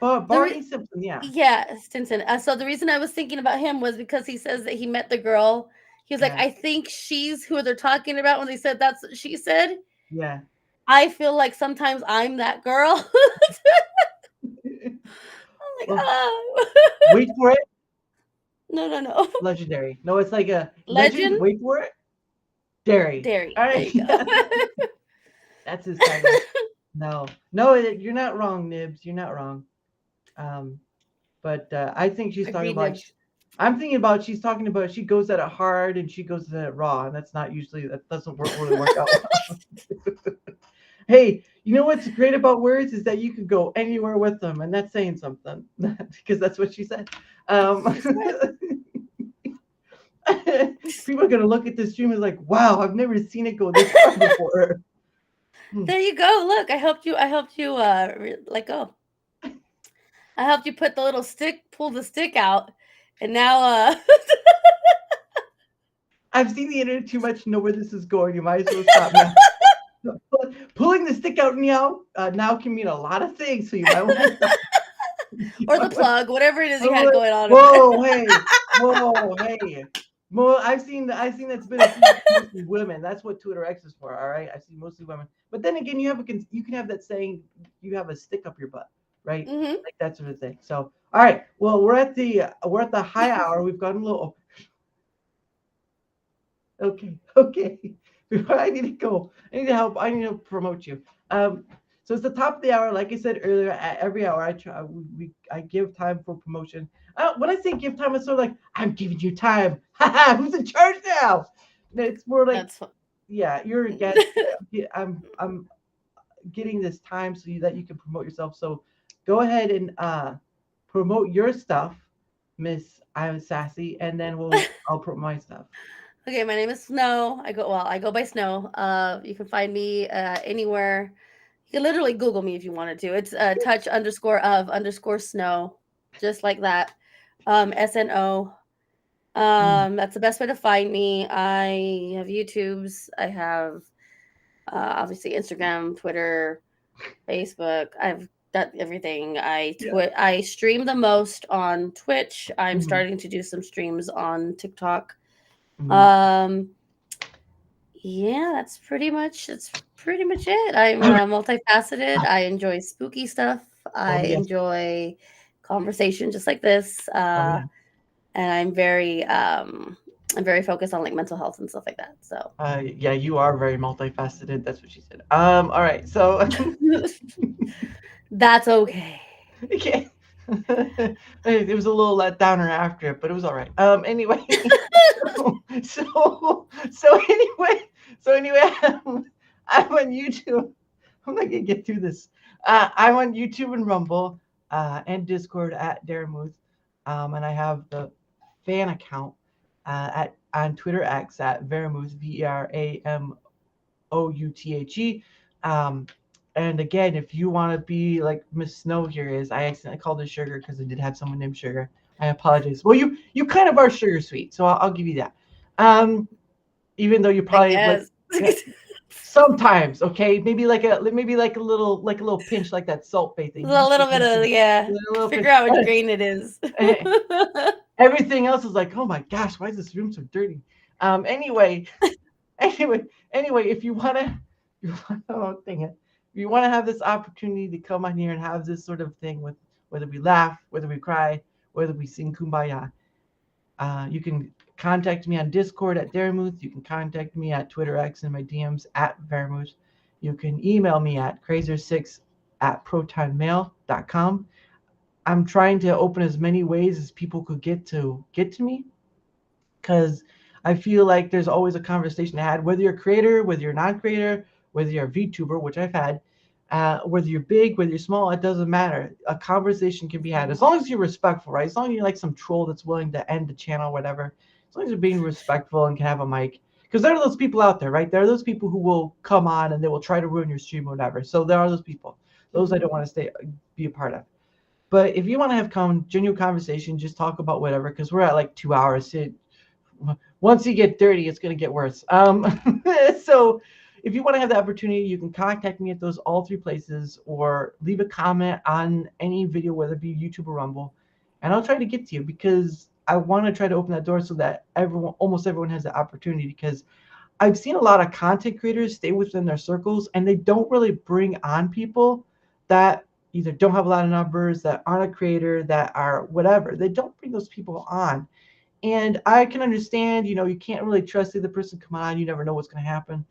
The Barney re- Simpson. Yeah, yeah, Stinson. So the reason I was thinking about him was because he says that he met the girl. He was like, yeah, I think she's who they're talking about when they said that's what she said. yeah. I feel like sometimes I'm that girl. I'm like, Well, oh. wait for it. No, no, no. Legendary. No, it's like a legend. Legend? Wait for it. Dairy. Dairy. All There right. you go. That's his title. No, no, you're not wrong, Nibs. You're not wrong. Um, but I think she's talking Agreed, about. Nibs. I'm thinking about she's talking about she goes at it hard and she goes at it raw, and that's not usually that doesn't really work out well. Hey, you know what's great about words is that you could go anywhere with them, and that's saying something because that's what she said. Um, She's right. People are gonna look at this stream and like, wow, I've never seen it go this far before. There you go. Look, I helped you let go. I helped you put the little stick, pull the stick out, and now I've seen the internet too much to know where this is going. You might as well stop now. Pulling the stick out now can mean a lot of things, so you might want to stop. or the plug, whatever it is you had going on over Whoa, there. hey, whoa, hey. Well, I've seen that's been a few mostly women. That's what Twitter X is for. All right, I've seen mostly women. But then again, you can have that saying you have a stick up your butt, right? Mm-hmm. Like that sort of thing. So, all right. Well, we're at the high hour. We've gotten a little okay. Okay. Before I need to go, I need to help. I need to promote you. So it's the top of the hour. Like I said earlier, at every hour I give time for promotion. When I say give time, it's sort of like I'm giving you time. Who's in charge now? It's more like, That's fun. yeah, you're a guest. I'm getting this time so that you can promote yourself. So go ahead and promote your stuff, Miss I'm Sassy, and then I'll promote my stuff. Okay, my name is Snow. I go by Snow. You can find me anywhere. You can literally Google me if you wanted to. It's touch underscore of underscore snow, just like that. SNO. Mm, That's the best way to find me. I have YouTubes. I have obviously Instagram, Twitter, Facebook. I've got everything. yeah. I stream the most on Twitch. I'm Mhm, starting to do some streams on TikTok. mhm. Um, yeah, that's pretty much it. I'm multifaceted. I enjoy spooky stuff. I Oh yes. enjoy conversation just like this. Oh yeah. And I'm very focused on like mental health and stuff like that. So Yeah, you are very multifaceted. That's what she said. All right. So that's okay. okay. It was a little let downer after it, but it was all right. Anyway, so so anyway, I'm on YouTube. I'm not gonna get through this. I'm on YouTube and Rumble, and Discord at Daramouthe, and I have the fan account at on Twitter X at Veramouth VRAMOUTHE. Um, and again, if you want to be like Miss Snow here is, I accidentally called her Sugar because I did have someone named Sugar. I apologize. Well, you kind of are sugar sweet, so I'll give you that. Um, Even though you I probably like, guess. yeah, sometimes, okay, maybe like a little pinch like that salt bay thing. A little bit of A yeah. little pinch. Figure out which grain it is. Everything else is like, oh my gosh, why is this room so dirty? Anyway, anyway, if you wanna, you wanna, oh dang it, if you wanna have this opportunity to come on here and have this sort of thing with whether we laugh, whether we cry, whether we sing kumbaya, you can contact me on Discord at Daramouthe. You can contact me at Twitter X in my DMs at Varamoose. You can email me at crazer6 at protonmail.com. I'm trying to open as many ways as people could get to me because I feel like there's always a conversation to had, whether you're a creator, whether you're not creator, whether you're a VTuber, which I've had, whether you're big, whether you're small, it doesn't matter. A conversation can be had as long as you're respectful, right? As long as you're like some troll that's willing to end the channel, whatever. As long as you're being respectful and can have a mic, because there are those people out there, right? There are those people who will come on and they will try to ruin your stream or whatever. So there are those people. Those I don't want to be a part of. But if you want to have genuine conversation, just talk about whatever, because we're at like 2 hours. Once you get dirty, it's going to get worse. So if you want to have the opportunity, you can contact me at those all three places or leave a comment on any video, whether it be YouTube or Rumble, and I'll try to get to you because I want to try to open that door so that almost everyone has the opportunity, because I've seen a lot of content creators stay within their circles and they don't really bring on people that either don't have a lot of numbers, that aren't a creator, that are whatever. They don't bring those people on. And I can understand, you can't really trust the other person come on. You never know what's going to happen.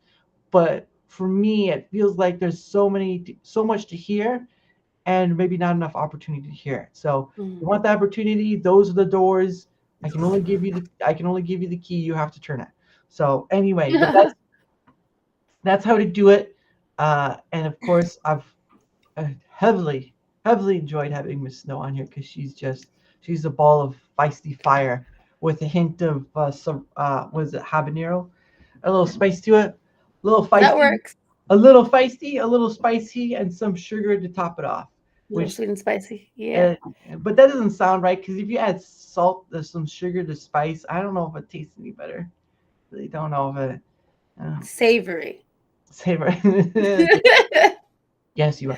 But for me, it feels like there's so much to hear and maybe not enough opportunity to hear it. So if you Mhm. want the opportunity, those are the doors. I can only give you the key. You have to turn it. So anyway, but that's how to do it. And of course, I've heavily, heavily enjoyed having Miss Snow on here because she's a ball of feisty fire with a hint of some was it habanero, a little spice to it, a little That feisty, works. a little feisty, a little spicy, and some sugar to top it off. A little Which, sweet and spicy. Yeah. uh, but that doesn't sound right because if you add salt, there's some sugar to spice. I don't know if it tastes any better. Really don't know if it. Uh, Savory. savor. Yes, you are.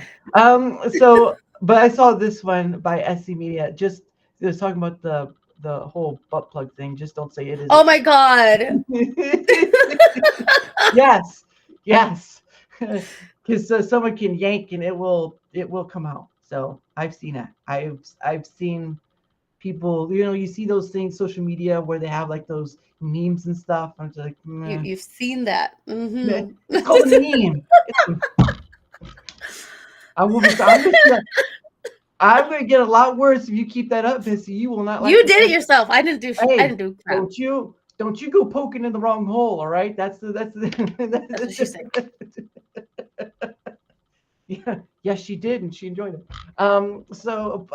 But I saw this one by SC Media. Just it was talking about the whole butt plug thing. Just don't say it is. Oh my god. Yes, yes, because someone can yank and it will come out. So I've seen it. I've seen people. You see those things social media where they have like those memes and stuff. I'm just like, meh. You've seen that. Meh. Hmm. It's called a meme. I'm gonna get a lot worse if you keep that up, Missy. You will not like You this. did it yourself. I Hey, didn't do crap. don't you go poking in the wrong hole, all right? That's what she said. Yeah, yes, she did, and she enjoyed it. So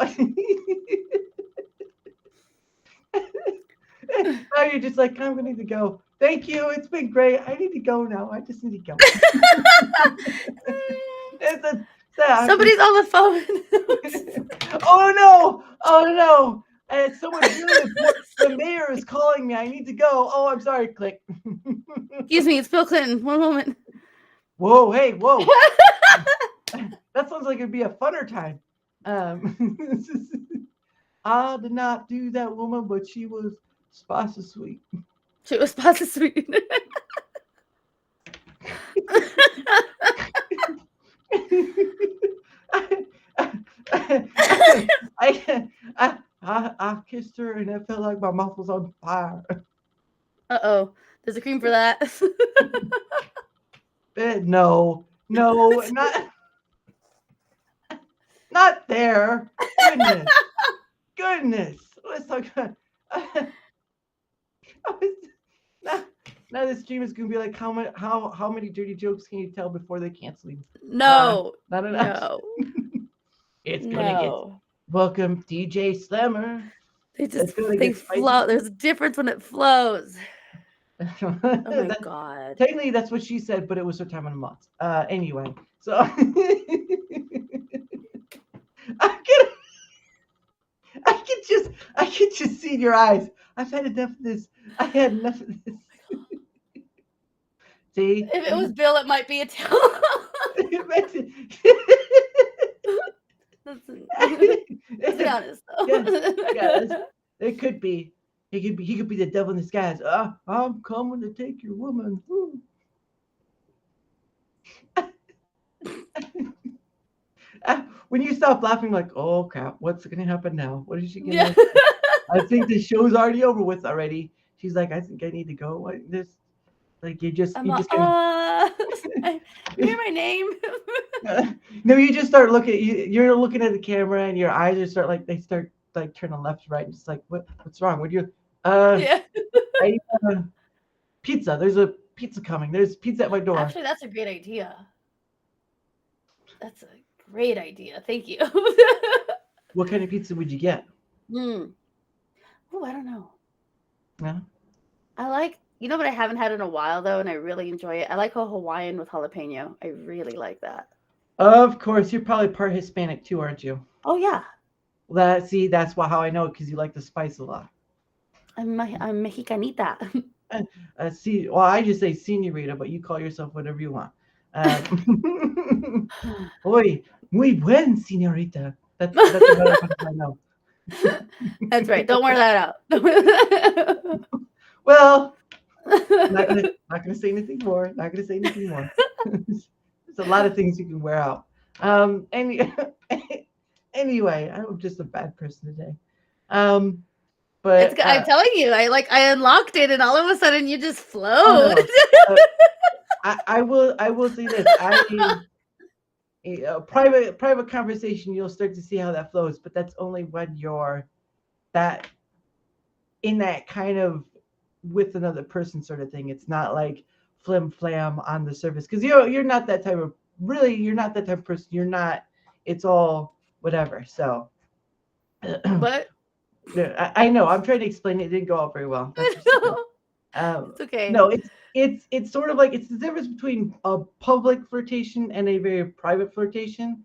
Now you're just like, I'm gonna need to go. Thank you. It's been great. I need to go now. I just need to go. Somebody's on the phone. Oh no! Oh no! Someone's really important. The mayor is calling me. I need to go. Oh, I'm sorry. Click. Excuse me, it's Bill Clinton. One moment. Whoa! Hey! Whoa! That sounds like it'd be a funner time. I did not do that woman, but she was spicy sweet. She was spicy sweet. I kissed her and it felt like my mouth was on fire. Uh-oh. There's a cream for that. No, not there. Goodness. Let's talk about. Now this stream is gonna be like, how many dirty jokes can you tell before they cancel you? No. Not enough. No. It's gonna get. Welcome, DJ Slammer. They flow. There's a difference when it flows. Oh my god. Technically, that's what she said, but it was her time of the month. Anyway, so I can just see in your eyes. I've had enough of this. I had enough of this. See? If it was Bill, it might be a tell. Let's be honest, though. Yeah, it could be. He could be the devil in disguise. I'm coming to take your woman. When you stop laughing, like, oh crap, what's gonna happen now? What is she gonna? I think the show's already over with already. She's like, I think I need to go. Like this, like you just hear my name. No, you just start looking. You're looking at the camera, and your eyes just start turning left to right, and just like, what's wrong? Would you? Yeah. Pizza. There's a pizza coming. There's pizza at my door. Actually, that's a great idea. That's a great idea. Thank you. What kind of pizza would you get? Oh, I don't know. Yeah. I like, but I haven't had in a while though, and I really enjoy it. I like a Hawaiian with jalapeno. I really like that. Of course, you're probably part Hispanic too, aren't you? Oh yeah. Well, that's how I know, because you like the spice a lot. I'm Mexicanita. See, well, I just say señorita, but you call yourself whatever you want. Oy, muy buen, señorita. That's another one I know. That's right. Don't wear that out. Well, not gonna say anything more. There's a lot of things you can wear out. Anyway, I'm just a bad person today. But I'm telling you, I unlocked it, and all of a sudden you just flowed. I will say this. Private conversation, you'll start to see how that flows, but that's only when you're in that kind of with another person sort of thing. It's not like flim flam on the surface, because you're not that type of person. You're not. It's all whatever. So, But I know. I'm trying to explain it. It didn't go out very well. It's okay. No, it's sort of like, it's the difference between a public flirtation and a very private flirtation.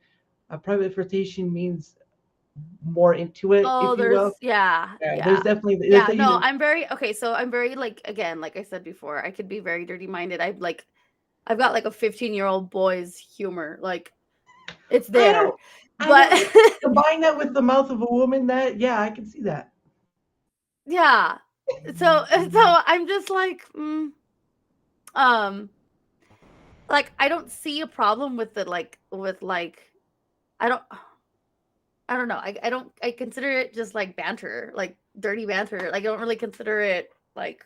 A private flirtation means more into it. Oh, if you will. Yeah. There's definitely. No, I'm very okay. So I'm very like I said before, I could be very dirty minded. I've got like a 15-year-old boy's humor. Like, it's there. But combine that with the mouth of a woman, I can see that. Yeah. So I'm just like, like, I don't see a problem with the I don't know. I consider it just like banter, like dirty banter. Like, I don't really consider it like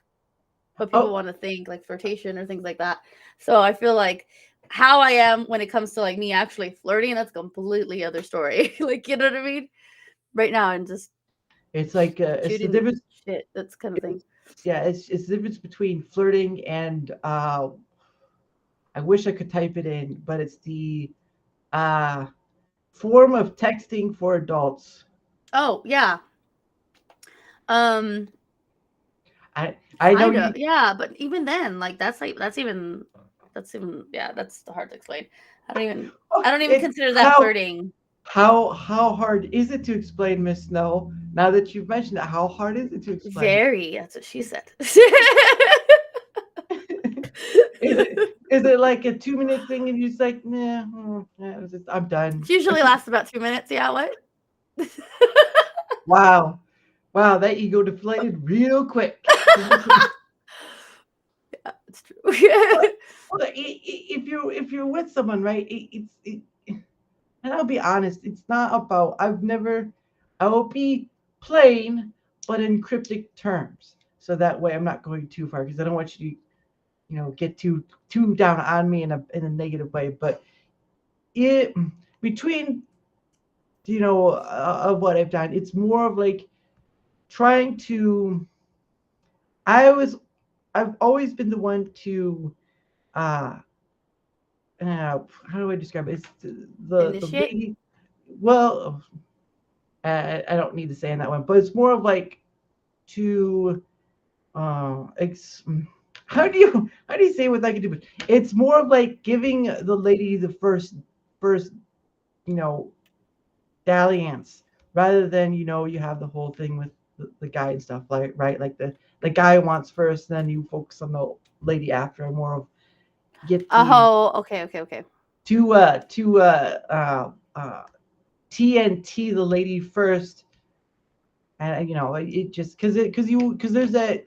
what people want to think, like flirtation or things like that. So I feel like how I am when it comes to like me actually flirting, that's a completely other story. Like, you know what I mean? Right now, I'm just, it's like it's the difference. Shit, that's kind of thing. Yeah, it's the difference between flirting and I wish I could type it in, but it's the form of texting for adults. Oh yeah. I know Kind you. of, yeah, but even then, like that's yeah, that's hard to explain. Oh, I don't even it consider that how flirting. how hard is it to explain, Miss Snow? Now that you've mentioned it, how hard is it to explain? Very, that's what she said. Is it like a 2 minute thing and you're just like, nah, I'm done. It usually lasts about 2 minutes. Yeah, what? Wow, wow, that ego deflated real quick. Yeah, it's true. Well, if you're with someone, right? And I'll be honest, it's not about. I will be plain, but in cryptic terms, so that way I'm not going too far because I don't want you to, get too down on me in a negative way. But it between of what I've done, it's more of like trying to. I was I've always been the one to uh how do I describe it? It's the Initiate. lady. Well, I don't need to say in that one, but it's more of like to uh ex, how do you say what I can do? It's more of like giving the lady the first you know dalliance rather than you have the whole thing with the guy and stuff like right like the guy wants first, then you focus on the lady after. More of get the Oh, okay. to TNT the lady first, and it just because there's that.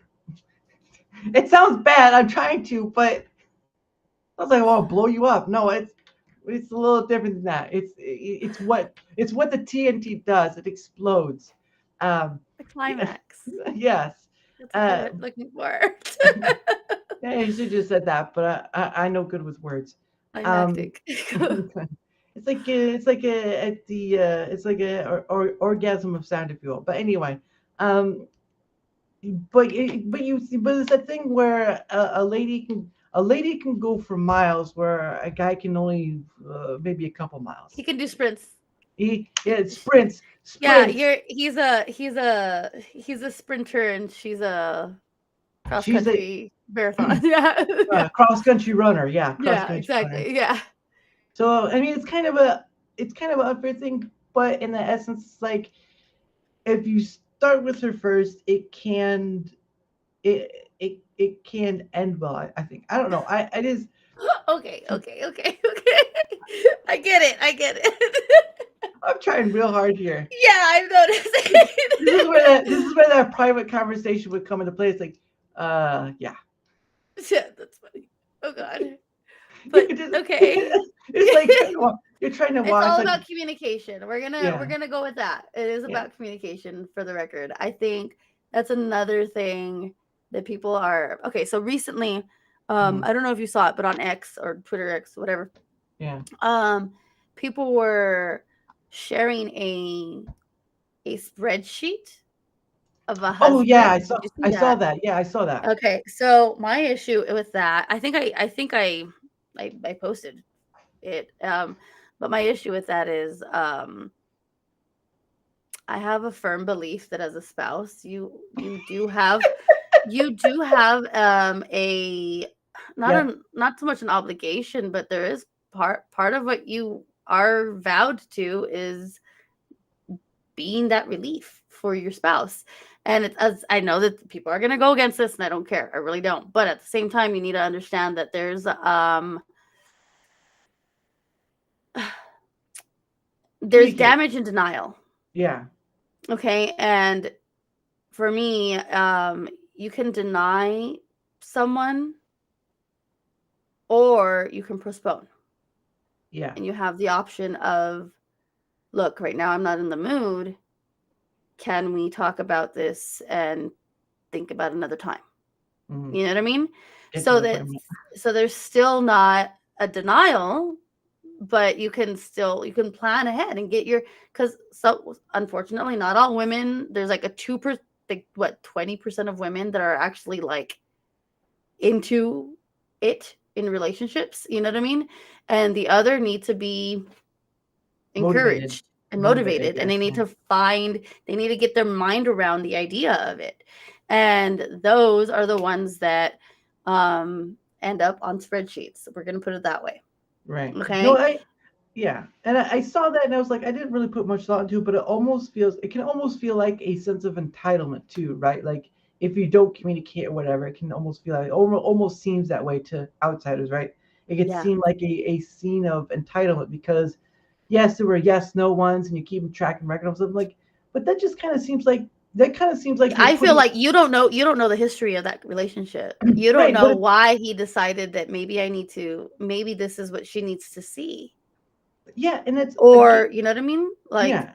It sounds bad. I'm trying to, but I was like, "Well, I'll blow you up." No, it's a little different than that. It's what the TNT does. It explodes. Um, The climax. yes. That's what Uh, you're looking for. yeah, you should just said that, but I know good with words. Um, Climactic. it's like a orgasm of sound, if you will. But anyway, um, but it's a thing where a lady can go for miles where a guy can only maybe a couple miles. He can do sprints. Yeah, sprints, Yeah, sprints. he's a sprinter and she's a cross She's a country marathon. Yeah. Yeah. cross country runner. Yeah, cross Yeah, country runner. exactly. Yeah. So I mean, it's kind of an unfair thing, but in the essence, it's like if you start with her first, it can end well. I think. I don't know. I just Okay. I get it. I get it. I'm trying real hard here. Yeah, I've noticed. This is where that private conversation would come into play. It's like, yeah. Yeah, that's funny. Oh god. But It is- okay. it's like you're trying to It's watch all like about communication. We're yeah, gonna go with that. It is yeah. about communication for the record. I think that's another thing that people are okay. So recently, Mhm. I don't know if you saw it, but on X or Twitter X, whatever, Yeah. people were sharing a spreadsheet of a Oh yeah, I husband. saw Did you see I saw that? that. Yeah, I saw that. Okay, so my issue with that, I posted it. But my issue with that is I have a firm belief that as a spouse, you do have a Yeah. not so much an obligation, but there is part of what you are vowed to is being that relief for your spouse. And as I know that people are going to go against this, and I don't care. I really don't. But at the same time, you need to understand that there's Communicate. damage and denial. Yeah. Okay, and for me, you can deny someone or you can postpone, Yeah. and you have the option of, look, right now I'm not in the mood. Can we talk about this and think about another time? Mhm. You know what I mean? Get to So the point. so there's still not a denial, but you can plan ahead and get your, because so unfortunately not all women, there's like a 2%, like what, 20% of women that are actually like into it in relationships, you know what I mean? And the other need to be Motivated. encouraged and Motivated, I motivated, and guess. Yeah. they need to get their mind around the idea of it. And those are the ones that end up on spreadsheets. We're going to put it that way. Right. No, Okay. yeah. And I saw that and I was like, I didn't really put much thought into it, but it can almost feel like a sense of entitlement too, right? Like if you don't communicate or whatever, it can almost feel like, almost seems that way to outsiders, right? It could Yeah. seem like a scene of entitlement because, yes, there were yes, no ones and you keep track and record of something like, but that kind of seems like you're I feel putting, like you don't know the history of that relationship. You don't right, but know why he decided that maybe this is what she needs to see. yeah, and it's, again, Or, you know what I mean? Like, yeah.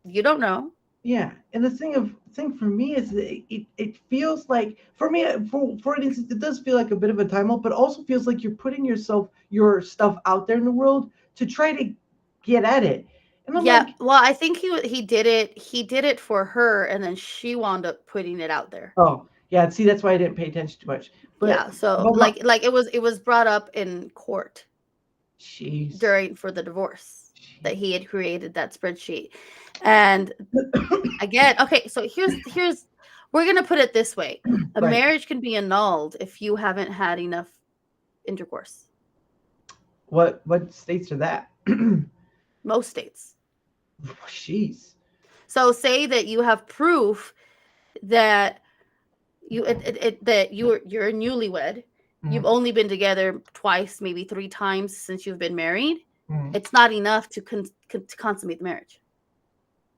you don't know. Yeah, and the thing for me is that it feels like for me for instance it does feel like a bit of a time out, but also feels like you're putting your stuff out there in the world to try to get at it, and I'm Yeah, like, well, I think he did it for her, and then she wound up putting it out there. oh yeah, see that's why I didn't pay attention too much, Yeah, so but my like it was brought up in court jeez, for the divorce that jeez. he had created that spreadsheet. And again, okay, so here's we're going to put it this way. A Right, marriage can be annulled if you haven't had enough intercourse. what states are that? Most states. Jeez. So say that you have proof that you're newlywed. You've Mm, only been together twice, maybe 3 times since you've been married. mm. It's not enough to consummate the marriage.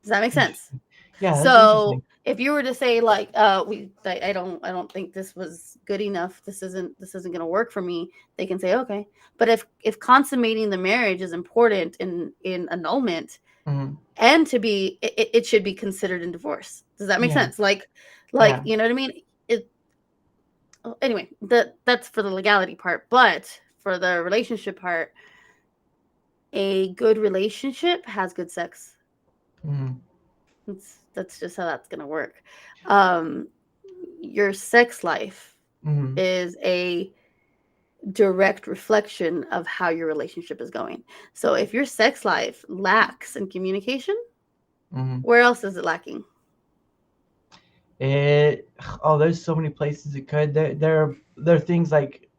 Does that make sense? Interesting. Yeah, that's So interesting. if you were to say like, I don't think this was good enough. This isn't going to work for me. They can say okay. But if consummating the marriage is important in annulment, Mm, and it should be considered in divorce. Does that make yeah, sense? Like yeah. you know what I mean? Anyway, that's for the legality part, but for the relationship part, a good relationship has good sex. Mm, That's just how that's gonna work. Um, your sex life mm, is a direct reflection of how your relationship is going. So if your sex life lacks in communication, mm. where else is it lacking? It there's so many places it could. There are things like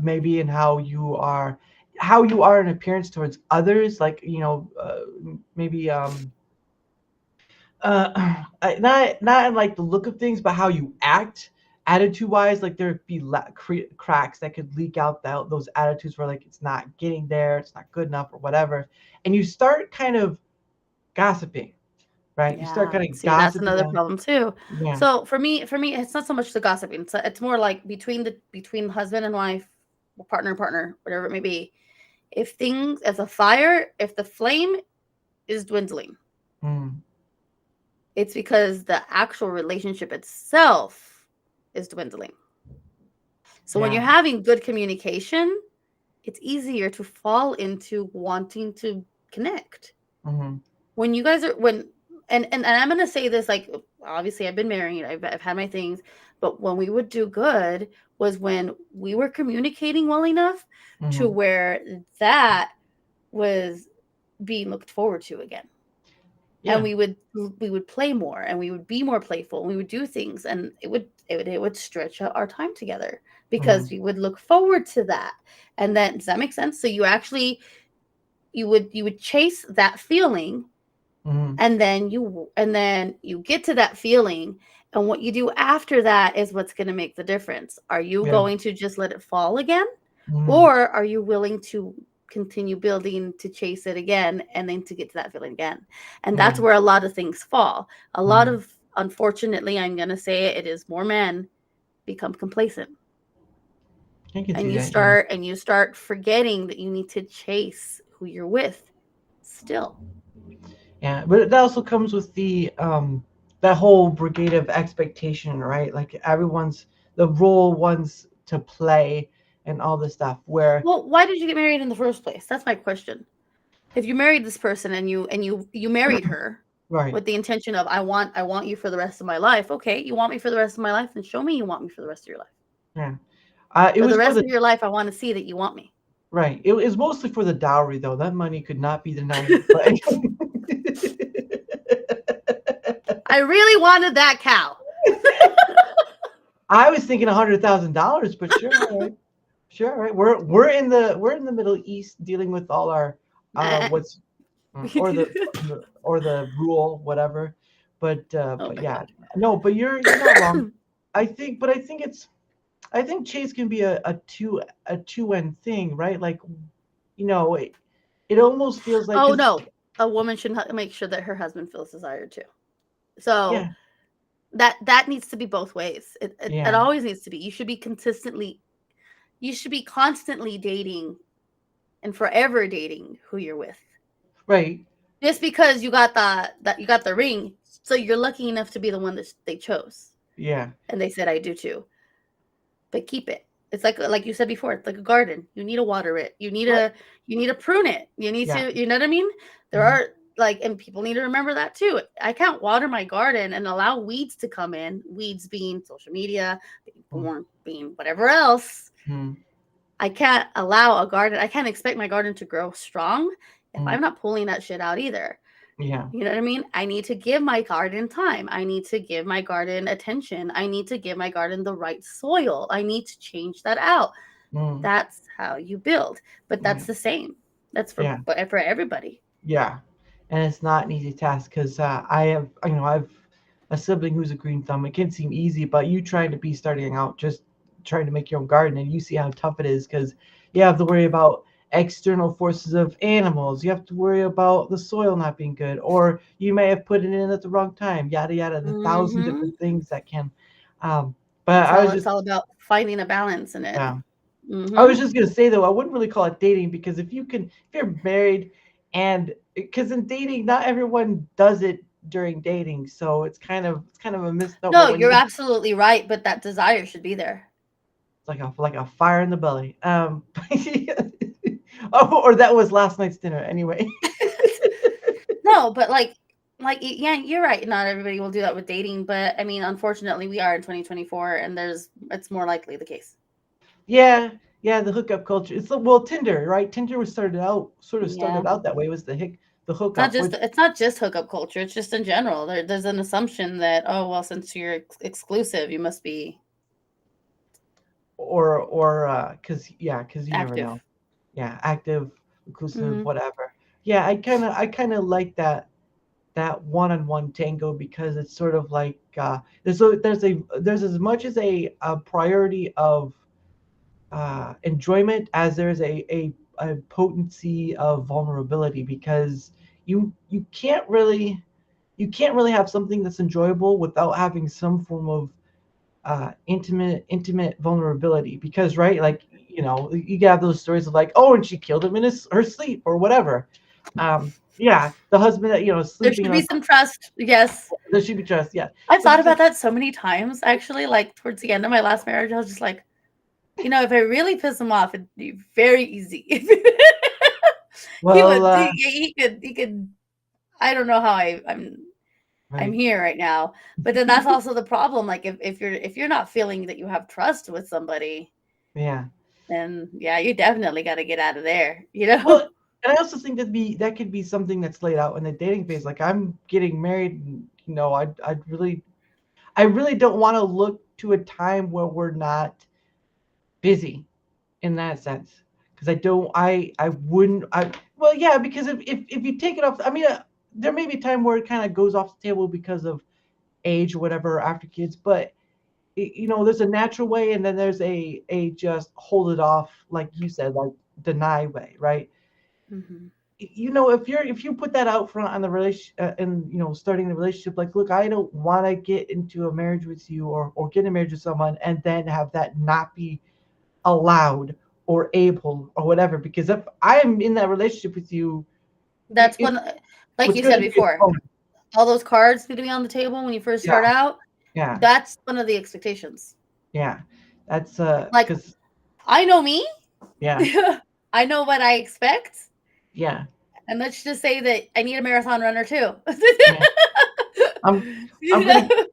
maybe in how you are in appearance towards others, like maybe not in like the look of things, but how you act attitude wise. Like there'd be cracks that could leak out those attitudes where like it's not getting there, it's not good enough or whatever, and you start kind of gossiping, right? You start Yeah, kind of see, that's gossiping another on, problem too. yeah. So for me, it's not so much the gossiping. It's more like between husband and wife, or partner, whatever it may be. If the flame is dwindling, Mm, it's because the actual relationship itself is dwindling. So when you're yeah. having good communication, it's easier to fall into wanting to connect. Hmm. When you guys are when and I'm gonna say this, like, obviously I've been married, I've had my things, but when we would do good was when we were communicating well enough to Hmm. where that was being looked forward to again. And Yeah. we would play more, and we would be more playful, and we would do things, and it would stretch out our time together because Hmm. we would look forward to that. And then, does that make sense? So you would chase that feeling, Hmm. and then you get to that feeling, and what you do after that is what's going to make the difference. Are you Yeah. going to just let it fall again, Hmm. or are you willing to continue building to chase it again and then to get to that feeling again? And that's Yeah. where a lot of things fall. A lot Hmm. of, unfortunately, I'm going to say it is more men become complacent, I can see and you that. Yeah. start forgetting that you need to chase who you're with still. Yeah. But that also comes with that whole brigade of expectation, right? Like everyone's the role ones to play and all this stuff. Where Well, why did you get married in the first place? That's my question. If you married this person, and you married her right. with the intention of, I want you for the rest of my life. Okay, you want me for the rest of my life, then show me you want me for the rest of your life. Yeah. It For the was for rest the of your life, I want to see that you want me. right. It was mostly for the dowry though. That money could not be denied. But I really wanted that cow. I was thinking $100,000, but sure, all right. Sure, all right. We're in the Middle East dealing with all our Nah. what's or the rule, whatever. Oh But my yeah, god. no, but you're not wrong. I think Chase can be a two end thing, right? Like, it almost feels like Oh because no, a woman should make sure that her husband feels desired too. So yeah, that needs to be both ways. It yeah, always needs to be. You should be constantly dating and forever dating who you're with. right, Just because you got the ring, so you're lucky enough to be the one that they chose. yeah, And they said I do too. But keep it. It's like you said before, it's like a garden. You need to water it. right, You need to prune it. You need yeah, to, you know what I mean? There mhm, are and people need to remember that too. I can't water my garden and allow weeds to come in, weeds being social media, being mhm, porn, being whatever else. mhm, I can't allow a garden, I can't expect my garden to grow strong if mhm, I'm not pulling that shit out either. yeah, You know what I mean? I need to give my garden time. I need to give my garden attention. I need to give my garden the right soil. I need to change that out. mhm, That's how you build. But yeah, that's the same. That's yeah. for everybody. Yeah, and it's not an easy task because I've a sibling who's a green thumb. It can seem easy, but you trying to be starting out just trying to make your own garden, and you see how tough it is because you have to worry about external forces of animals. You have to worry about the soil not being good, or you may have put it in at the wrong time. Yada yada, the thousand Hmm. different things that can. But I was It's just all about finding a balance in it. yeah. I Hmm. was just gonna say though, I wouldn't really call it dating because if you're married and because in dating, not everyone does it during dating, so it's kind of a misnomer No, when you're you absolutely right, but that desire should be there. it's like a fire in the belly. Oh, or that was last night's dinner anyway. No, but yeah, you're right. Not everybody will do that with dating, but I mean, unfortunately, we are in 2024, and it's more likely the case. Yeah, yeah, the hookup culture. Well, Tinder, right? Tinder was Yeah. started out that way was the hookup, which It's not just hookup culture. It's just in general. There's an assumption that, oh well, since you're exclusive, you must be or because you never know. active. Yeah, active, inclusive, Hmm. whatever. Yeah, I kind of like that one-on-one tango because it's sort of like there's as much as a priority of enjoyment as there's a potency of vulnerability because you can't really have something that's enjoyable without having some form of intimate vulnerability because right like you have those stories of like oh and she killed him in her sleep or whatever yeah the husband that There sleeping should be on some trust. Yes, there should be trust yeah I've but thought the thing about that so many times. Actually, like towards the end of my last marriage, I was just like, if I really piss him off, it'd be very easy. He well would. He could. I don't know how I'm right here right now, but then that's also the problem. Like if you're not feeling that you have trust with somebody, yeah then yeah, you definitely got to get out of there. well and I also think that could be something that's laid out in the dating phase like I'm getting married and I really don't want to look to a time where we're not busy in that sense because I wouldn't I well yeah because if you take it off there may be a time where it kind of goes off the table because of age or whatever after kids but there's a natural way and then there's a just hold it off like you said like deny way right Hmm. if you put that out front on the relation and starting the relationship like look I don't want to get into a marriage with you or get in a marriage with someone and then have that not be allowed or able or whatever because if I'm in that relationship with you That's it's when, like what's you going said to be a before, bonus. all those cards need to be on the table when you first Yeah, start out. yeah, That's one of the expectations. yeah, that's Like because I know me. yeah, I know what I expect. yeah, And let's just say that I need a marathon runner too. yeah, i'm i'm You gonna know?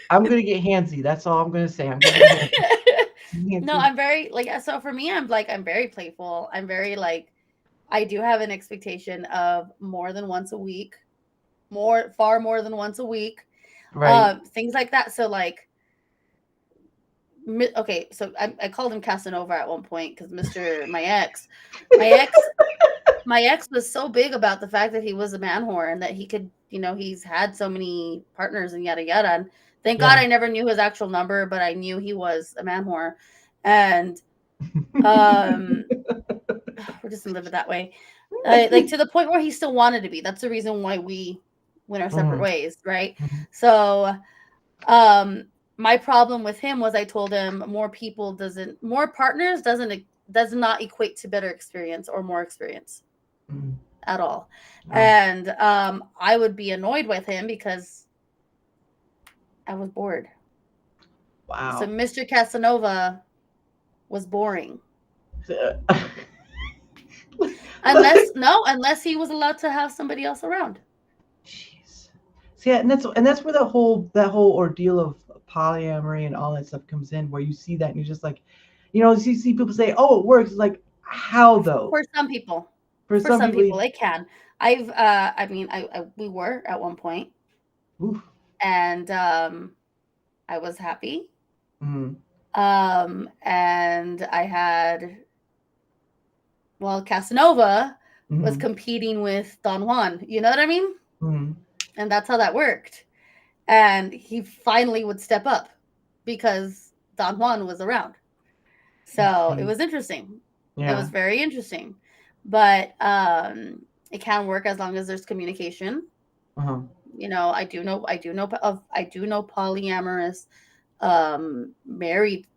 I'm gonna get handsy, that's all I'm gonna say, I'm gonna get handsy. No, Handsy. I'm very so for me, I'm very playful. I'm very I do have an expectation of more than once a week, far more than once a week. Right, Things like that. So okay, so I called him Casanova at one point because my ex, my ex was so big about the fact that he was a man whore and that he could, he's had so many partners and yada yada. And thank God Yeah. I never knew his actual number, but I knew he was a man whore, and um, we're just gonna live it that way. Like to the point where he still wanted to be. That's the reason why we went our separate ways, right? Mhm. So, my problem with him was I told him more partners does not equate to better experience or more experience Mhm. at all. Oh, And I would be annoyed with him because I was bored. So wow. Mr. Casanova was boring. Unless he was allowed to have somebody else around. Jeez. See, and that's where that whole ordeal of polyamory and all that stuff comes in, where you see that and you're just like, you see people say, "Oh, it works." It's like, how though? For some people. For For some some people, people it can. We were at one point, oof. and I was happy. Mm-hmm. And I had, well, Casanova was Mm-hmm. competing with Don Juan. You know what I mean? Mm-hmm. And that's how that worked. And he finally would step up because Don Juan was around. So it was interesting. It was Yeah. very interesting. But it can work as long as there's communication. Uh-huh. I do know polyamorous married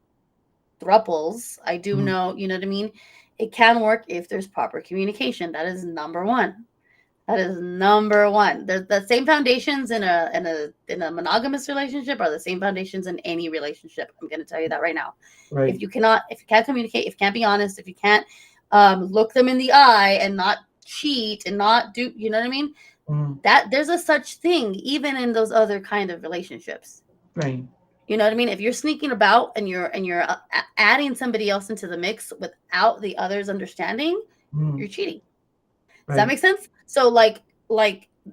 thruples. I do Mm-hmm. know, you know what I mean? It can work if there's proper communication. That is number one. That is number one. There's the same foundations in a monogamous relationship are the same foundations in any relationship. I'm going to tell you that right now. Right. If you can't communicate, if you can't be honest, if you can't look them in the eye and not cheat and not do, you know what I mean? Mm-hmm. That there's a such thing even in those other kind of relationships. Right. You know what I mean? If you're sneaking about and you're adding somebody else into the mix without the other's understanding, Mm-hmm. you're cheating. Does that Right. make sense? So like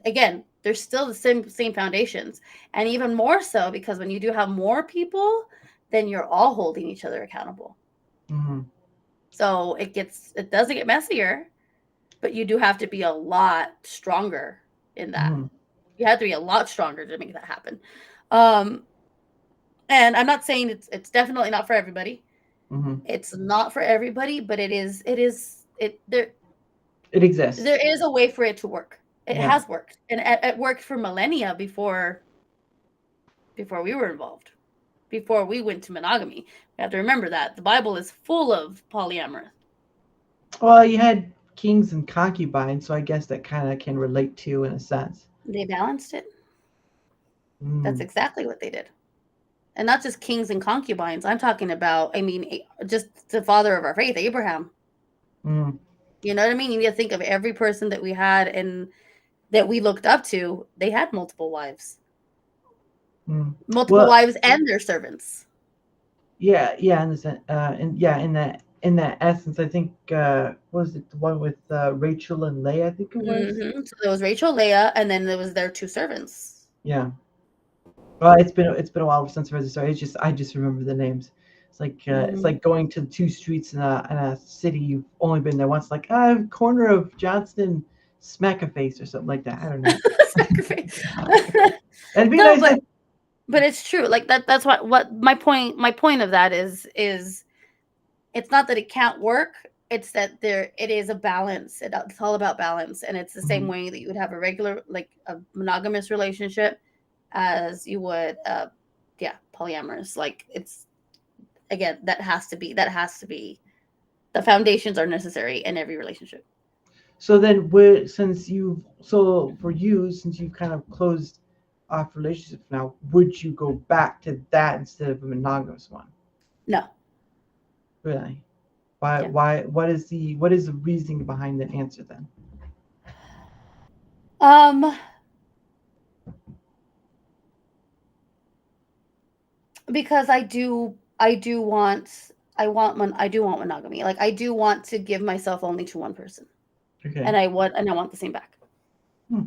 again, there's still the same foundations, and even more so because when you do have more people, then you're all holding each other accountable. Mm-hmm. So it does get messier, but you do have to be a lot stronger in that. Mm-hmm. You have to be a lot stronger to make that happen. Um, and I'm not saying it's definitely not for everybody. Mm-hmm. It's not for everybody, but It exists. there is a way for it to work. It Yeah. has worked, and it worked for millennia before we were involved, before we went to monogamy. We have to remember that the Bible is full of polyamorous. Well, you had kings and concubines, so I guess that kind of can relate to in a sense. They balanced it. That's Mm. exactly what they did, and not just kings and concubines. I'm talking about, just the father of our faith, Abraham. Mm. You know what I mean? You need to think of every person that we had and that we looked up to. They had Mm. multiple Well, wives and their servants. yeah, yeah, in the sense, and yeah, in that essence, I think what was it the one with Rachel and Leah? I think it was. So there was Rachel, Leah, and then there was their two servants. Yeah. Well, it's been a while since I read the story. I just remember the names. It's like going to two streets in a city you've only been there once. Like corner of Johnston and Smackaface or something like that. I don't know. That'd be No, nice. but it's true. Like that's what my point of that is it's not that it can't work. It's that it is a balance. It's all about balance, and it's the same Mhm. way that you would have a regular, like a monogamous relationship as you would polyamorous. Like it's, again, that has to be the foundations are necessary in every relationship. So then, since you've kind of closed off relationships now, would you go back to that instead of a monogamous one? No. Really? Why? Yeah. Why? What is the reasoning behind the answer then? Um because I do want monogamy. Like I do want to give myself only to one person. Okay. And I want the same back. Hmm.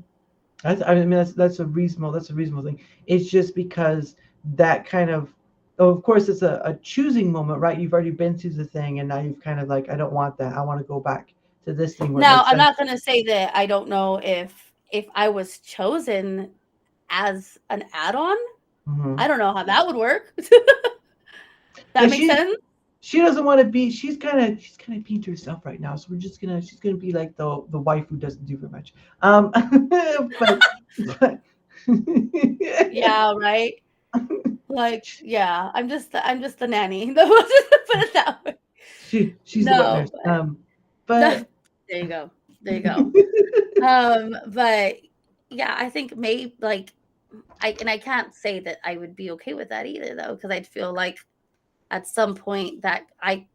I mean that's a reasonable thing. It's just because that kind of though of course it's a choosing moment, right? You've already been through the thing, and now you've kind of like, I don't want that. I want to go back to this thing where it Now, makes I'm sense. not gonna say that I don't know if I was chosen as an add-on. Hmm. I don't know how that would work. Yeah, That makes sense? she doesn't want to be. She's kind of being to herself right now. So we're just gonna she's gonna be like the wife who doesn't do very much. But but Yeah, right? Like, yeah, I'm just the nanny. Put it that way. she's the wet No, nurse. but But there you go. There you go. But yeah, I think maybe like I can't say that I would be okay with that either though, because I'd feel like at some point that I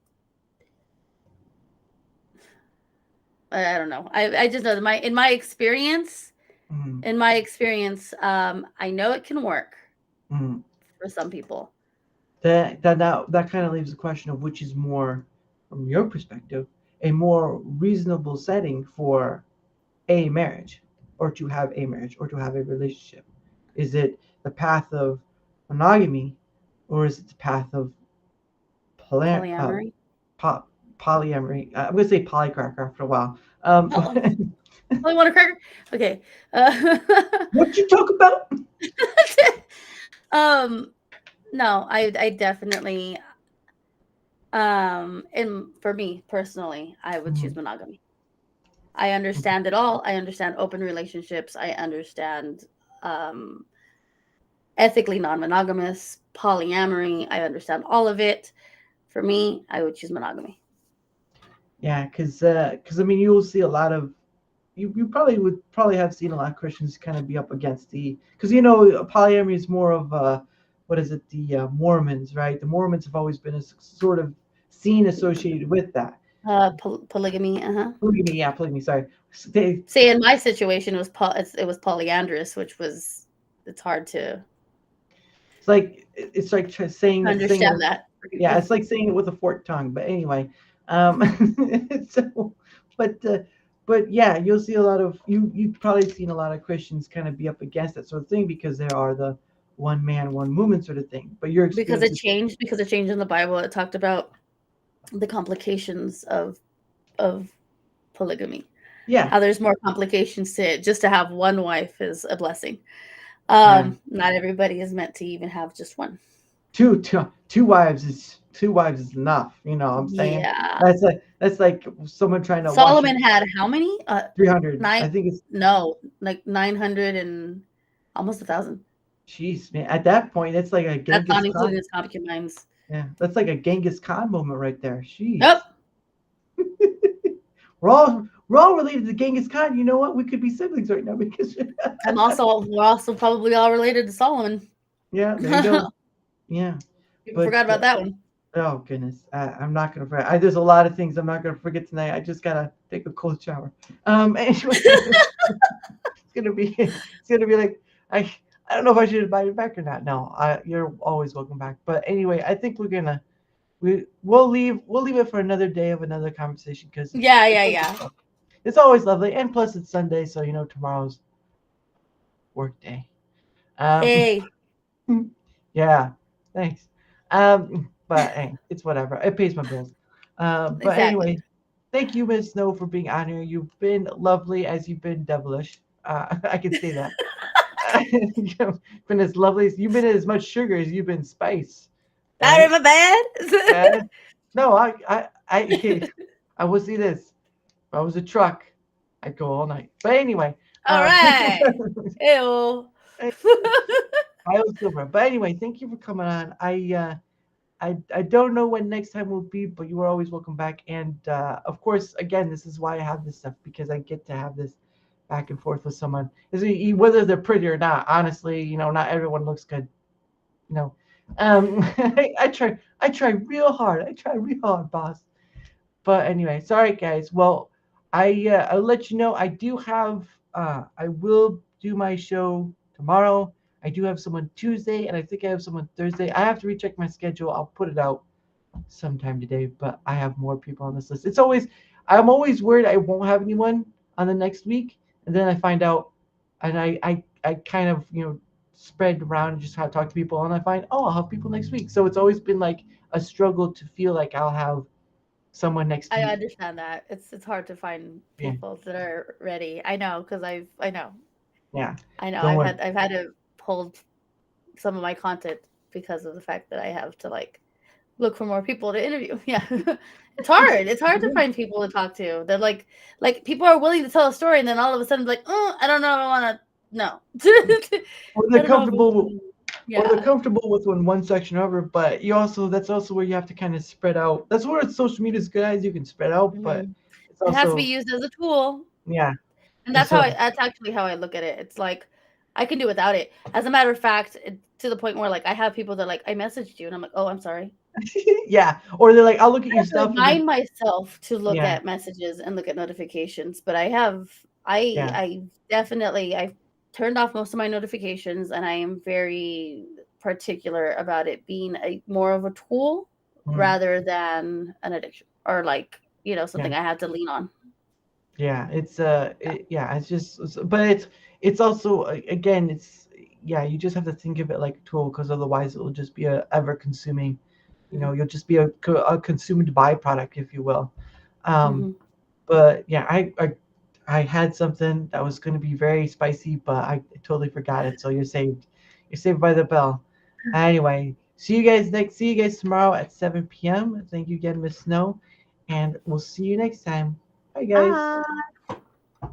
don't know. I just know that mm, in my experience, I know it can work mm, for some people. that kind of leaves the question of which is more, from your perspective, a more reasonable setting for a marriage, or to have a marriage, or to have a relationship. Is it the path of monogamy, or is it the path of poly, uh, Polyamory. po- polyamory? I'm going to say polycracker after a while. Oh, oh, you want a cracker? Okay. What you talk about? um, no, I definitely and for me personally, I would choose Mhm. monogamy. I understand it all. I understand open relationships. I understand um ethically non-monogamous, polyamory. I understand all of it. For me, I would choose monogamy. Yeah, because I mean, you will see a lot of, you probably would probably have seen a lot of Christians kind of be up against the, because polyamory is more of what is it, the Mormons, right? The Mormons have always been a sort of seen associated with that. Polygamy. Uh-huh. Polygamy, yeah, polygamy. Sorry, they, See, in my situation, it was polyandrous, which was it's hard to it's like saying understand it, that. yeah, it's like saying it with a forked tongue. But anyway, so, but uh, but yeah, you'll see a lot of, you've probably seen a lot of Christians kind of be up against that sort of thing because there are the one man, one woman sort of thing. But your experience is, Because it changed in the Bible. It talked about the complications of polygamy. yeah, How there's more complications to it. Just to have one wife is a blessing. yeah, Not everybody is meant to even have just one. two wives is enough. You know what I'm saying? Yeah. That's like someone trying to wash your Solomon had how many? 300. Nine? I think it's, No, like 900 and almost 1,000. jeez, man. At that point, it's like a That's Genghis not including Khan. his concubines. Yeah, that's like a Genghis Khan moment right there. Yep. Jeez. We're all related to Genghis Khan. You know what? We could be siblings right now because We're also probably all related to Solomon. yeah, there you go. Yeah, People but forgot about that one. oh goodness, I'm not gonna forget. There's a lot of things I'm not gonna forget tonight. I just gotta take a cold shower. Anyway, it's gonna be like, I don't know if I should invite you back or not. No, you're always welcome back. But anyway, I think we'll leave it for another day of another conversation because Yeah, it's yeah, always, yeah. it's always lovely, and plus it's Sunday, so tomorrow's work day. Um, Hey, yeah, thanks. But hey, it's whatever. It pays my bills. But exactly. anyway, thank you, Miss Snow, for being on here. You've been lovely as you've been devilish. I can say that. You've been as lovely as you've been as much sugar as you've been spice, That right? is my bad. Uh, no, I will see this. If I was a truck, I'd go all night. But anyway, All right. Ew. I was silver. But anyway, thank you for coming on. I don't know when next time will be, but you are always welcome back. And of course, again, this is why I have this stuff because I get to have this back and forth with someone. Whether they're pretty or not. Honestly, not everyone looks good. You know, I try real hard. I try real hard, boss. But anyway, sorry guys. Well, I'll let you know. I will do my show tomorrow. I do have someone Tuesday, and I think I have someone Thursday. I have to recheck my schedule. I'll put it out sometime today, but I have more people on this list. I'm always worried I won't have anyone on the next week, and then I find out, and I kind of spread around and just how to talk to people, and I find, oh, I'll have people next week. So it's always been like a struggle to feel like I'll have someone next I week. understand that. It's hard to find Yeah, people that are ready. I know because I know. yeah. I know. Don't worry. I've had to hold some of my content because of the fact that I have to like look for more people to interview. Yeah. It's hard. It's hard to find people to talk to. They're like people are willing to tell a story and then all of a sudden like, I don't know if I want to no. Or I they're don't know if I comfortable. wanna-" Or they're Yeah. comfortable with one section over, but you also that's also where you have to kind of spread out. That's where social media is good as you can spread out, but Hmm. it's It has to be also used as a tool. yeah. And And so that's actually how I look at it. It's like I can do without it. As a matter of fact, to the point where like I have people that like I messaged you and I'm like, "Oh, I'm sorry." yeah. Or they're like, I'll look at I your have to stuff and then remind myself to look yeah, at messages and look at notifications, but yeah. I definitely I've turned off most of my notifications and I am very particular about it being a more of a tool Mhm. rather than an addiction or like, Yeah. something I have to lean on. Yeah. Yeah, it's just but it's also again, it's yeah, you just have to think of it like a tool because otherwise it will just be a ever consuming, Mhm. you'll just be a consumed byproduct, if you will. Um, Mhm. but yeah, I had something that was going to be very spicy, but I totally forgot it. So you're saved. You're saved by the bell. Anyway, see you guys tomorrow at 7 p.m. Thank you again, Miss Snow, and we'll see you next time. Bye, guys. Bye.